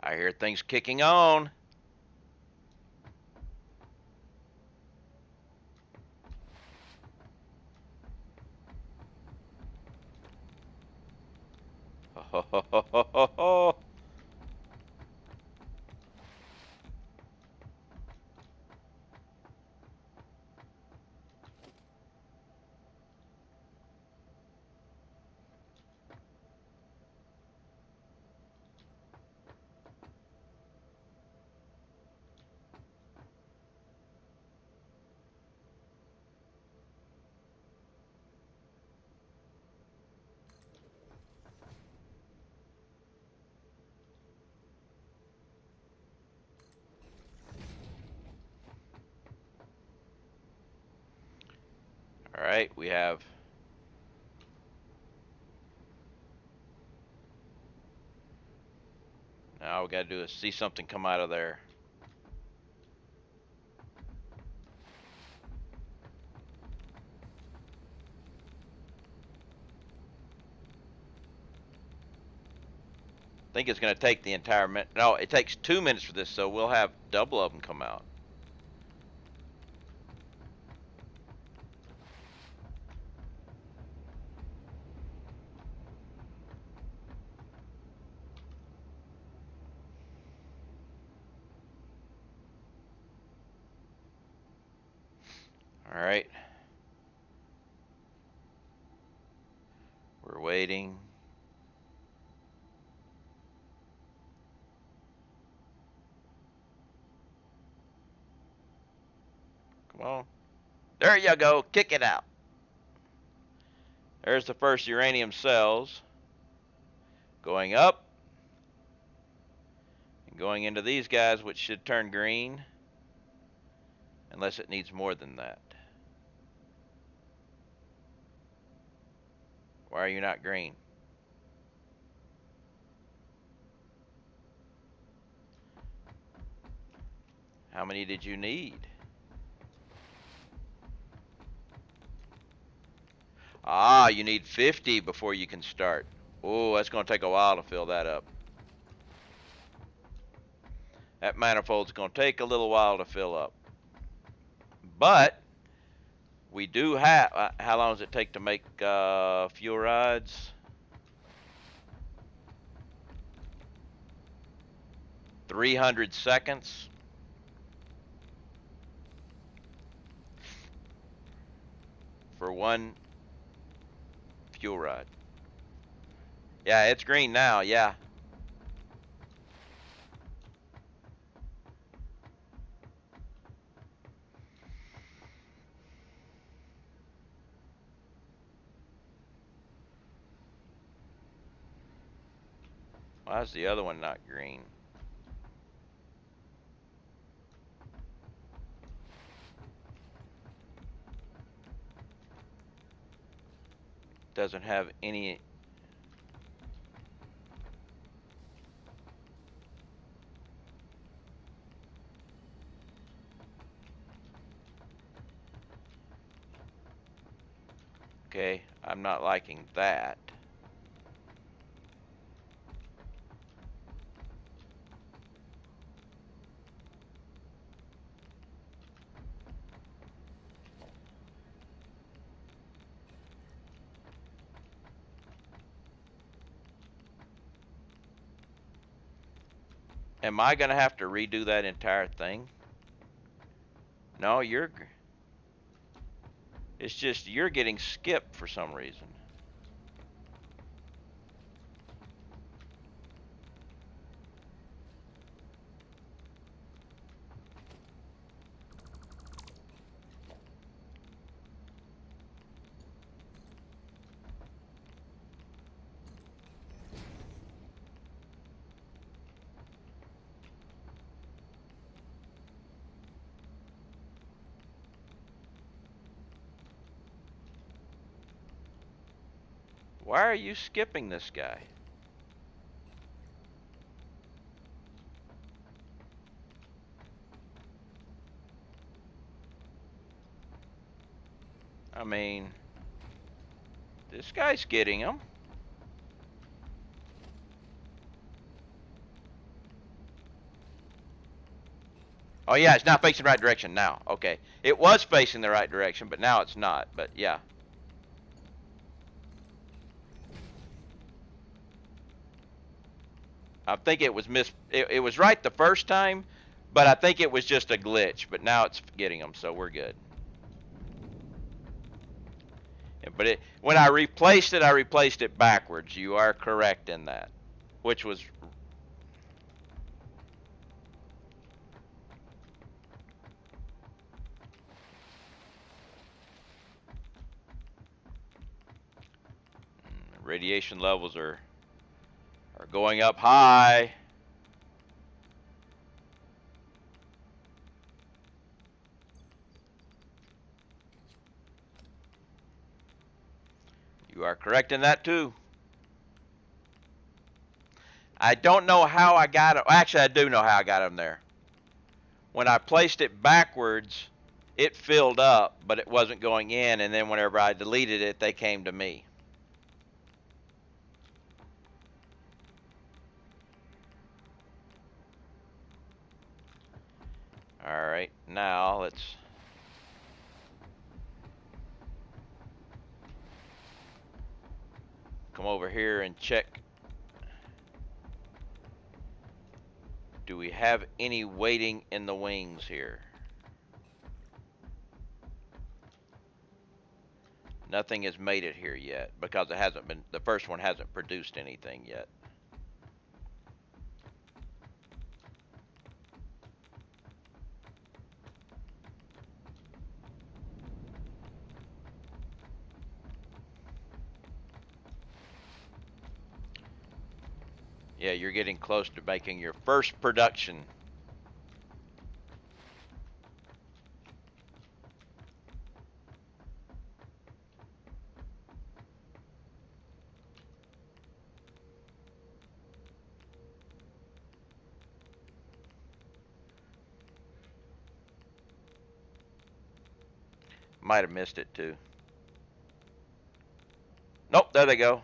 I hear things kicking on. Ho, ho, ho, ho, ho, ho. All right, we have now all we got to do is see something come out of there. I think it's going to take the entire minute. No, it takes 2 minutes for this, so we'll have double of them come out. All right. We're waiting. Come on. There you go. Kick it out. There's the first uranium cells going up and going into these guys, which should turn green unless it needs more than that. Why are you not green? How many did you need? Ah, you need 50 before you can start. Oh, that's going to take a while to fill that up. That manifold's going to take a little while to fill up. But we do have, how long does it take to make fuel rods? 300 seconds. For one fuel rod. Yeah, it's green now, yeah. Why is the other one not green? Doesn't have any. Okay, I'm not liking that. Am I gonna have to redo that entire thing? No, it's just you're getting skipped for some reason. Why are you skipping this guy? I mean, this guy's getting him. Oh yeah, it's not facing the right direction now. Okay. It was facing the right direction, but now it's not. But yeah. I think it was it was right the first time, but I think it was just a glitch. But now it's getting them, so we're good. But when I replaced it backwards. You are correct in that, which was radiation levels are going up high. You are correct in that too. I don't know how I got it. Actually, I do know how I got them there. When I placed it backwards, it filled up, but it wasn't going in, and then whenever I deleted it, they came to me. Alright, now let's come over here and check. Do we have any waiting in the wings here? Nothing has made it here yet because it hasn't been, the first one hasn't produced anything yet. Yeah, you're getting close to making your first production. Might have missed it too. Nope, there they go.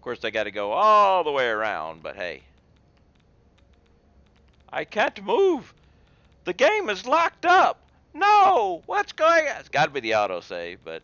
Of course, they got to go all the way around, but hey. I can't move. The game is locked up. No, what's going on? It's got to be the autosave, but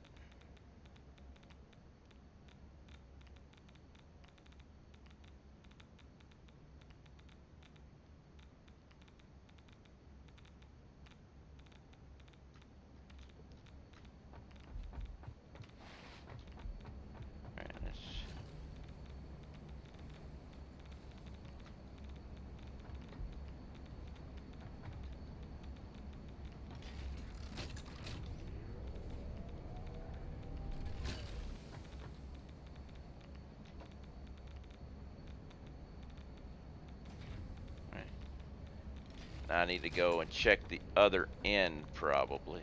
I need to go and check the other end probably.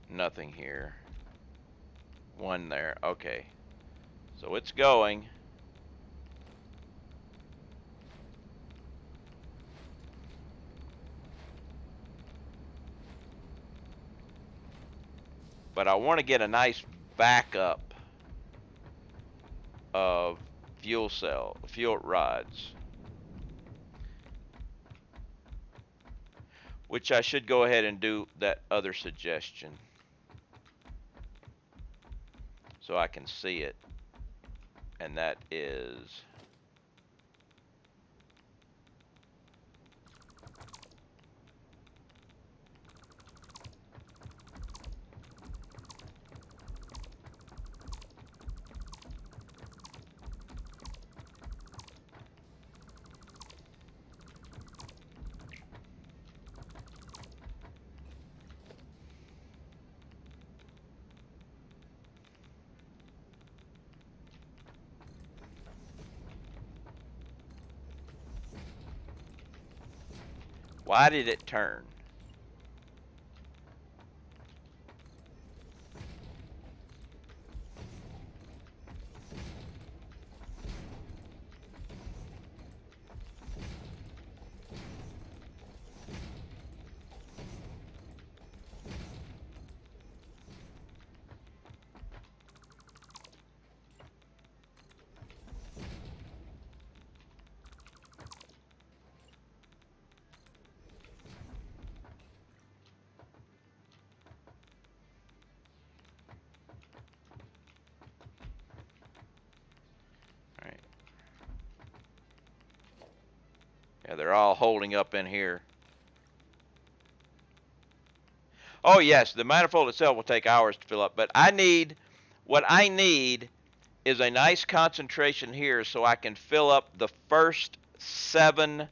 Nothing here. One there. Okay. So it's going. But I want to get a nice backup of fuel rods. Which I should go ahead and do that other suggestion. So I can see it. And that is... Why did it turn? Alright. Yeah, they're all holding up in here. Oh yes, the manifold itself will take hours to fill up, but what I need is a nice concentration here so I can fill up the first 7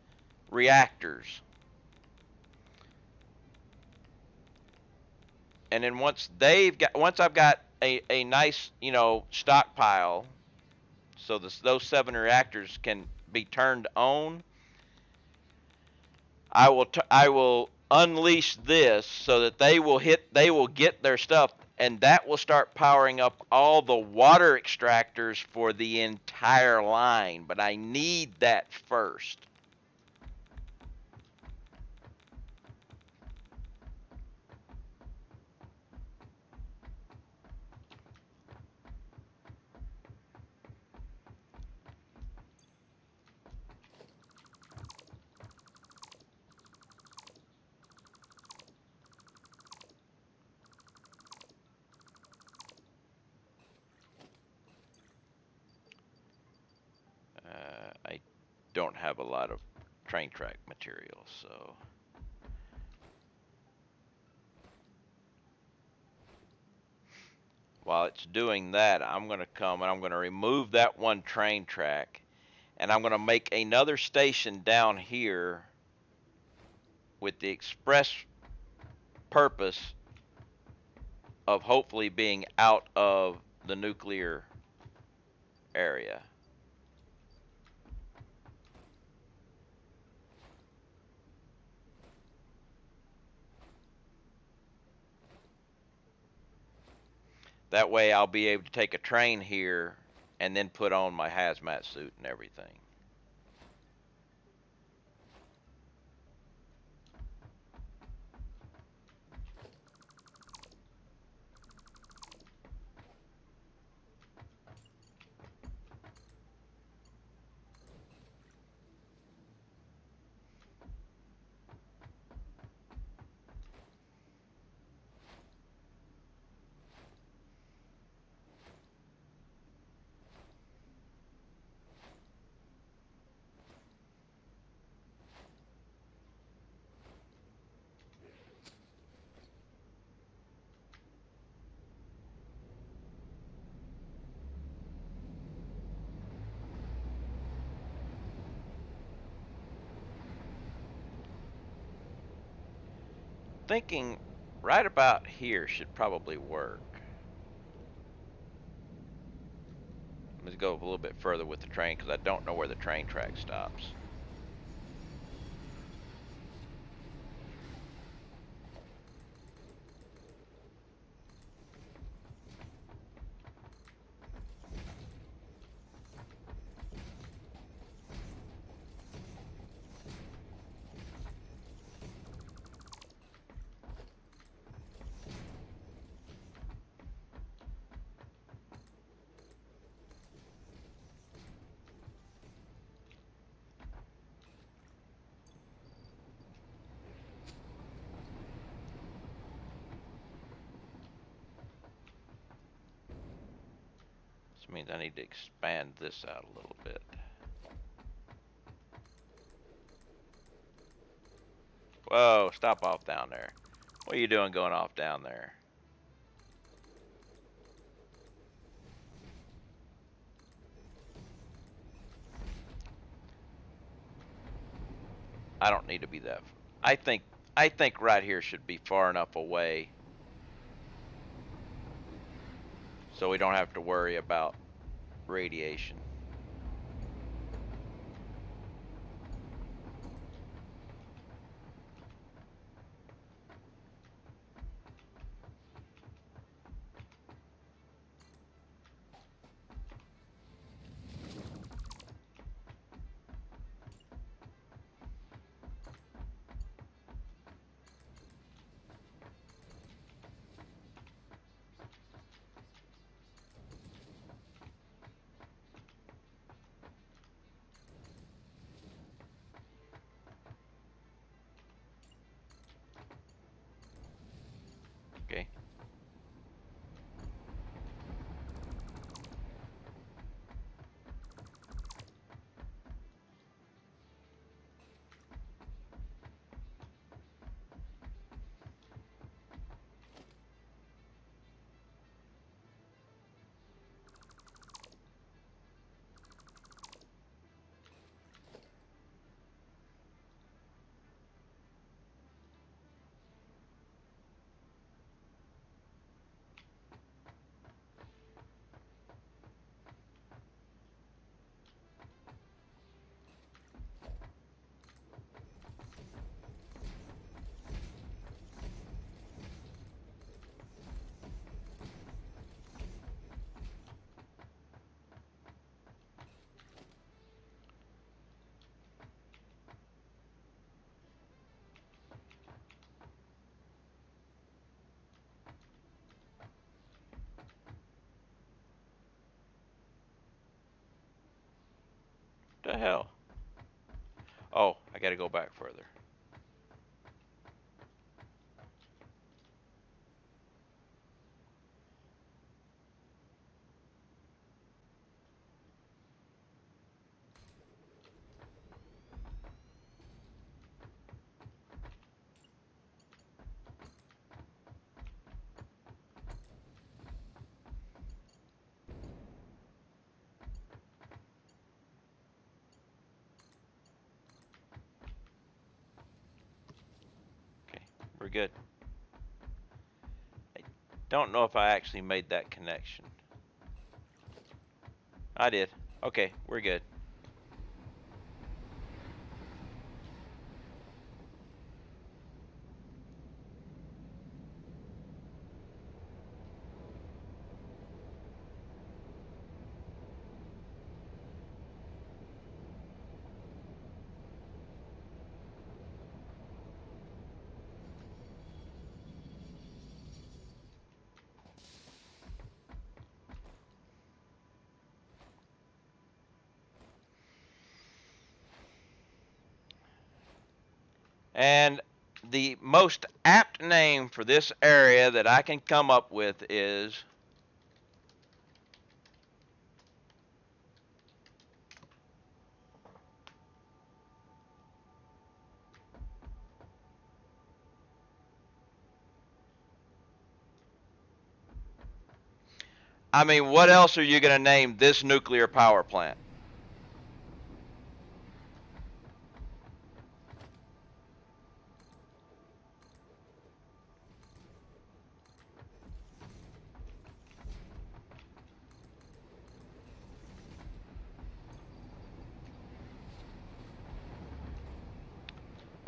reactors. And then once I've got a nice, stockpile, so those 7 reactors can be turned on, I will unleash this so that they will get their stuff, and that will start powering up all the water extractors for the entire line. But I need that first. I don't have a lot of train track material, so... While it's doing that, I'm going to come and I'm going to remove that one train track, and I'm going to make another station down here with the express purpose of hopefully being out of the nuclear area. That way I'll be able to take a train here and then put on my hazmat suit and everything. Thinking right about here should probably work. Let's go a little bit further with the train because I don't know where the train track stops. This means I need to expand this out a little bit. Whoa, stop off down there. What are you doing going off down there? I don't need to be that. I think I think right here should be far enough away so we don't have to worry about radiation. Okay. What the hell? Oh, I got to go back further. Okay, we're good. I don't know if I actually made that connection. I did. Okay, we're good. And the most apt name for this area that I can come up with is I mean, what else are you going to name this nuclear power plant?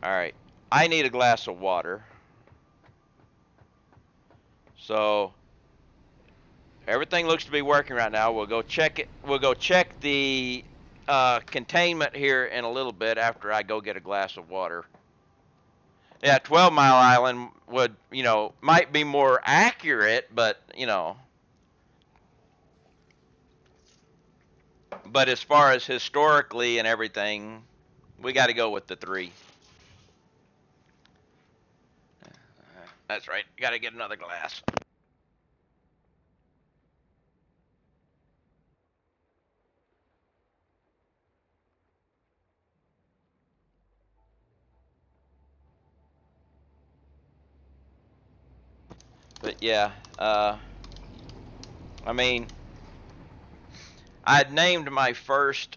All right. I need a glass of water. So everything looks to be working right now. We'll go check it. We'll go check the containment here in a little bit after I go get a glass of water. Yeah, 12 Mile Island would, might be more accurate, but, but as far as historically and everything, we got to go with the 3. That's right. Got to get another glass. But yeah, I mean, I'd named my first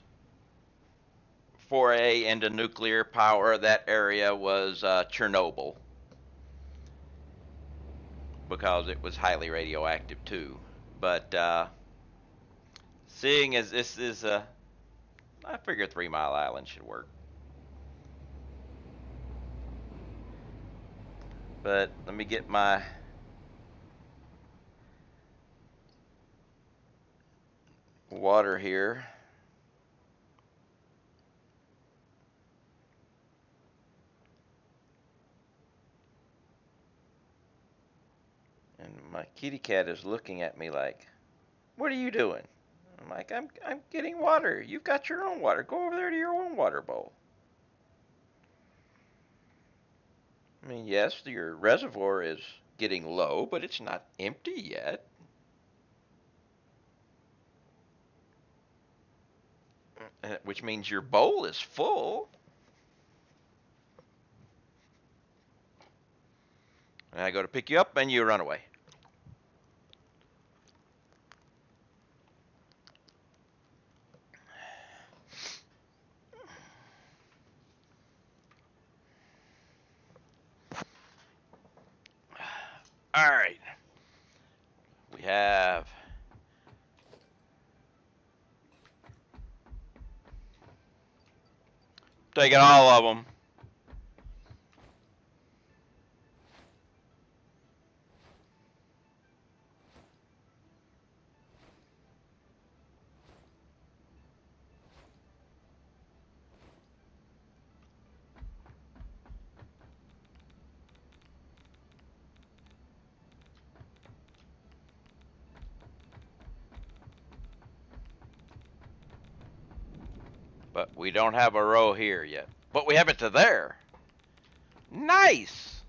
foray into nuclear power. That area was Chernobyl because it was highly radioactive too. But seeing as this is I figure 3 Mile Island should work. But let me get my water here. And my kitty cat is looking at me like, "What are you doing?" I'm like, I'm getting water. You've got your own water. Go over there to your own water bowl." I mean, yes, your reservoir is getting low, but it's not empty yet. Which means your bowl is full. And I go to pick you up and you run away. All right. We have taken all of them. But we don't have a row here yet. But we have it to there. Nice.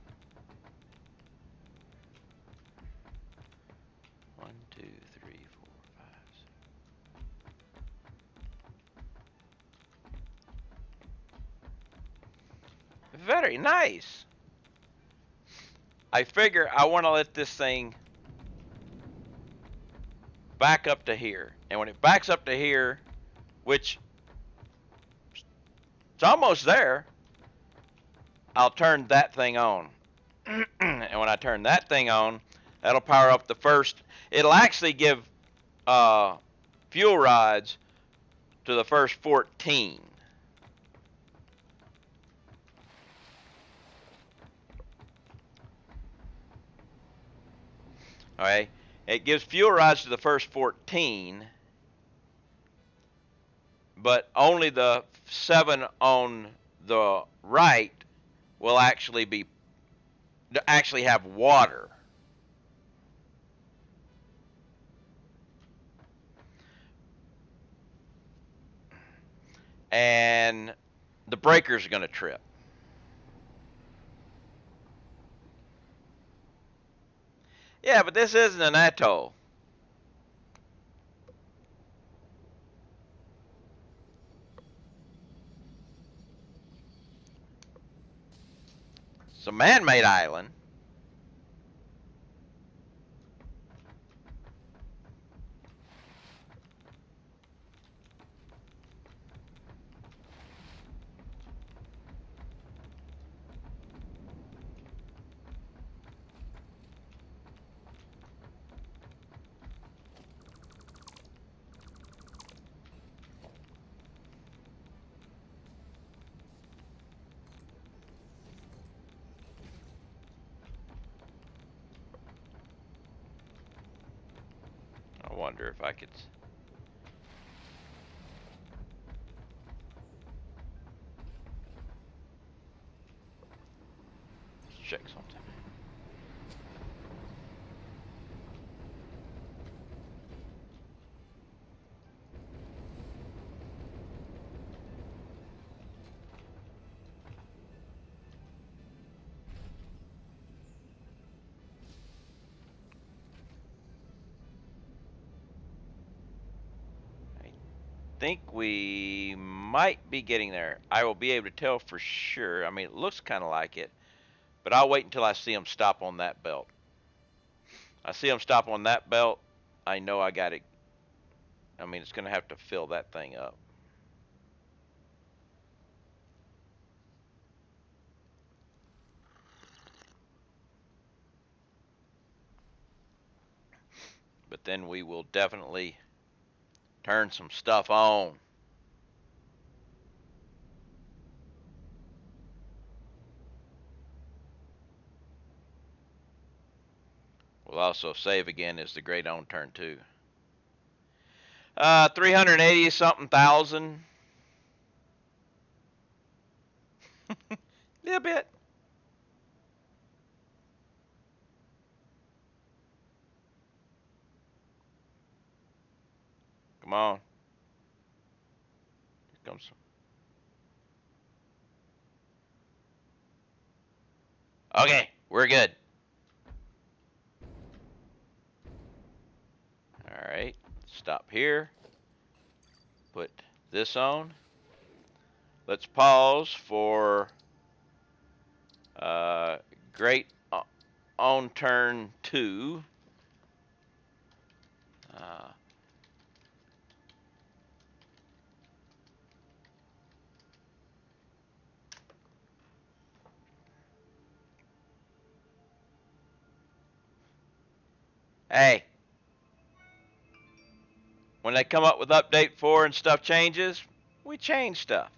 1, 2, 3, 4, 5. Very nice. I figure I want to let this thing back up to here. And when it backs up to here, which it's almost there, I'll turn that thing on. And when I turn that thing on, that'll power up the first. It'll actually give fuel rods to the first 14. Okay, it gives fuel rods to the first 14, but only the 7 on the right will actually have water. And the breakers are going to trip. Yeah, but this isn't an atoll. It's a man-made island. wonder if I could. Let's check something. I think we might be getting there. I will be able to tell for sure. I mean, it looks kind of like it, but I'll wait until I see them stop on that belt. I see them stop on that belt. I know I got it. I mean, it's going to have to fill that thing up. But then we will definitely turn some stuff on. We'll also save again as the great on turn 2. 380 something thousand. Little bit. Come on. Here comes. Okay, we're good. All right, stop here. Put this on. Let's pause for great on turn 2. Hey, when they come up with update 4 and stuff changes, we change stuff.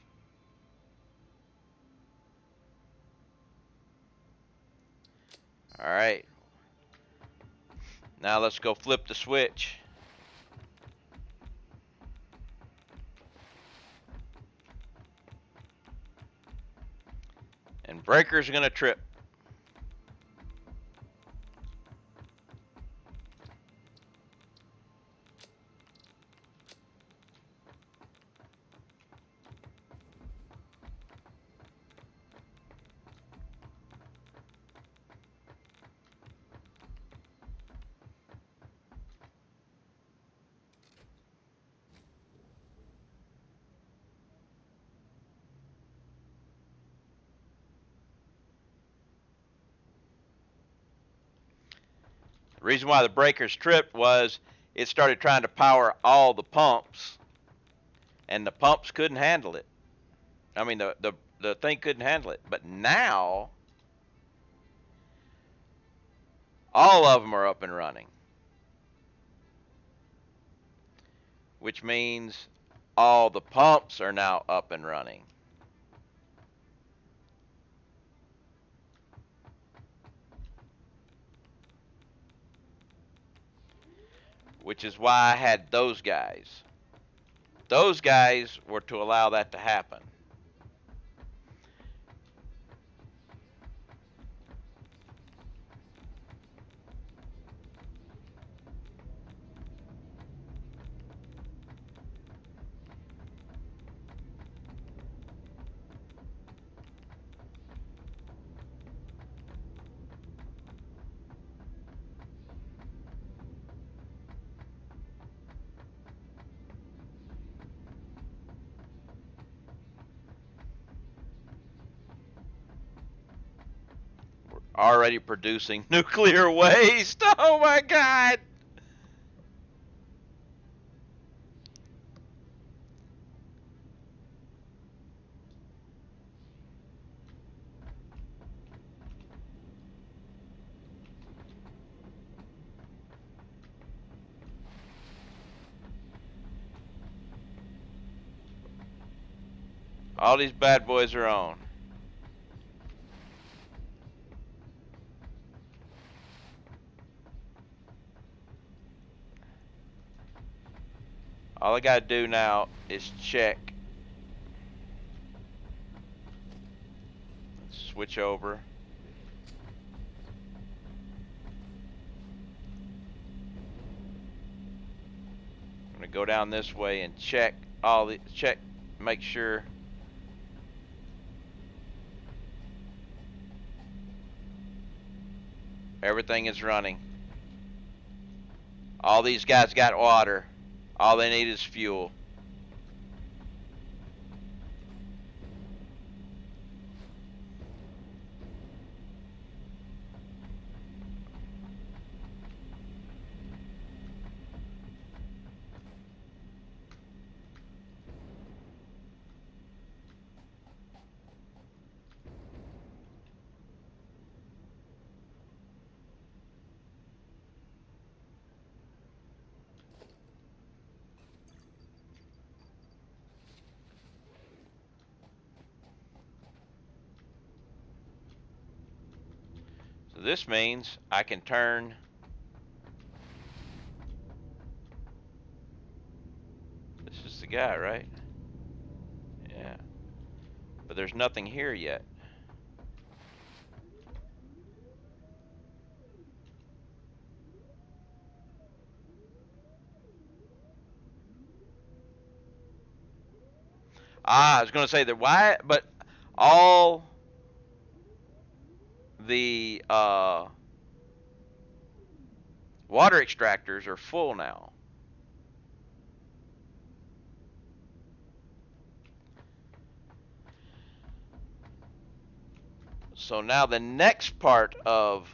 All right. Now let's go flip the switch. And breaker's going to trip. The reason why the breakers tripped was it started trying to power all the pumps, and the pumps couldn't handle it. I mean, the thing couldn't handle it. But now, all of them are up and running, which means all the pumps are now up and running. Which is why I had those guys. Those guys were to allow that to happen. Already producing nuclear waste. Oh my God. All these bad boys are on. All I gotta do now is check. Switch over. I'm gonna go down this way and check make sure. Everything is running. All these guys got water. All they need is fuel. So this means I can turn this is the guy, right? Yeah. But there's nothing here yet. I was going to say that why, but all the water extractors are full now. So now the next part of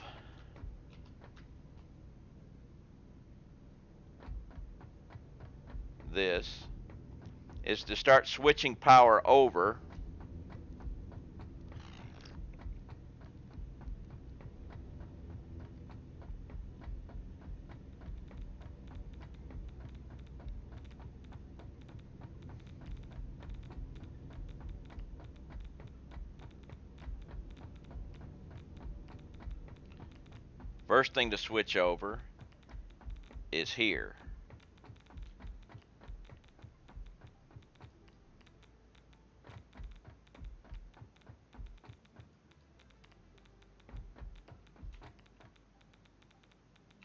this is to start switching power over. First thing to switch over is here.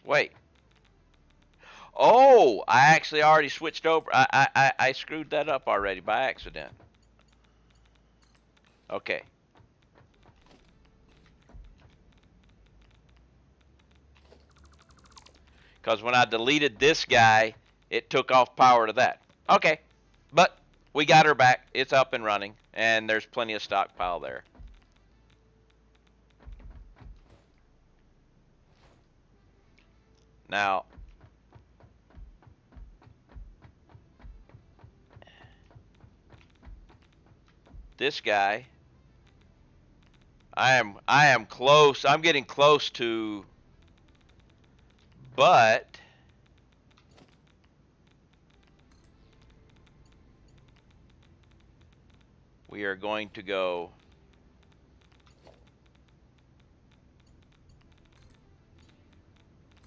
Wait. Oh, I actually already switched over. I screwed that up already by accident. Okay. Because when I deleted this guy, it took off power to that. Okay. But we got her back. It's up and running. And there's plenty of stockpile there. Now, this guy, I am close. I'm getting close to, but we are going to go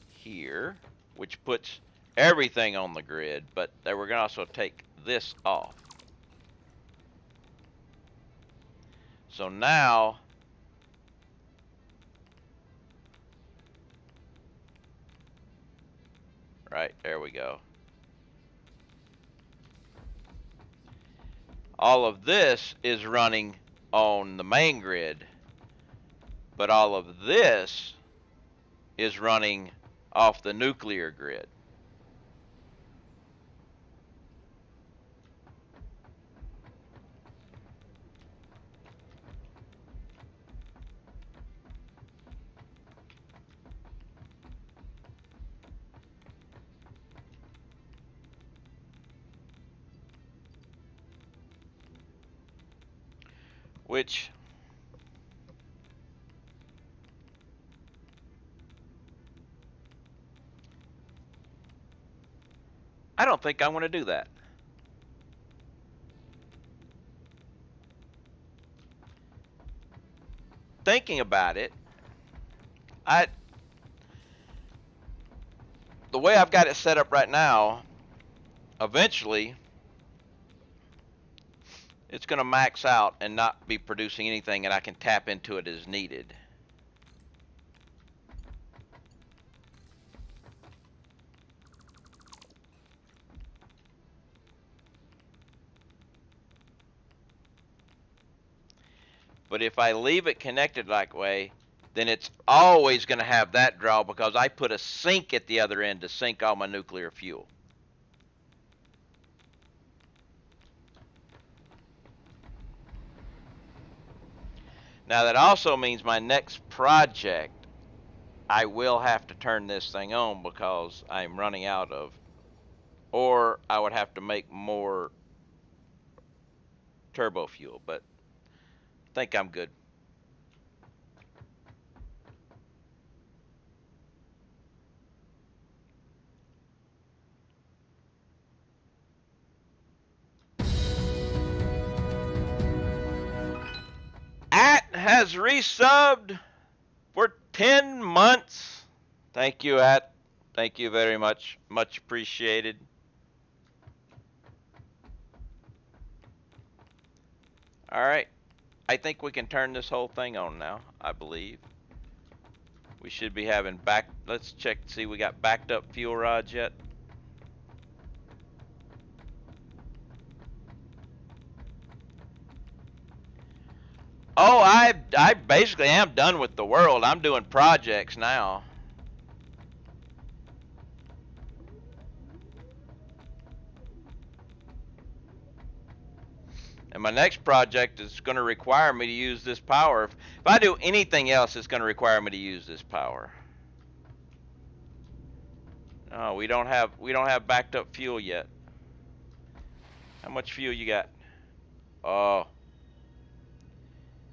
here, which puts everything on the grid, but we're going to also take this off. So now right, there we go. All of this is running on the main grid, but all of this is running off the nuclear grid. Which I don't think I want to do that. Thinking about it, the way I've got it set up right now, eventually it's going to max out and not be producing anything, and I can tap into it as needed. But if I leave it connected that way, then it's always going to have that draw because I put a sink at the other end to sink all my nuclear fuel. Now that also means my next project, I will have to turn this thing on because I'm running out of, or I would have to make more turbo fuel, but I think I'm good. At has resubbed for 10 months. Thank you, At. Thank you very much. Much appreciated. All right. I think we can turn this whole thing on now, I believe. We should be having back. Let's check, see, we got backed up fuel rods yet. Oh, I basically am done with the world. I'm doing projects now. And my next project is going to require me to use this power. If I do anything else, it's going to require me to use this power. No, we don't have backed up fuel yet. How much fuel you got? Oh.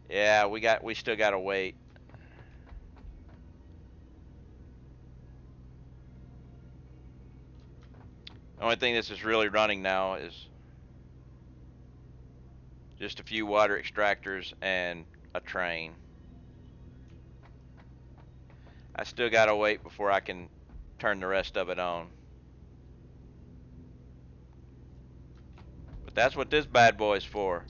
Yeah, we still got to wait. The only thing this is really running now is just a few water extractors and a train. I still gotta wait before I can turn the rest of it on. But that's what this bad boy's for.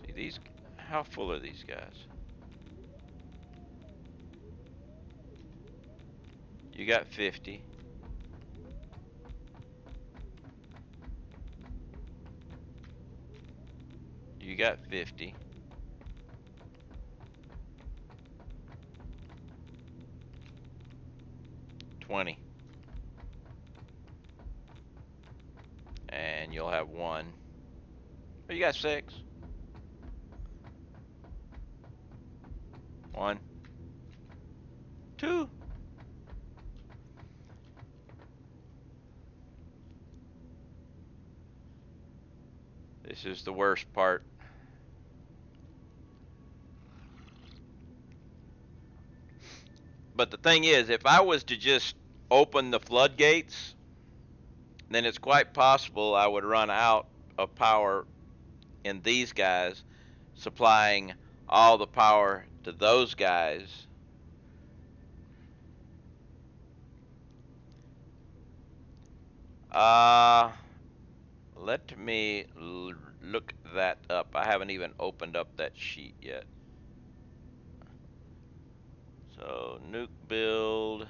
See these, how full are these guys? You got 50. You got 50. $20. And you'll have 1. Oh, you got 6. 1. 2. This is the worst part. But the thing is, if I was to just open the floodgates, then it's quite possible I would run out of power in these guys, supplying all the power to those guys. Let me look that up. I haven't even opened up that sheet yet. So, nuke build.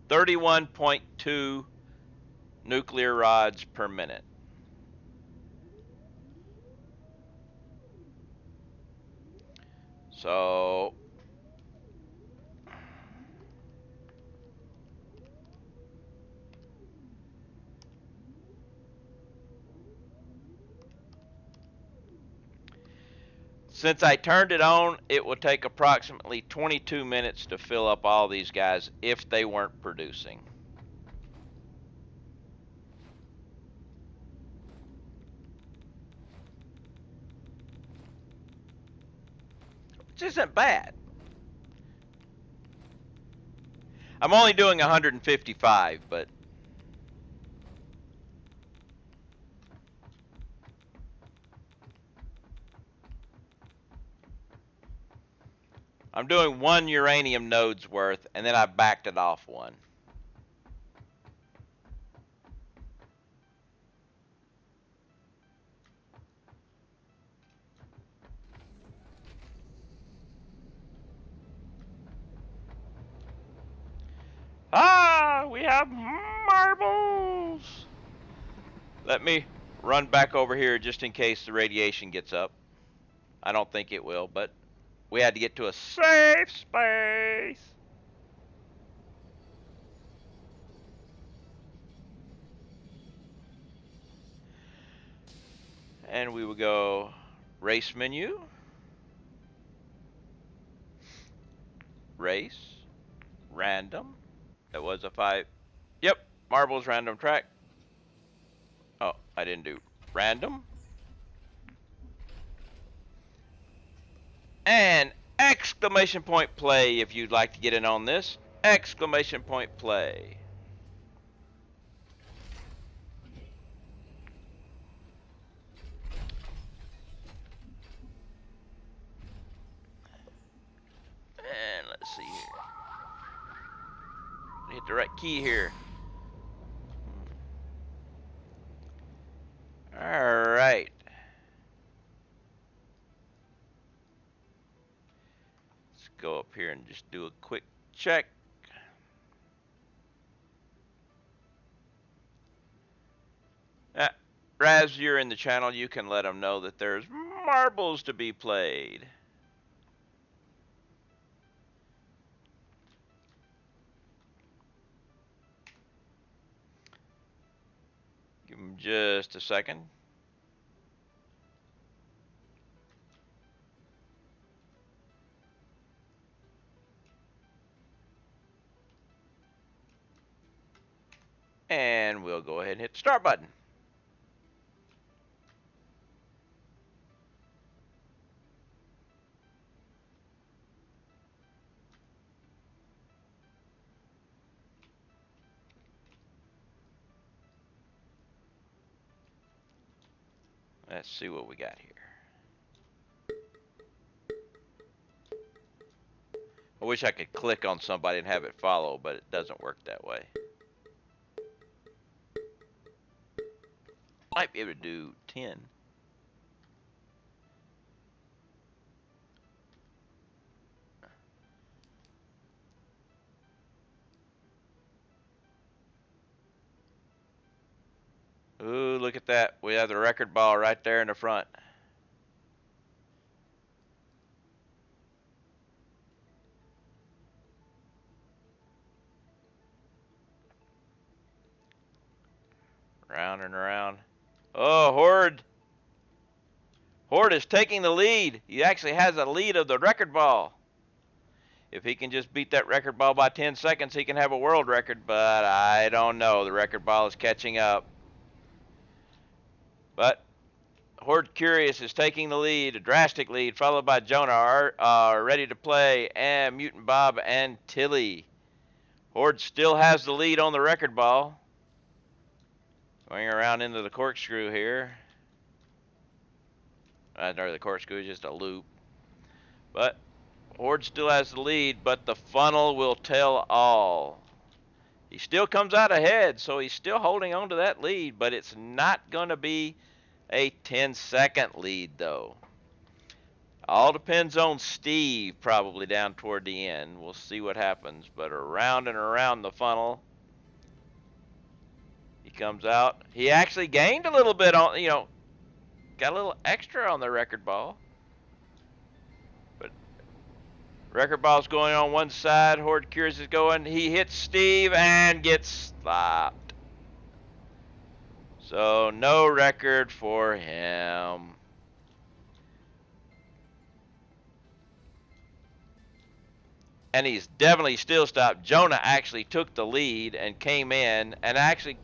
31.2 nuclear rods per minute. So Since I turned it on, it will take approximately 22 minutes to fill up all these guys if they weren't producing. Which isn't bad. I'm only doing 155, but I'm doing 1 uranium node's worth, and then I backed it off 1. Ah, we have marbles. Let me run back over here just in case the radiation gets up. I don't think it will, but we had to get to a safe space. And we will go race menu, race, random. That was a 5. Yep, marbles random track. Oh, I didn't do random. And exclamation point play if you'd like to get in on this. Exclamation point play. And let's see here. Hit the right key here. Alright. Let's go up here and just do a quick check. Raz, you're in the channel. You can let them know that there's marbles to be played. Give them just a second. And we'll go ahead and hit the start button. Let's see what we got here. I wish I could click on somebody and have it follow, but it doesn't work that way. Might be able to do 10. Ooh, look at that. We have the record ball right there in the front. Round and around. Oh, Horde. Horde is taking the lead. He actually has a lead of the record ball. If he can just beat that record ball by 10 seconds, he can have a world record, but I don't know. The record ball is catching up. But Horde Curious is taking the lead, a drastic lead, followed by Jonah, Ready to Play, and Mutant Bob and Tilly. Horde still has the lead on the record ball. Going around into the corkscrew here. Or the corkscrew is just a loop. But Horde still has the lead, but the funnel will tell all. He still comes out ahead, so he's still holding on to that lead, but it's not going to be a 10-second lead, though. All depends on Steve, probably down toward the end. We'll see what happens, but around and around the funnel, he comes out. He actually gained a little bit on, got a little extra on the record ball. But record ball's going on one side. Horde Curious is going. He hits Steve and gets slapped. So no record for him. and he's definitely still stopped. Jonah actually took the lead and came in and actually,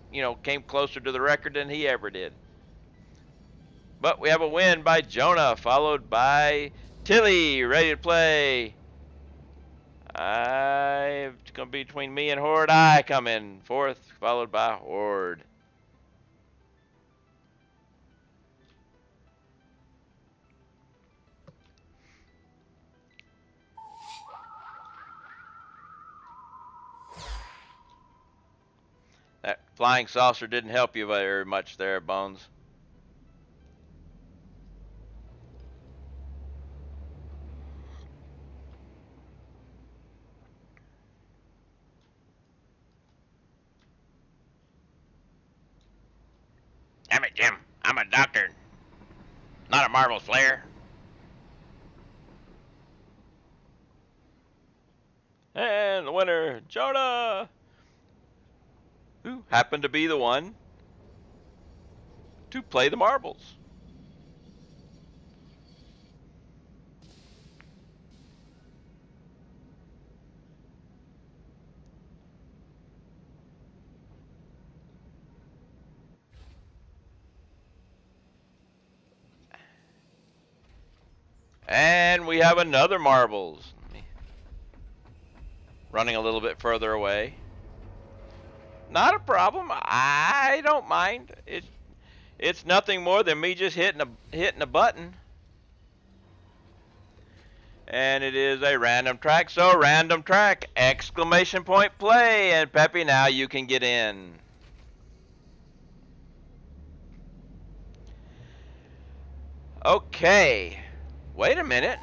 came closer to the record than he ever did. But we have a win by Jonah, followed by Tilly, ready to play. It's going to be between me and Horde. I come in fourth, followed by Horde. That flying saucer didn't help you very much there, Bones. Damn it, Jim. I'm a doctor, not a marble slayer. And the winner, Jonah, who happened to be the one to play the marbles. And we have another marbles. Running a little bit further away. Not a problem. I don't mind. It's nothing more than me just hitting a button. And it is a random track. So random track, exclamation point play. And Peppy, now you can get in. Okay. Wait a minute.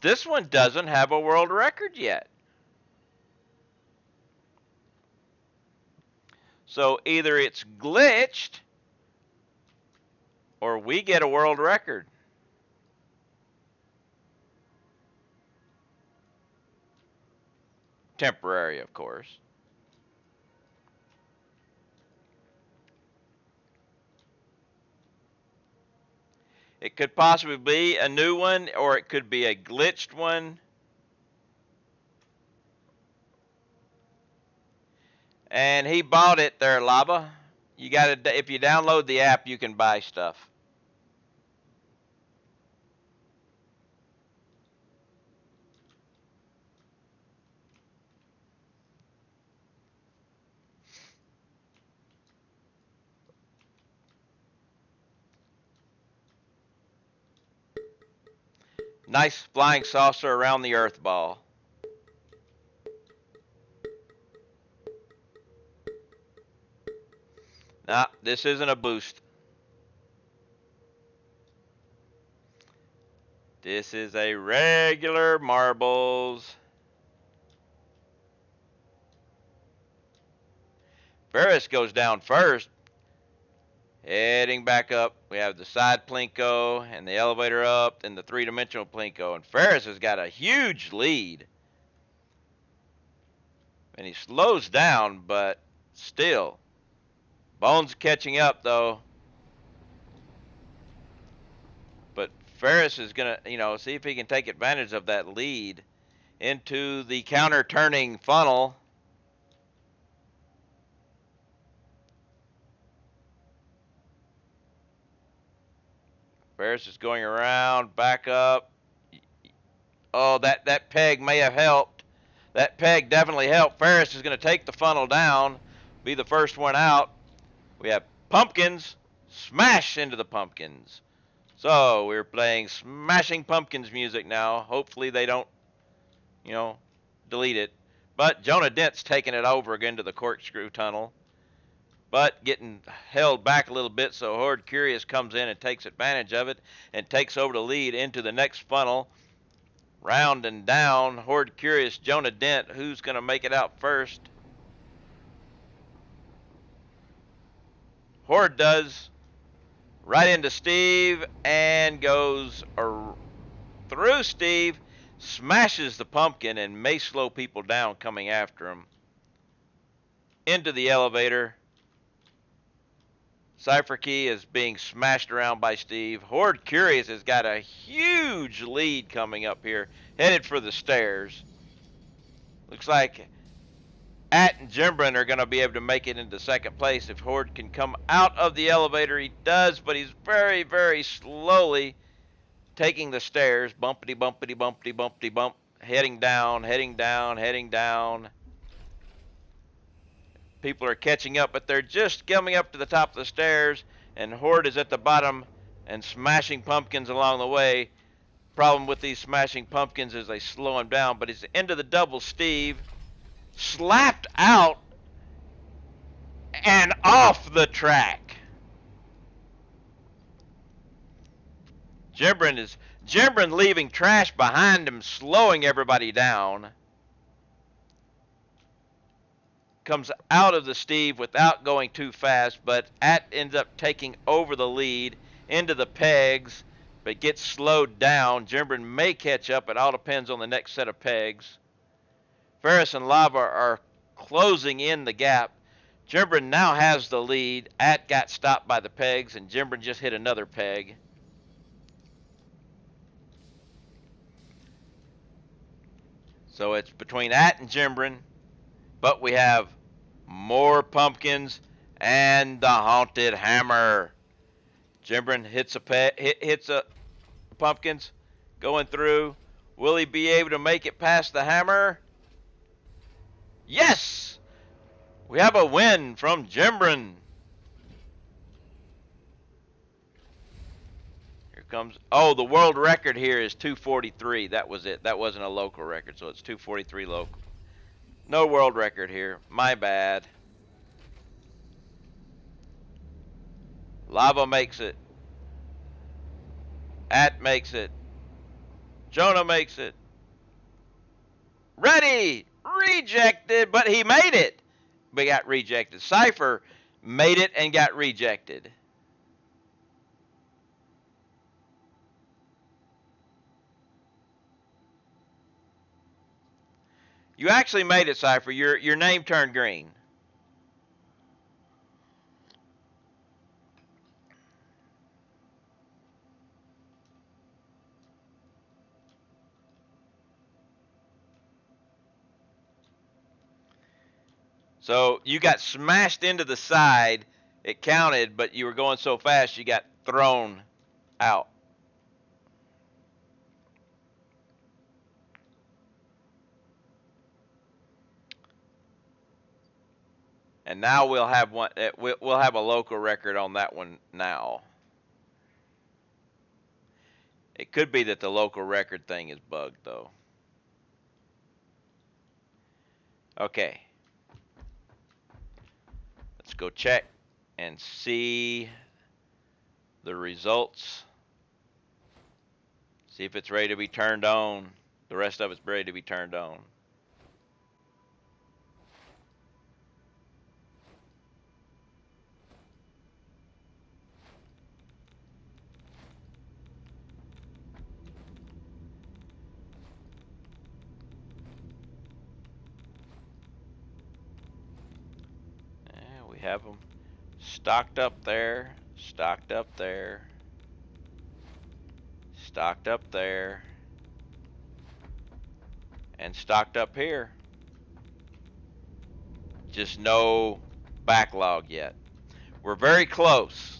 This one doesn't have a world record yet. So either it's glitched or we get a world record. Temporary, of course. It could possibly be a new one, or it could be a glitched one. And he bought it there, Lava. You got to, if you download the app, you can buy stuff. Nice flying saucer around the Earth ball. Nah, this isn't a boost. This is a regular marbles. Ferris goes down first. Heading back up, we have the side Plinko and the elevator up, and the three-dimensional Plinko. And Ferris has got a huge lead. And he slows down, but still. Bones catching up, though. But Ferris is going to, see if he can take advantage of that lead into the counter-turning funnel. Ferris is going around, back up. Oh, that peg may have helped. That peg definitely helped. Ferris is going to take the funnel down, be the first one out. We have pumpkins, smash into the pumpkins. So we're playing Smashing Pumpkins music now. Hopefully they don't, delete it. But Jonah Dent's taking it over again to the corkscrew tunnel. But getting held back a little bit, so Horde Curious comes in and takes advantage of it and takes over the lead into the next funnel. Round and down, Horde Curious, Jonah Dent, who's going to make it out first? Horde does. Right into Steve and goes through Steve, smashes the pumpkin and may slow people down coming after him. Into the elevator. Cipher Key is being smashed around by Steve. Horde Curious has got a huge lead coming up here, headed for the stairs. Looks like At and Jimbrin are going to be able to make it into second place if Horde can come out of the elevator. He does, but he's very, very slowly taking the stairs. Bumpity, bumpity, bumpity, bumpity, bump. Heading down, heading down, heading down. People are catching up, but they're just coming up to the top of the stairs, and Horde is at the bottom and smashing pumpkins along the way. Problem with these smashing pumpkins is they slow him down, but he's into the double Steve. Slapped out and off the track. Jimbrin leaving trash behind him, slowing everybody down. Comes out of the Steve without going too fast, but At ends up taking over the lead into the pegs, but gets slowed down. Jimbrin may catch up. It all depends on the next set of pegs. Ferris and Lava are closing in the gap. Jimbrin now has the lead. At got stopped by the pegs, and Jimbrin just hit another peg. So it's between At and Jimbrin, but we have more pumpkins and the haunted hammer. Jimbrin hits a pumpkins going through. Will he be able to make it past the hammer? Yes! We have a win from Jimbrin. Here comes, oh, the world record here is 243. That was it. That wasn't a local record, so it's 243 local. No world record here. My bad. Lava makes it. At makes it. Jonah makes it. Ready! Rejected, but he made it. But got rejected. Cypher made it and got rejected. You actually made it, Cypher. Your name turned green. So you got smashed into the side. It counted, but you were going so fast you got thrown out. And now we'll have one. We'll have a local record on that one now. It could be that the local record thing is bugged though. Okay. Let's go check and see the results. See if it's ready to be turned on. The rest of it's ready to be turned on. We have them stocked up there, stocked up there, stocked up there, and stocked up here. Just no backlog yet. We're very close.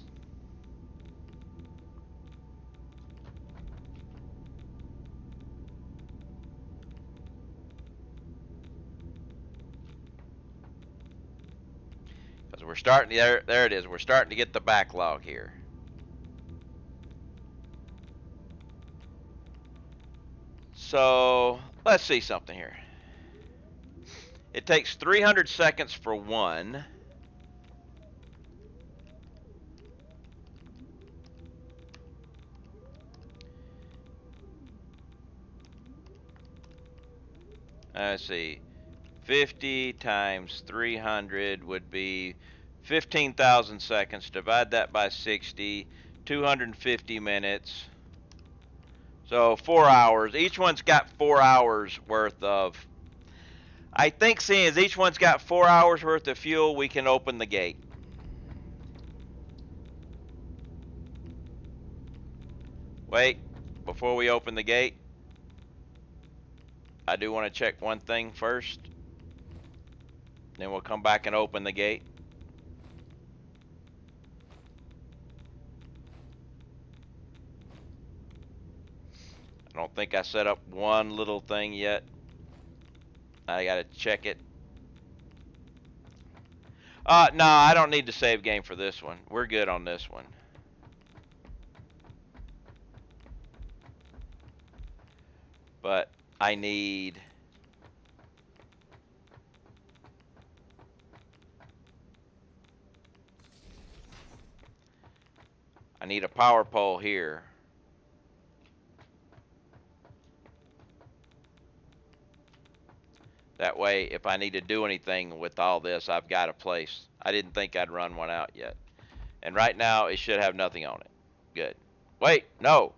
We're starting, there it is. We're starting to get the backlog here. So let's see something here. It takes 300 seconds for one. Let's see. 50 times 300 would be 15,000 seconds. Divide that by 60. 250 minutes. So 4 hours. Each one's got 4 hours worth of. I think seeing as each one's got 4 hours worth of fuel, we can open the gate. Wait, before we open the gate, I do want to check one thing first. Then we'll come back and open the gate. I don't think I set up one little thing yet. I gotta check it. No, I don't need to save game for this one. We're good on this one. But I need... I need a power pole here. That way, if I need to do anything with all this, I've got a place. I didn't think I'd run one out yet. And right now, it should have nothing on it. Good. Wait, no.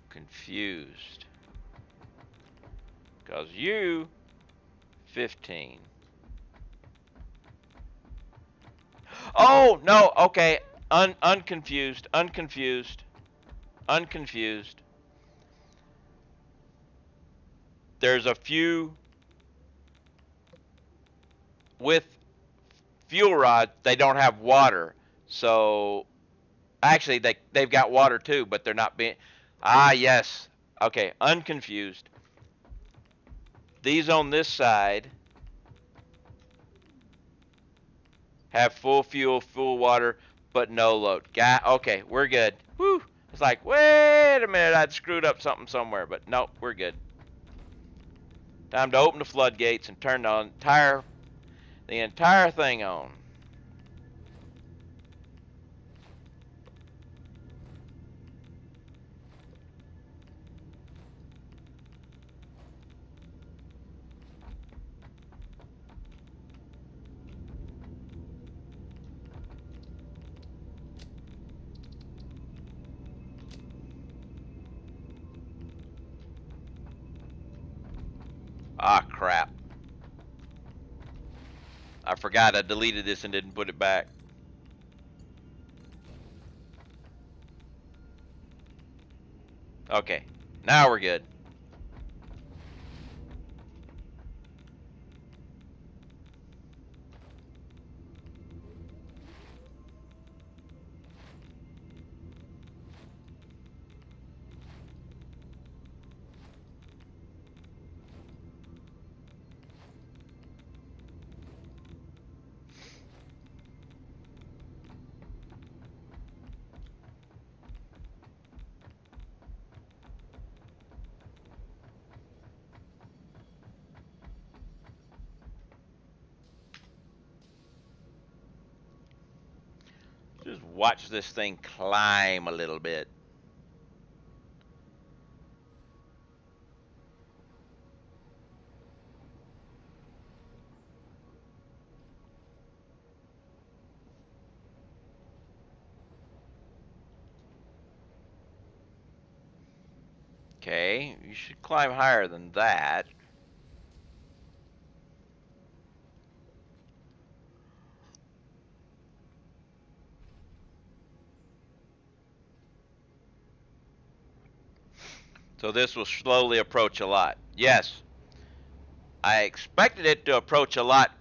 Confused. Because you, 15. Oh, no, okay. Unconfused. There's a few with fuel rods, they don't have water. So, actually, they've got water too, but they're not being... Ah, yes. Okay, unconfused. These on this side have full fuel, full water, but no load. Okay, we're good. Whew. It's like, wait a minute, I'd screwed up something somewhere, but nope, we're good. Time to open the floodgates and turn the entire thing on. Ah, crap. I forgot I deleted this and didn't put it back. Okay, now we're good. Just watch this thing climb a little bit. Okay, you should climb higher than that. So this will slowly approach a lot. Yes, I expected it to approach a lot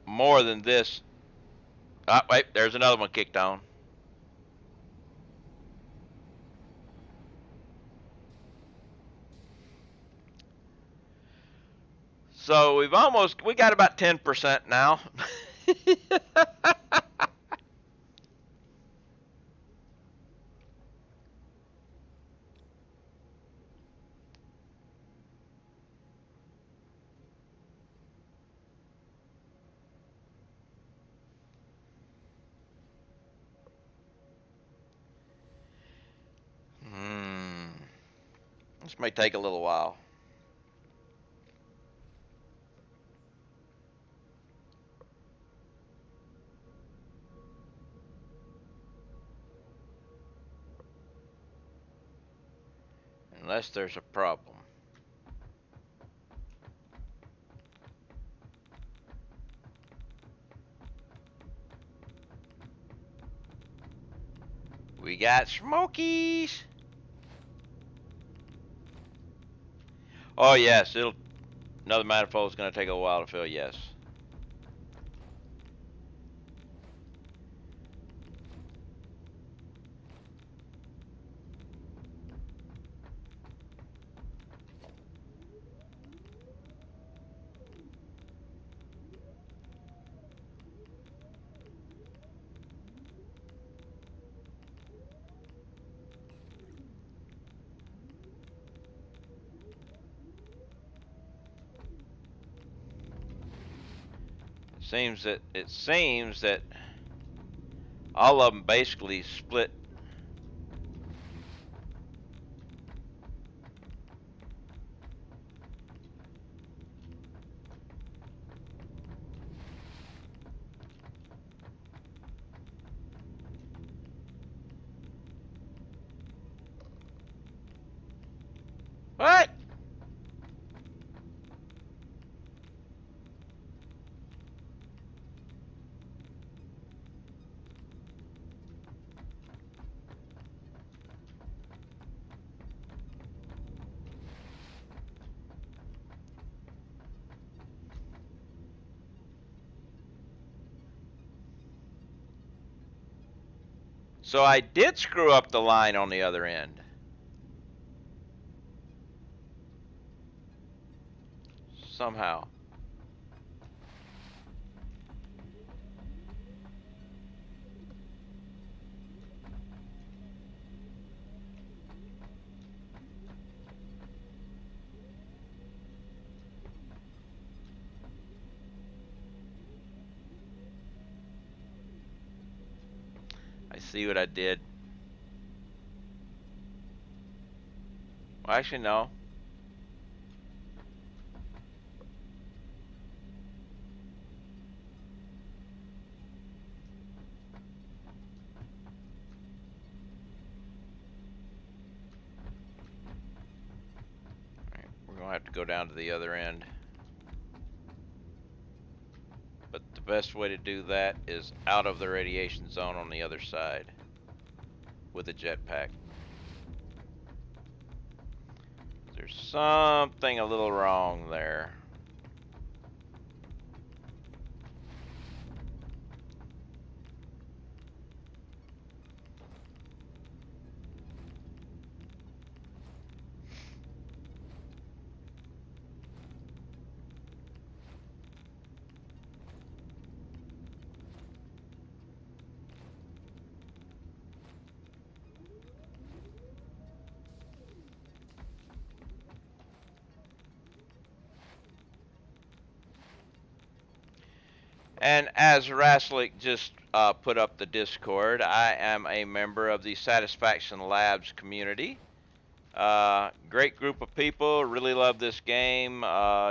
more than this. Ah, wait, there's another one kicked on. So we got about 10% now. This may take a little while. Unless there's a problem. We got smokies. Oh yes, another manifold is going to take a while to fill. Yes. It seems that all of them basically split. What? So I did screw up the line on the other end. Somehow. I see what I did. Well, actually, no. Right, we're going to have to go down to the other end. But the best way to do that is out of the radiation zone on the other side with a jetpack. There's something a little wrong there. And as Raslik just put up the Discord, I am a member of the Satisfaction Labs community. Great group of people, really love this game.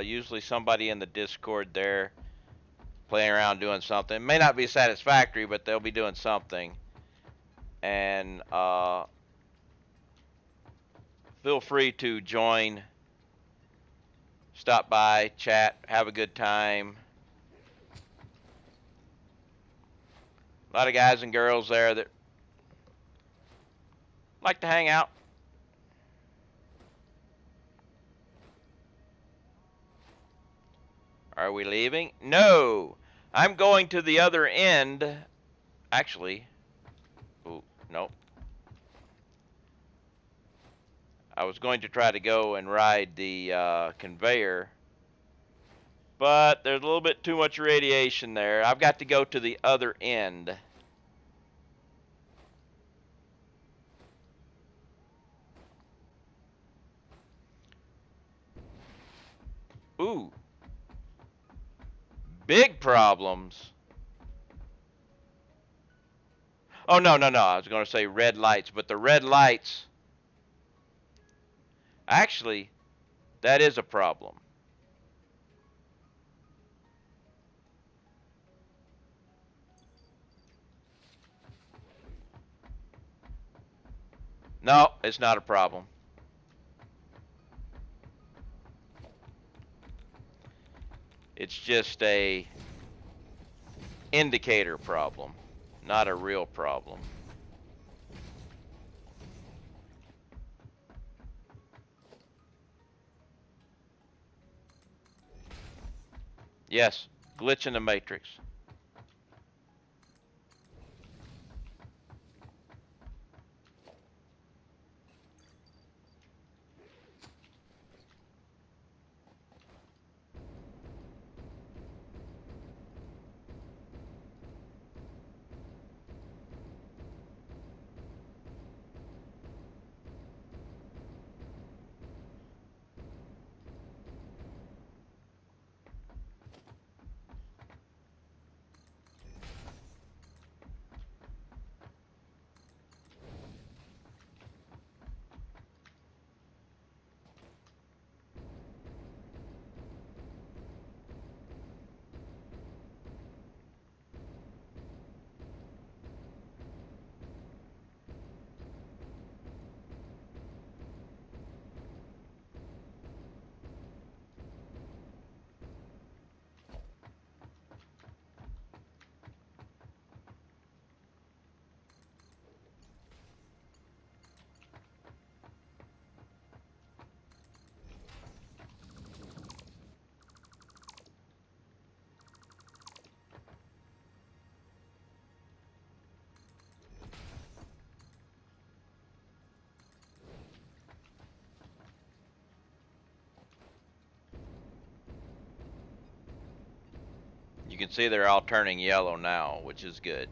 Usually somebody in the Discord there playing around doing something. It may not be satisfactory, but they'll be doing something. And feel free to join, stop by, chat, have a good time. A lot of guys and girls there that like to hang out. Are we leaving? No! I'm going to the other end. Actually, ooh, nope. I was going to try to go and ride the conveyor, but there's a little bit too much radiation there. I've got to go to the other end. Ooh. Big problems. Oh, no. I was going to say red lights, but the red lights Actually, that is a problem. No, it's not a problem. It's just a indicator problem, not a real problem. Yes, glitch in the matrix. You can see they're all turning yellow now, which is good.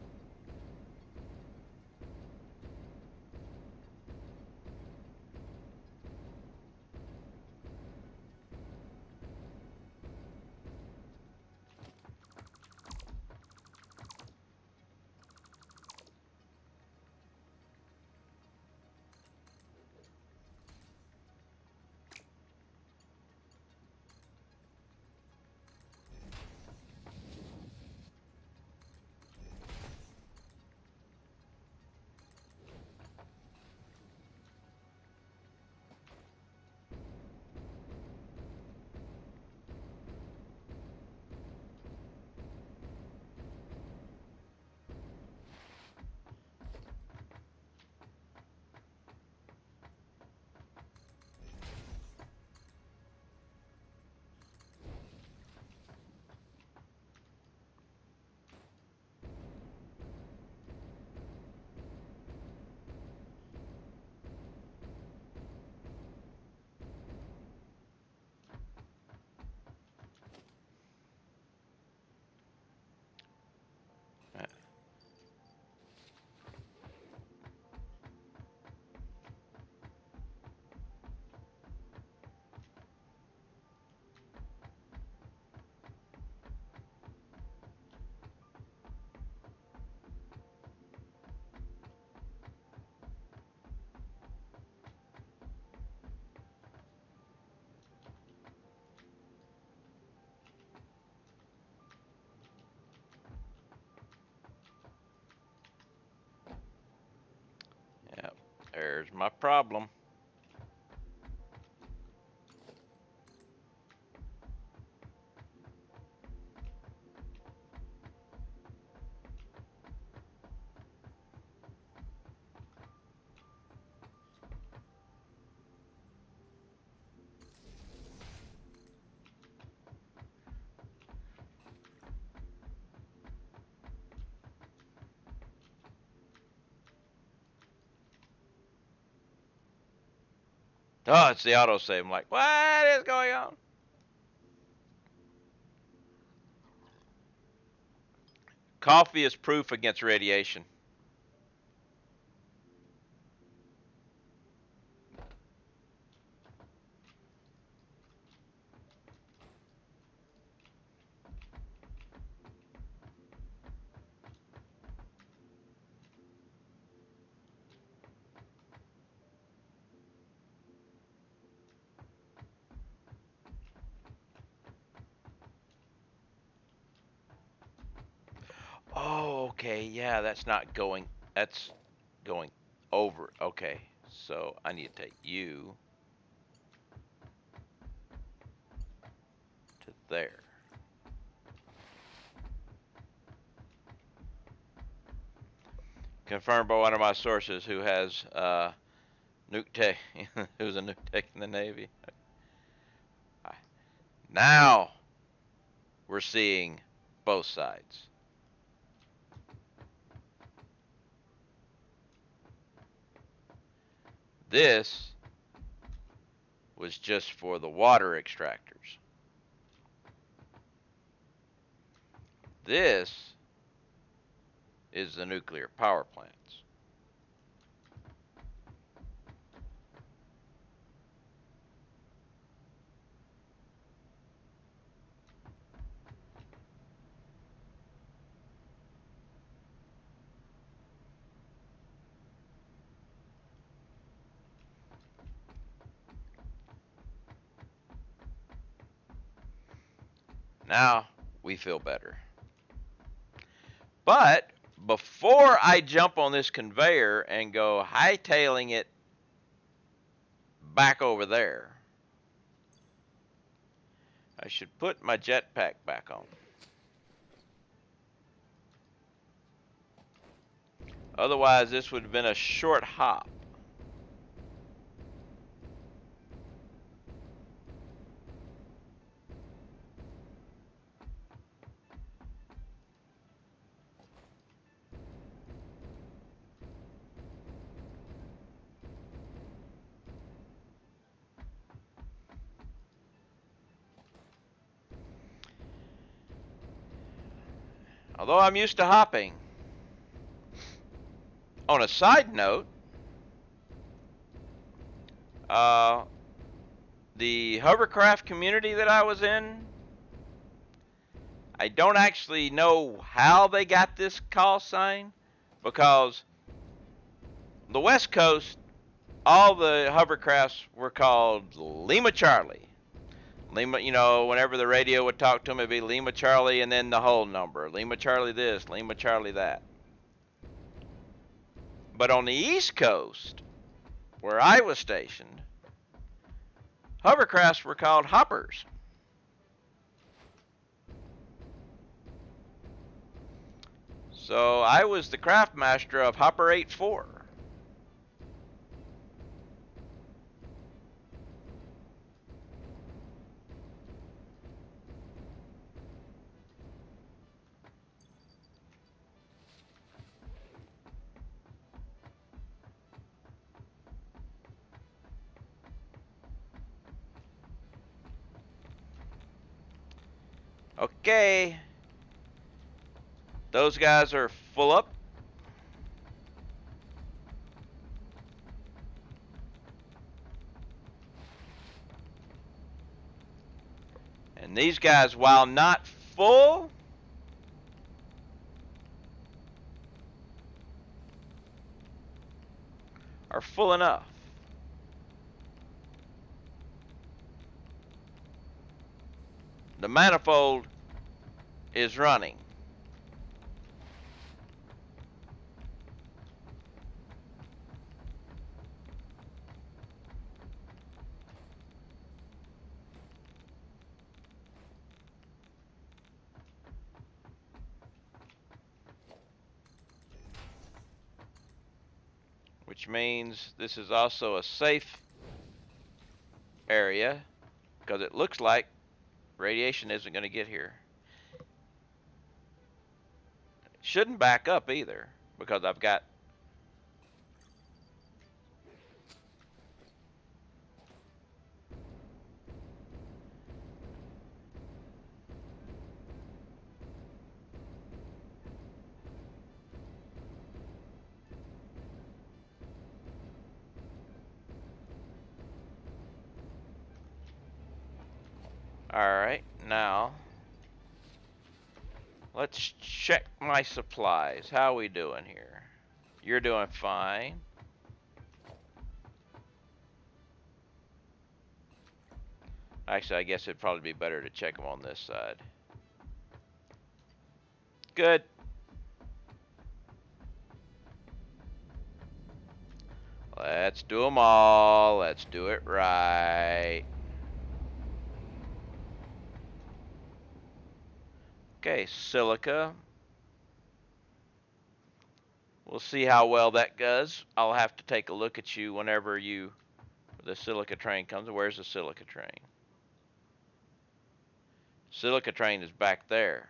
Yep, there's my problem. Oh, it's the autosave. I'm like, what is going on? Coffee is proof against radiation. Okay, yeah, that's not going. That's going over. Okay, so I need to take you to there. Confirmed by one of my sources who has nuke tech, who's a nuke tech in the Navy. Now we're seeing both sides. This was just for the water extractors. This is the nuclear power plants. Now we feel better. But before I jump on this conveyor and go hightailing it back over there, I should put my jetpack back on. Otherwise, this would have been a short hop. Although I'm used to hopping. On a side note, the hovercraft community that I was in, I don't actually know how they got this call sign, because the West Coast, all the hovercrafts were called Lima Charlie. Lima, whenever the radio would talk to them, it'd be Lima Charlie and then the whole number. Lima Charlie this, Lima Charlie that. But on the East Coast, where I was stationed, hovercrafts were called hoppers. So I was the craft master of Hopper 84. Okay. Those guys are full up. And these guys, while not full, are full enough. The manifold is running. Which means this is also a safe area, because it looks like radiation isn't going to get here. It shouldn't back up either, because I've got Alright, now let's check my supplies. How are we doing here? You're doing fine. Actually, I guess it'd probably be better to check them on this side. Good. Let's do them all. Let's do it right. Okay, silica. We'll see how well that goes. I'll have to take a look at you whenever the silica train comes. Where's the silica train? Silica train is back there.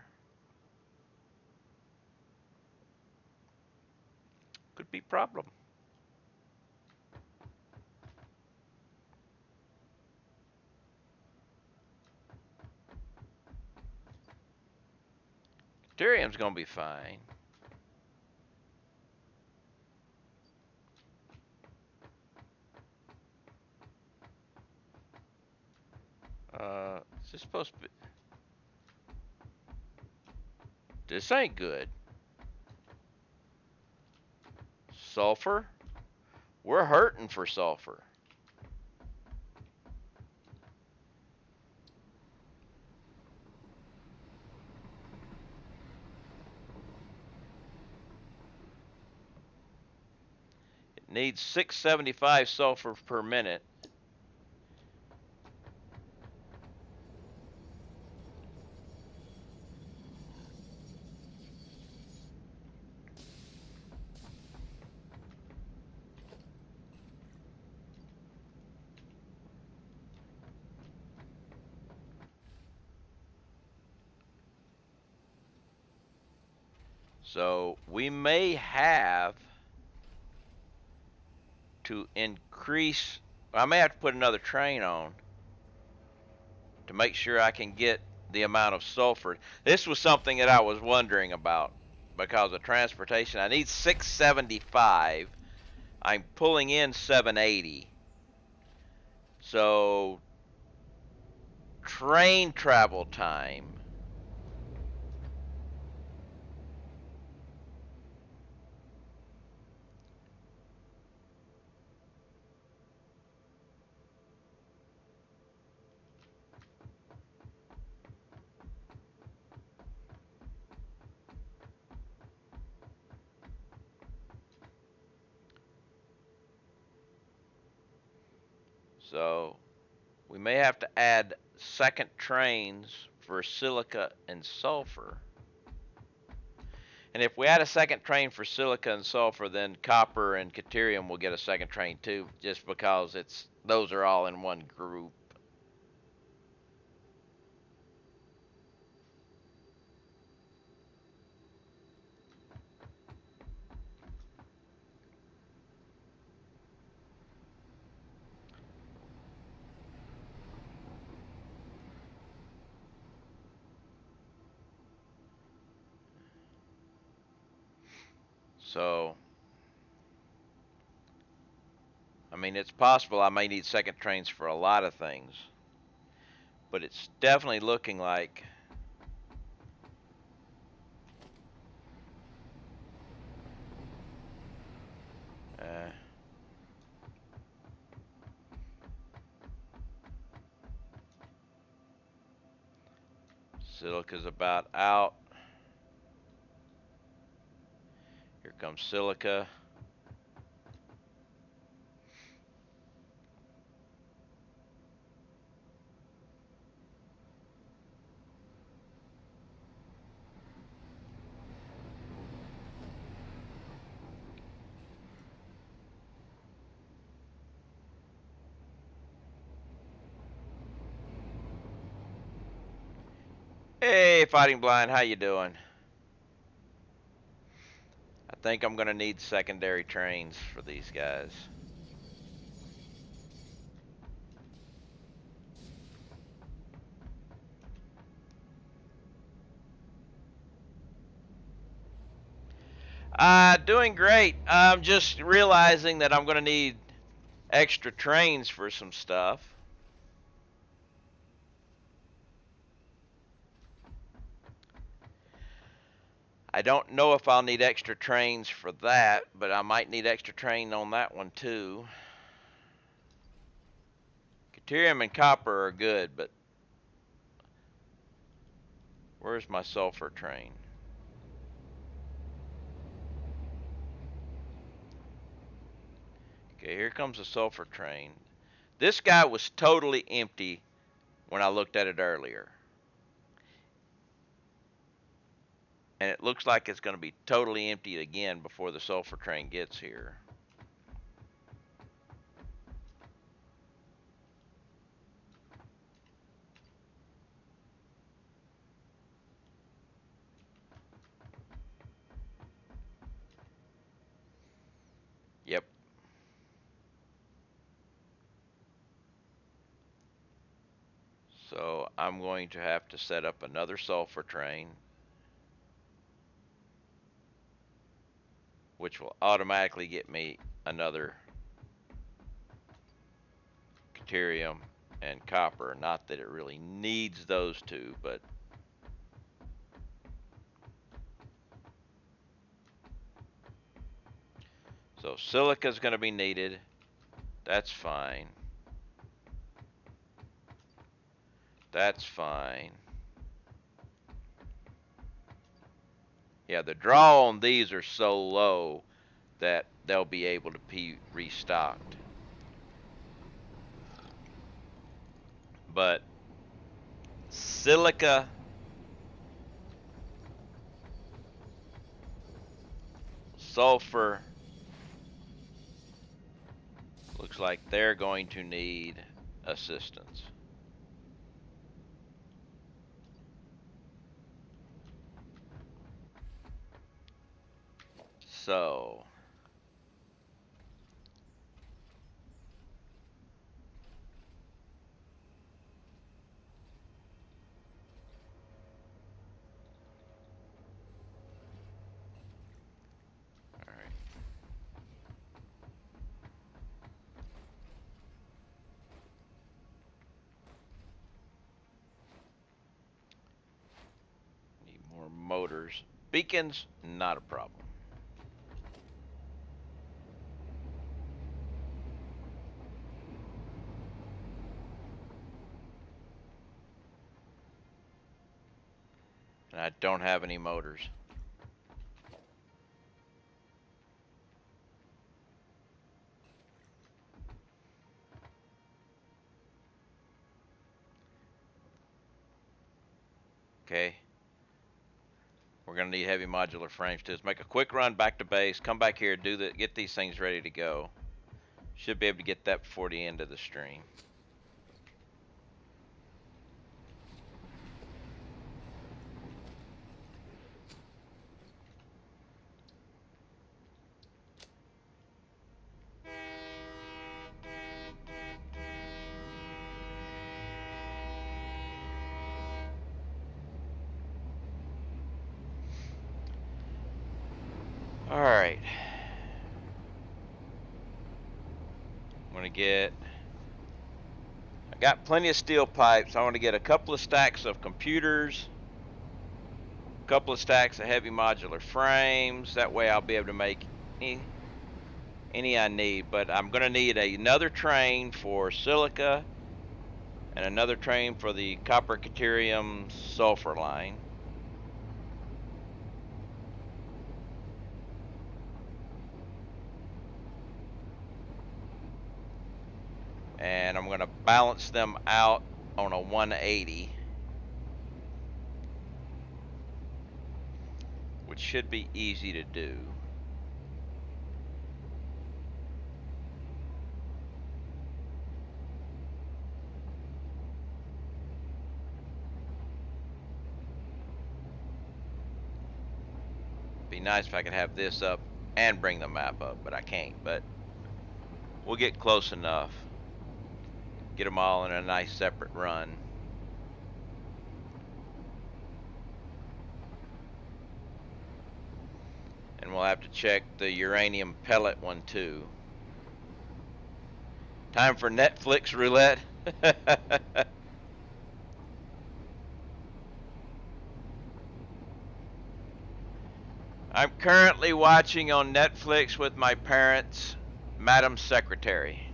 Could be problem. Deuterium's gonna be fine. Is this supposed to be? This ain't good. Sulfur? We're hurting for sulfur. It needs 675 sulfur per minute. So we may have to increase. I may have to put another train on to make sure I can get the amount of sulfur. This was something that I was wondering about because of transportation. I need 675. I'm pulling in 780. So train travel time. So we may have to add second trains for silica and sulfur. And if we add a second train for silica and sulfur, then copper and deuterium will get a second train too, just because those are all in one group. So, I mean, it's possible I may need second trains for a lot of things, but it's definitely looking like silica's about out. Here comes silica. Hey, Fighting Blind, how you doing? I think I'm gonna need secondary trains for these guys. Doing great. I'm just realizing that I'm gonna need extra trains for some stuff. I don't know if I'll need extra trains for that, but I might need extra train on that one too. Deuterium and copper are good, but where's my sulfur train? Okay, here comes the sulfur train. This guy was totally empty when I looked at it earlier. And it looks like it's going to be totally empty again before the sulfur train gets here. Yep. So I'm going to have to set up another sulfur train, which will automatically get me another deuterium and copper. Not that it really needs those two, but so silica is going to be needed. That's fine. That's fine. Yeah, the draw on these are so low that they'll be able to be restocked. But silica, sulfur, looks like they're going to need assistance. So, all right. Need more motors. Beacons, not a problem. And I don't have any motors. Okay. We're going to need heavy modular frames too. Let's make a quick run back to base. Come back here, get these things ready to go. Should be able to get that before the end of the stream. All right. I'm going to get... I got plenty of steel pipes. I want to get a couple of stacks of computers, a couple of stacks of heavy modular frames. That way I'll be able to make any I need. But I'm going to need another train for silica and another train for the copper deuterium sulfur line. And I'm going to balance them out on a 180, which should be easy to do. Be nice if I could have this up and bring the map up, but I can't. But we'll get close enough. Get them all in a nice separate run. And we'll have to check the uranium pellet one too. Time for Netflix roulette. I'm currently watching on Netflix with my parents, Madam Secretary.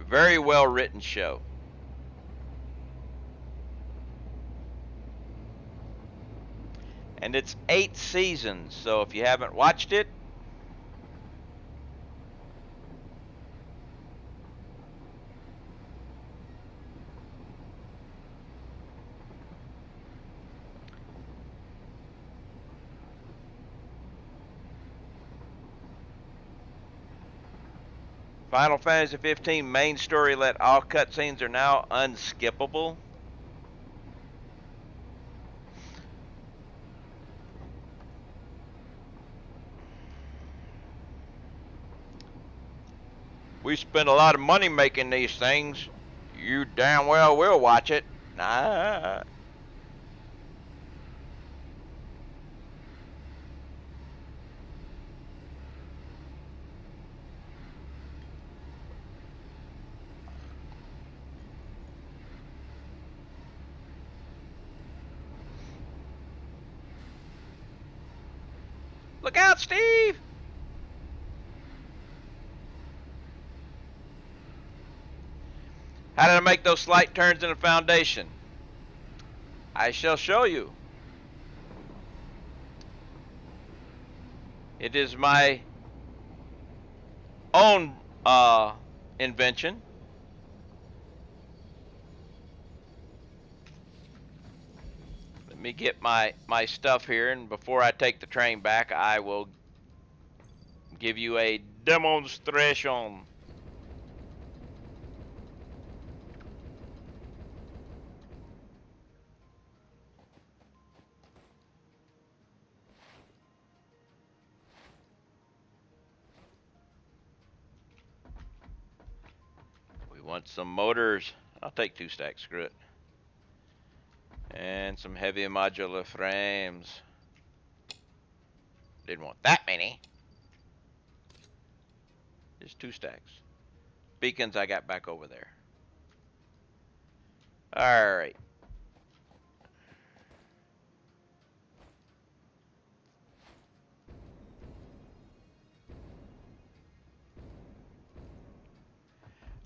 Very well written show. And it's 8 seasons, so if you haven't watched it, Final Fantasy 15 main story let all cutscenes are now unskippable. We spend a lot of money making these things. You damn well will watch it. Nah. Look out, Steve! How did I make those slight turns in the foundation? I shall show you. It is my own invention. Let me get my stuff here, and before I take the train back, I will give you a demonstration. We want some motors. I'll take 2 stacks, screw it. And some heavy modular frames. Didn't want that many. Just 2 stacks. Beacons I got back over there. Alright.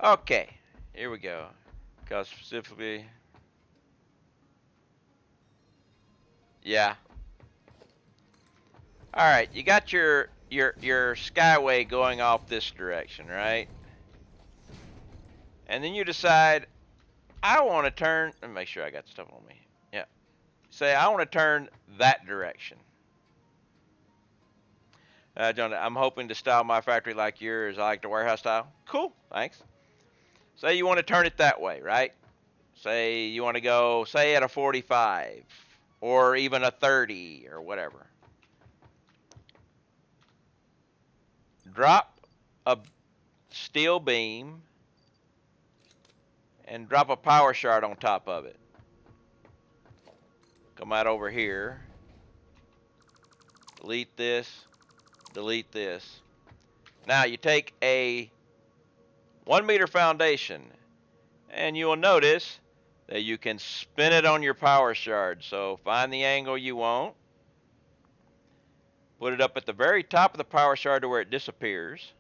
Okay. Here we go. Because specifically... Yeah. Alright, you got your skyway going off this direction, right? And then you decide, I want to turn... Let me make sure I got stuff on me. Yeah. Say, I want to turn that direction. John, I'm hoping to style my factory like yours. I like the warehouse style. Cool, thanks. Say you want to turn it that way, right? Say you want to go, say at a 45 or even a 30 or whatever. Drop a steel beam and drop a power shard on top of it. Come out over here. Delete this. Delete this. Now you take a 1 meter foundation and you will notice that you can spin it on your power shard. So find the angle you want. Put it up at the very top of the power shard to where it disappears.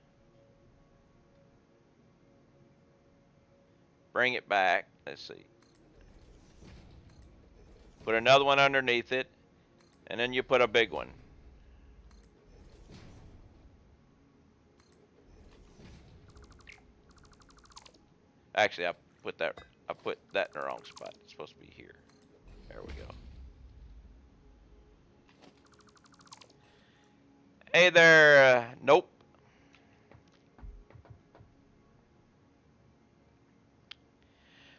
Bring it back. Let's see. Put another one underneath it. And then you put a big one. Actually, I put that in the wrong spot. It's supposed to be here. There we go. Hey there. Nope.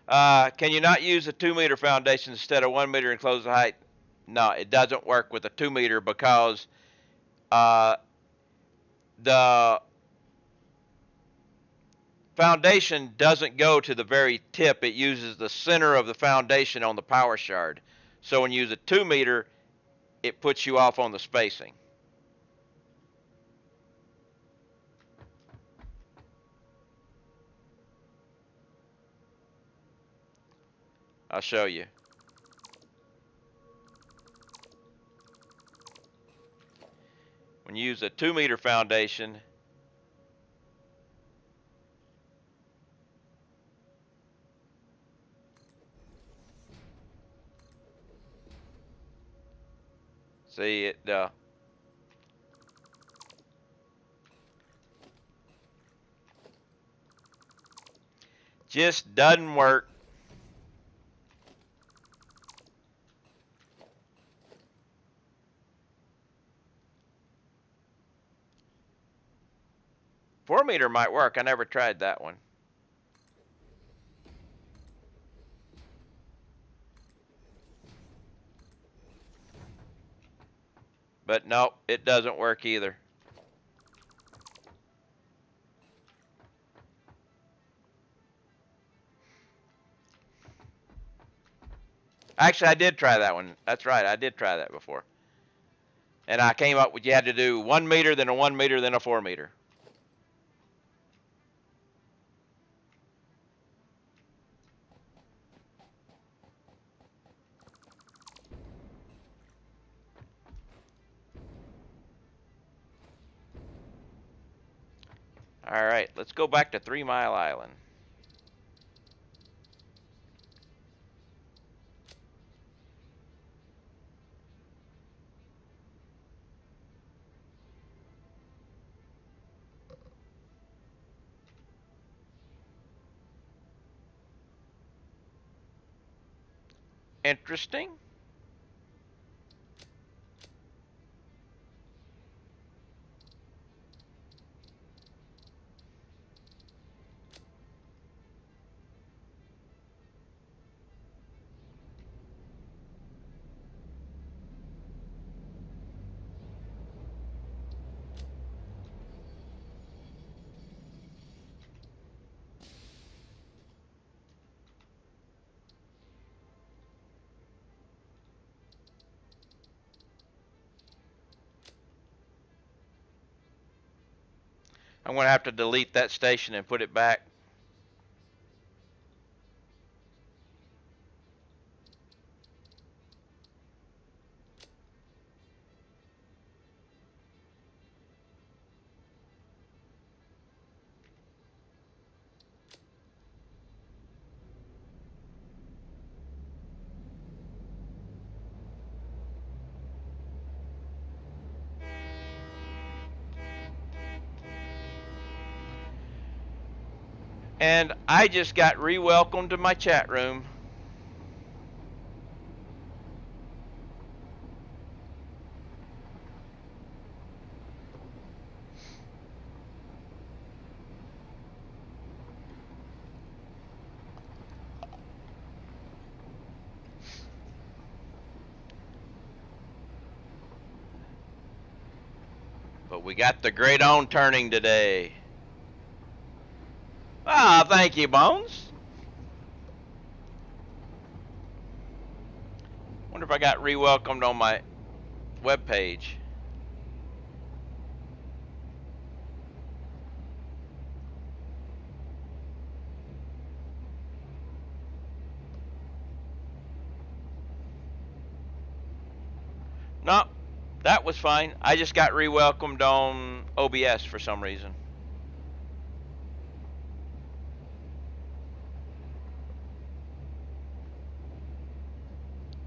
Can you not use a 2 meter foundation instead of 1 meter and close the height? No, it doesn't work with a 2 meter because the foundation doesn't go to the very tip. It uses the center of the foundation on the power shard. So when you use a 2 meter, it puts you off on the spacing. I'll show you. When you use a 2 meter foundation, See, it just doesn't work. Four meter might work. I never tried that one. But no, it doesn't work either. Actually, I did try that one. That's right. I did try that before. And I came up with you had to do 1 meter, then a 1 meter, then a 4 meter. All right, let's go back to 3 Mile Island. Interesting. I'm going to have to delete that station and put it back. And I just got re-welcomed to my chat room. But we got the great on turning today. Ah, thank you, Bones. Wonder if I got re-welcomed on my web page. No, that was fine. I just got re-welcomed on OBS for some reason.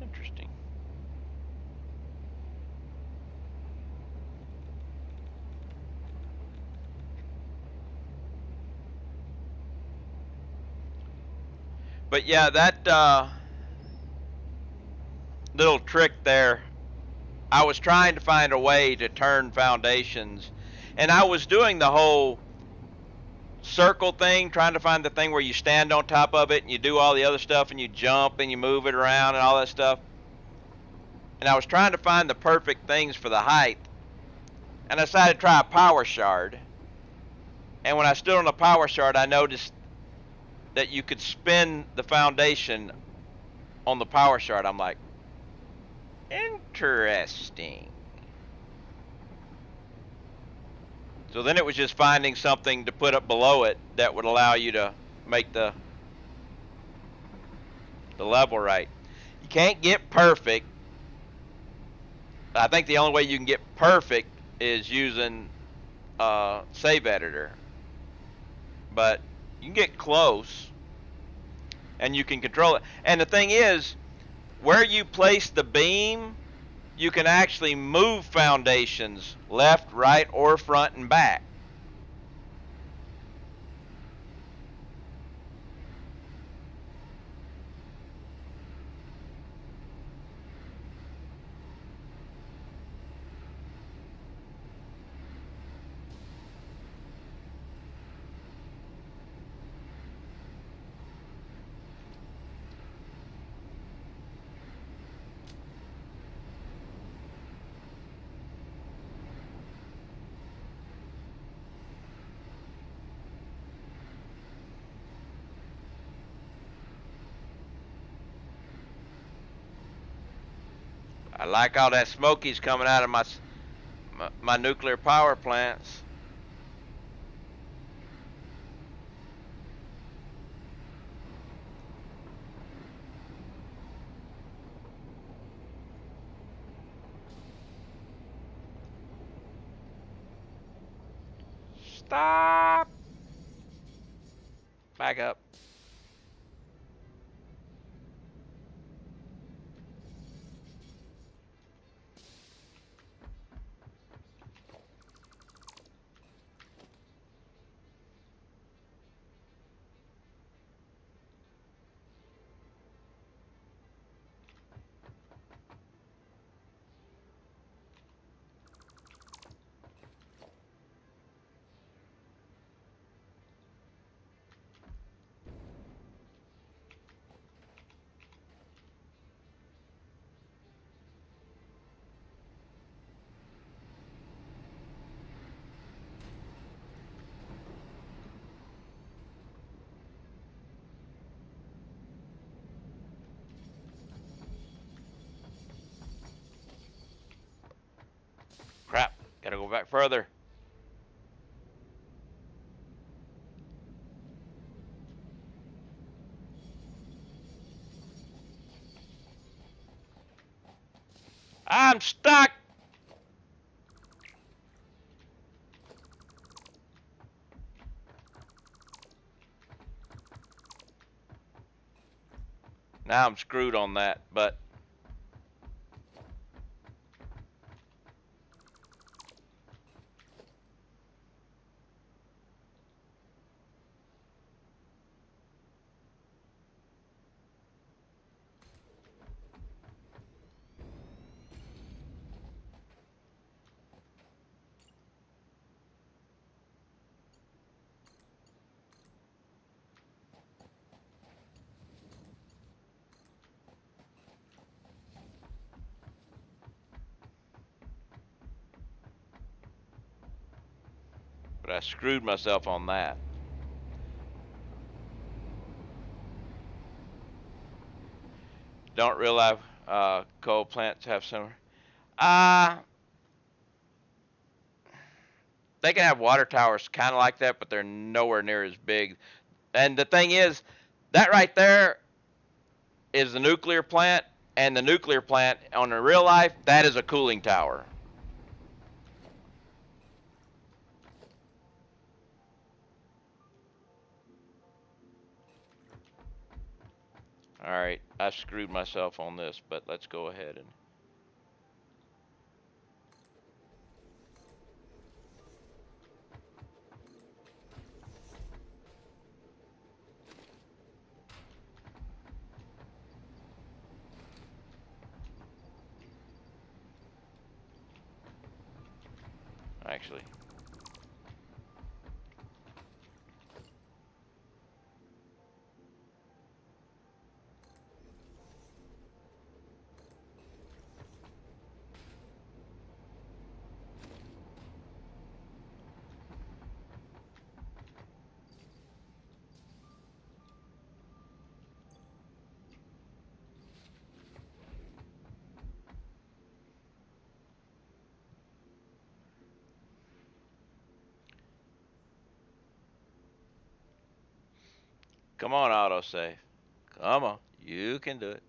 Interesting. But yeah, that little trick there, I was trying to find a way to turn foundations, and I was doing the whole circle thing, trying to find the thing where you stand on top of it and you do all the other stuff and you jump and you move it around and all that stuff. And I was trying to find the perfect things for the height, and I decided to try a power shard. And when I stood on the power shard, I noticed that you could spin the foundation on the power shard. I'm like, interesting. So then it was just finding something to put up below it that would allow you to make the level right. You can't get perfect. I think the only way you can get perfect is using save editor. But you can get close, and you can control it. And the thing is, where you place the beam you can actually move foundations left, right, or front and back. I like all that smokies coming out of my nuclear power plants. Stop! Back up. Crap. Gotta go back further. I'm stuck! Now I'm screwed on that, but I screwed myself on that. Don't realize coal plants have similar. Uh, they can have water towers kind of like that, but they're nowhere near as big. And the thing is, that right there is the nuclear plant, and the nuclear plant on the real life, that is a cooling tower. All right, I screwed myself on this, but let's go ahead and. Actually, come on, autosave. Come on, you can do it.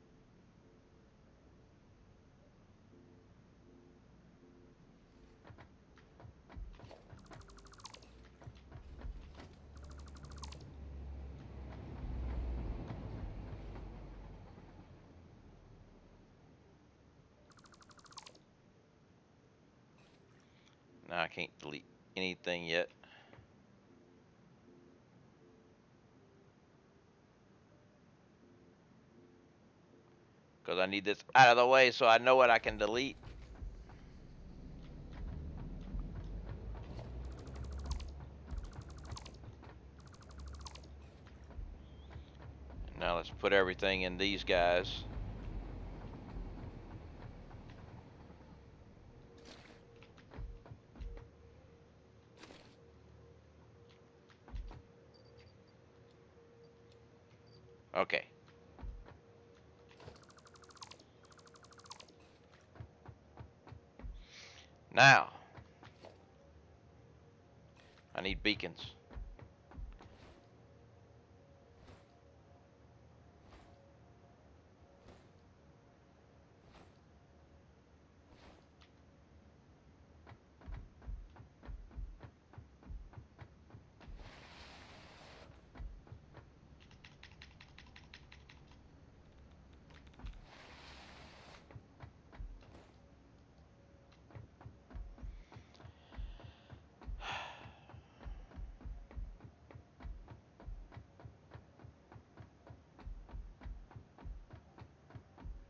I can't delete anything yet. Because I need this out of the way so I know what I can delete. Now let's put everything in these guys. Okay. Now, I need beacons.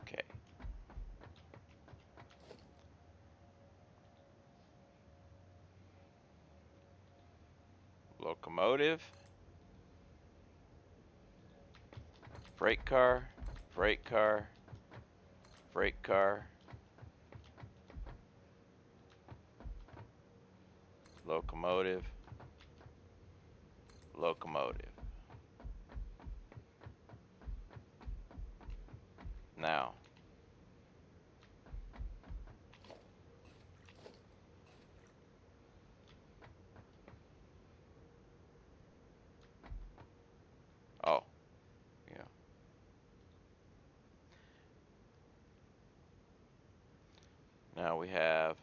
Okay. Locomotive. Freight car. Freight car. Freight car. Locomotive. Locomotive. Now. Oh. Yeah. Now we have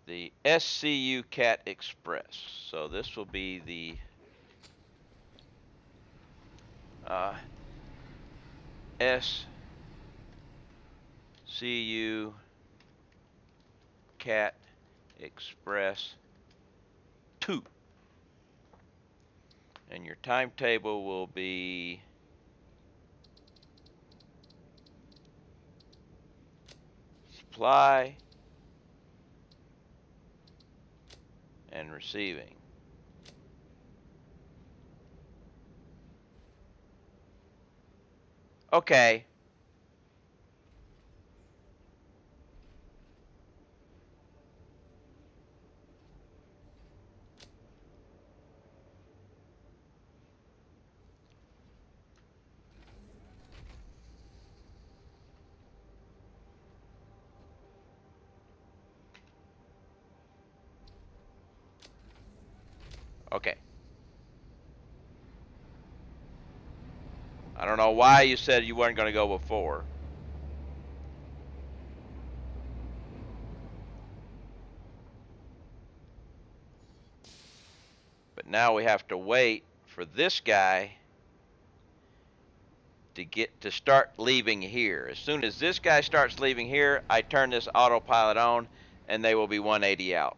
the SCU Cat Express. So this will be the SCU Cat Express 2. And your timetable will be supply and receiving. Okay. Okay. I don't know why you said you weren't going to go before. But now we have to wait for this guy to start leaving here. As soon as this guy starts leaving here, I turn this autopilot on and they will be 180 out.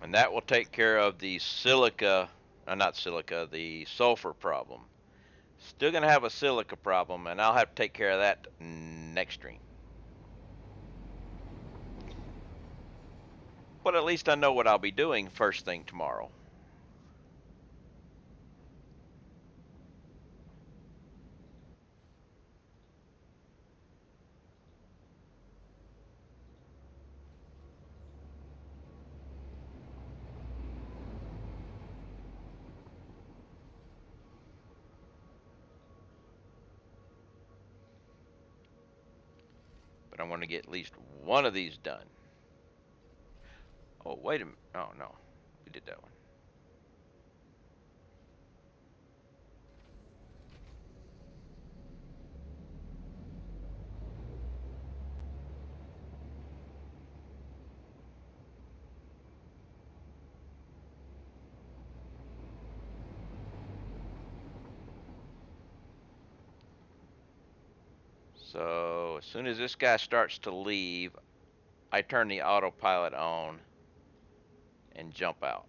And that will take care of the the sulfur problem. Still going to have a silica problem, and I'll have to take care of that next stream. But at least I know what I'll be doing first thing tomorrow. But I want to get at least one of these done. Oh, wait a minute. Oh, no. We did that one. So as soon as this guy starts to leave, I turn the autopilot on and jump out.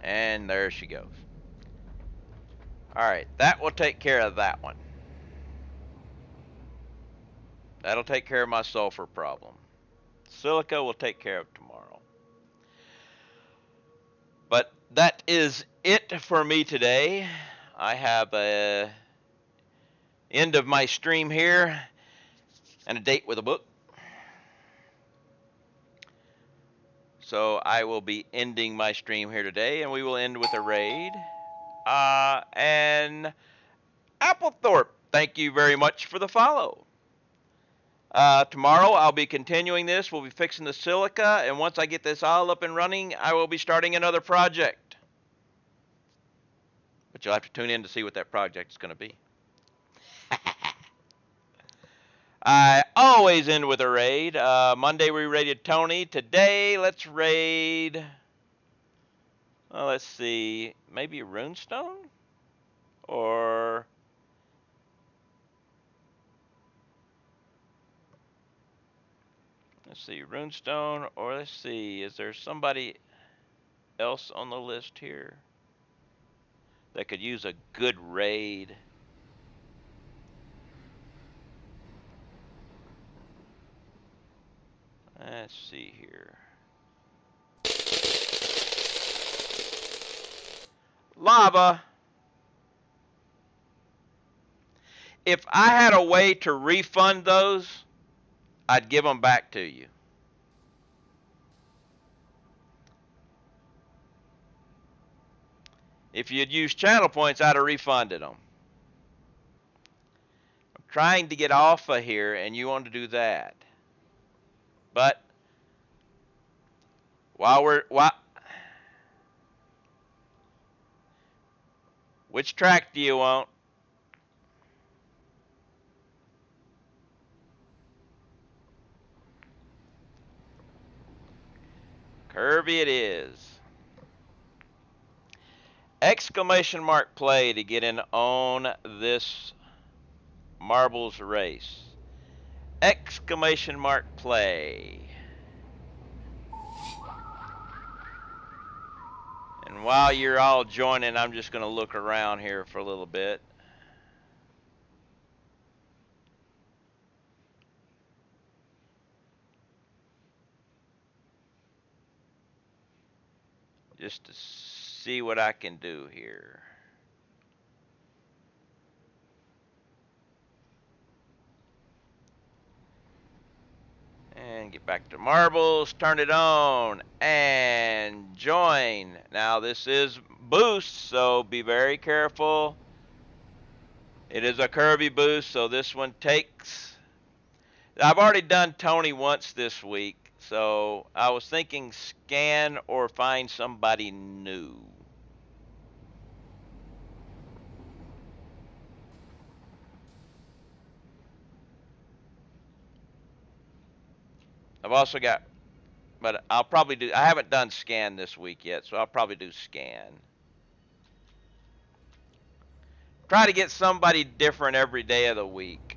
And there she goes. Alright, that will take care of that one. That'll take care of my sulfur problem. Silica will take care of tomorrow. But that is it for me today. I have a end of my stream here and a date with a book. So I will be ending my stream here today, and we will end with a raid. And Applethorpe, thank you very much for the follow. Tomorrow I'll be continuing this. We'll be fixing the silica, and once I get this all up and running, I will be starting another project. But you'll have to tune in to see what that project is going to be. I always end with a raid. Monday we raided Tony. Today let's raid. Well, let's see. Maybe Runestone? Or let's see, Runestone, or let's see, is there somebody else on the list here that could use a good raid? Let's see here. Lava. If I had a way to refund those, I'd give them back to you. If you'd used channel points, I'd have refunded them. I'm trying to get off of here, and you want to do that. But which track do you want? Kirby it is. Exclamation mark play to get in on this marbles race. Exclamation mark play. And while you're all joining, I'm just going to look around here for a little bit. Just to see what I can do here. And get back to marbles, turn it on, and join. Now this is boost, so be very careful. It is a Kirby boost, so this one takes. I've already done Tony once this week, so I was thinking scan or find somebody new. I've also got, but I'll probably do, I haven't done scan this week yet, so I'll probably do scan. Try to get somebody different every day of the week.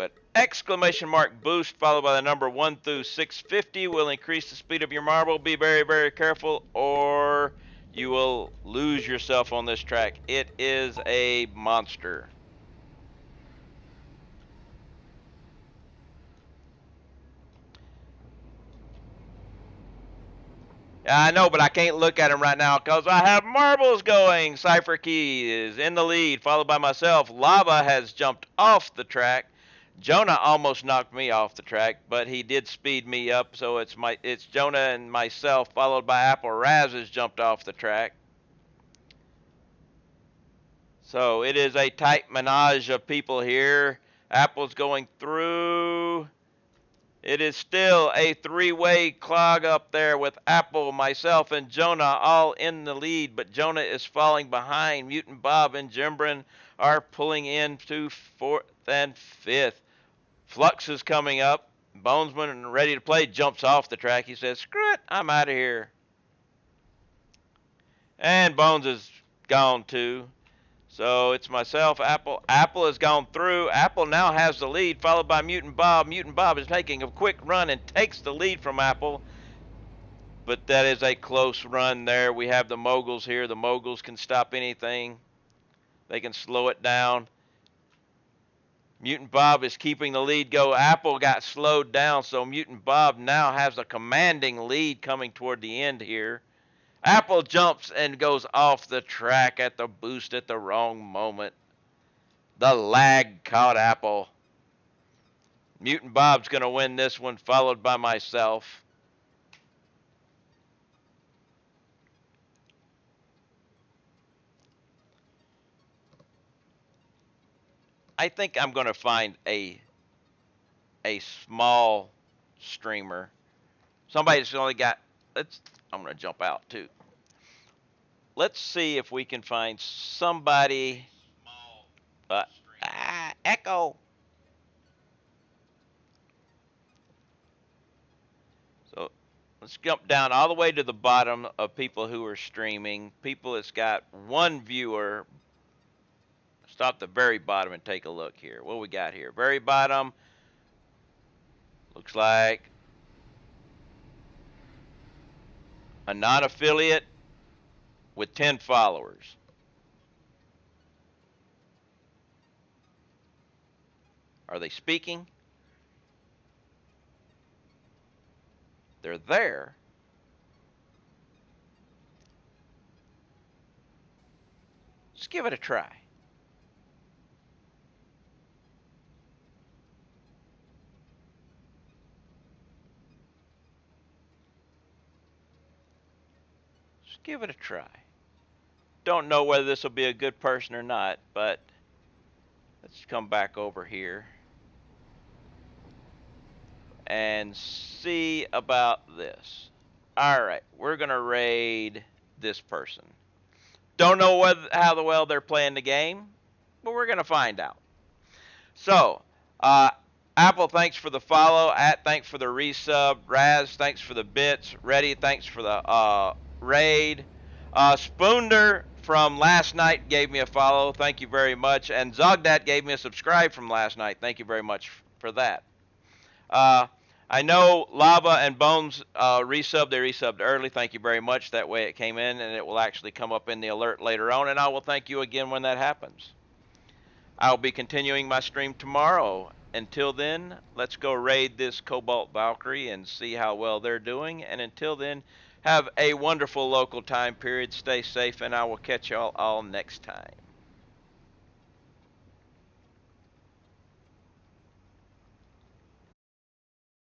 But exclamation mark boost followed by the number 1 through 650 will increase the speed of your marble. Be very, very careful or you will lose yourself on this track. It is a monster. I know, but I can't look at him right now because I have marbles going. Cypher Key is in the lead, followed by myself. Lava has jumped off the track. Jonah almost knocked me off the track, but he did speed me up, so it's Jonah and myself, followed by Apple. Raz has jumped off the track. So it is a tight menage of people here. Apple's going through. It is still a three-way clog up there with Apple, myself, and Jonah all in the lead, but Jonah is falling behind. Mutant Bob and Jimbrin are pulling into fourth and fifth. Flux is coming up. Bonesman, ready to play, jumps off the track. He says, screw it, I'm out of here. And Bones is gone too. So it's myself, Apple. Apple has gone through. Apple now has the lead, followed by Mutant Bob. Mutant Bob is making a quick run and takes the lead from Apple. But that is a close run there. We have the moguls here. The moguls can stop anything. They can slow it down. Mutant Bob is keeping the lead go. Apple got slowed down, so Mutant Bob now has a commanding lead coming toward the end here. Apple jumps and goes off the track at the boost at the wrong moment. The lag caught Apple. Mutant Bob's going to win this one, followed by myself. I think I'm going to find a small streamer. Somebody's only got, I'm going to jump out too. Let's see if we can find somebody. Echo. So let's jump down all the way to the bottom of people who are streaming. People that's got one viewer. Stop the very bottom and take a look here. What we got here? Very bottom. Looks like a non-affiliate with 10 followers. Are they speaking? They're there. Let's give it a try. Let's give it a try. Don't know whether this will be a good person or not, but let's come back over here and see about this. All right, we're going to raid this person. Don't know how well they're playing the game, but we're going to find out. So, Apple, thanks for the follow. Thanks for the resub. Raz, thanks for the bits. Reddy, thanks for the raid. Spoonder from last night gave me a follow. Thank you very much. And Zogdat gave me a subscribe from last night. Thank you very much for that. I know Lava and Bones resubbed. They resubbed early. Thank you very much. That way it came in, and it will actually come up in the alert later on. And I will thank you again when that happens. I'll be continuing my stream tomorrow. Until then, let's go raid this Cobalt Valkyrie and see how well they're doing. And until then, have a wonderful local time period. Stay safe, and I will catch y'all all next time.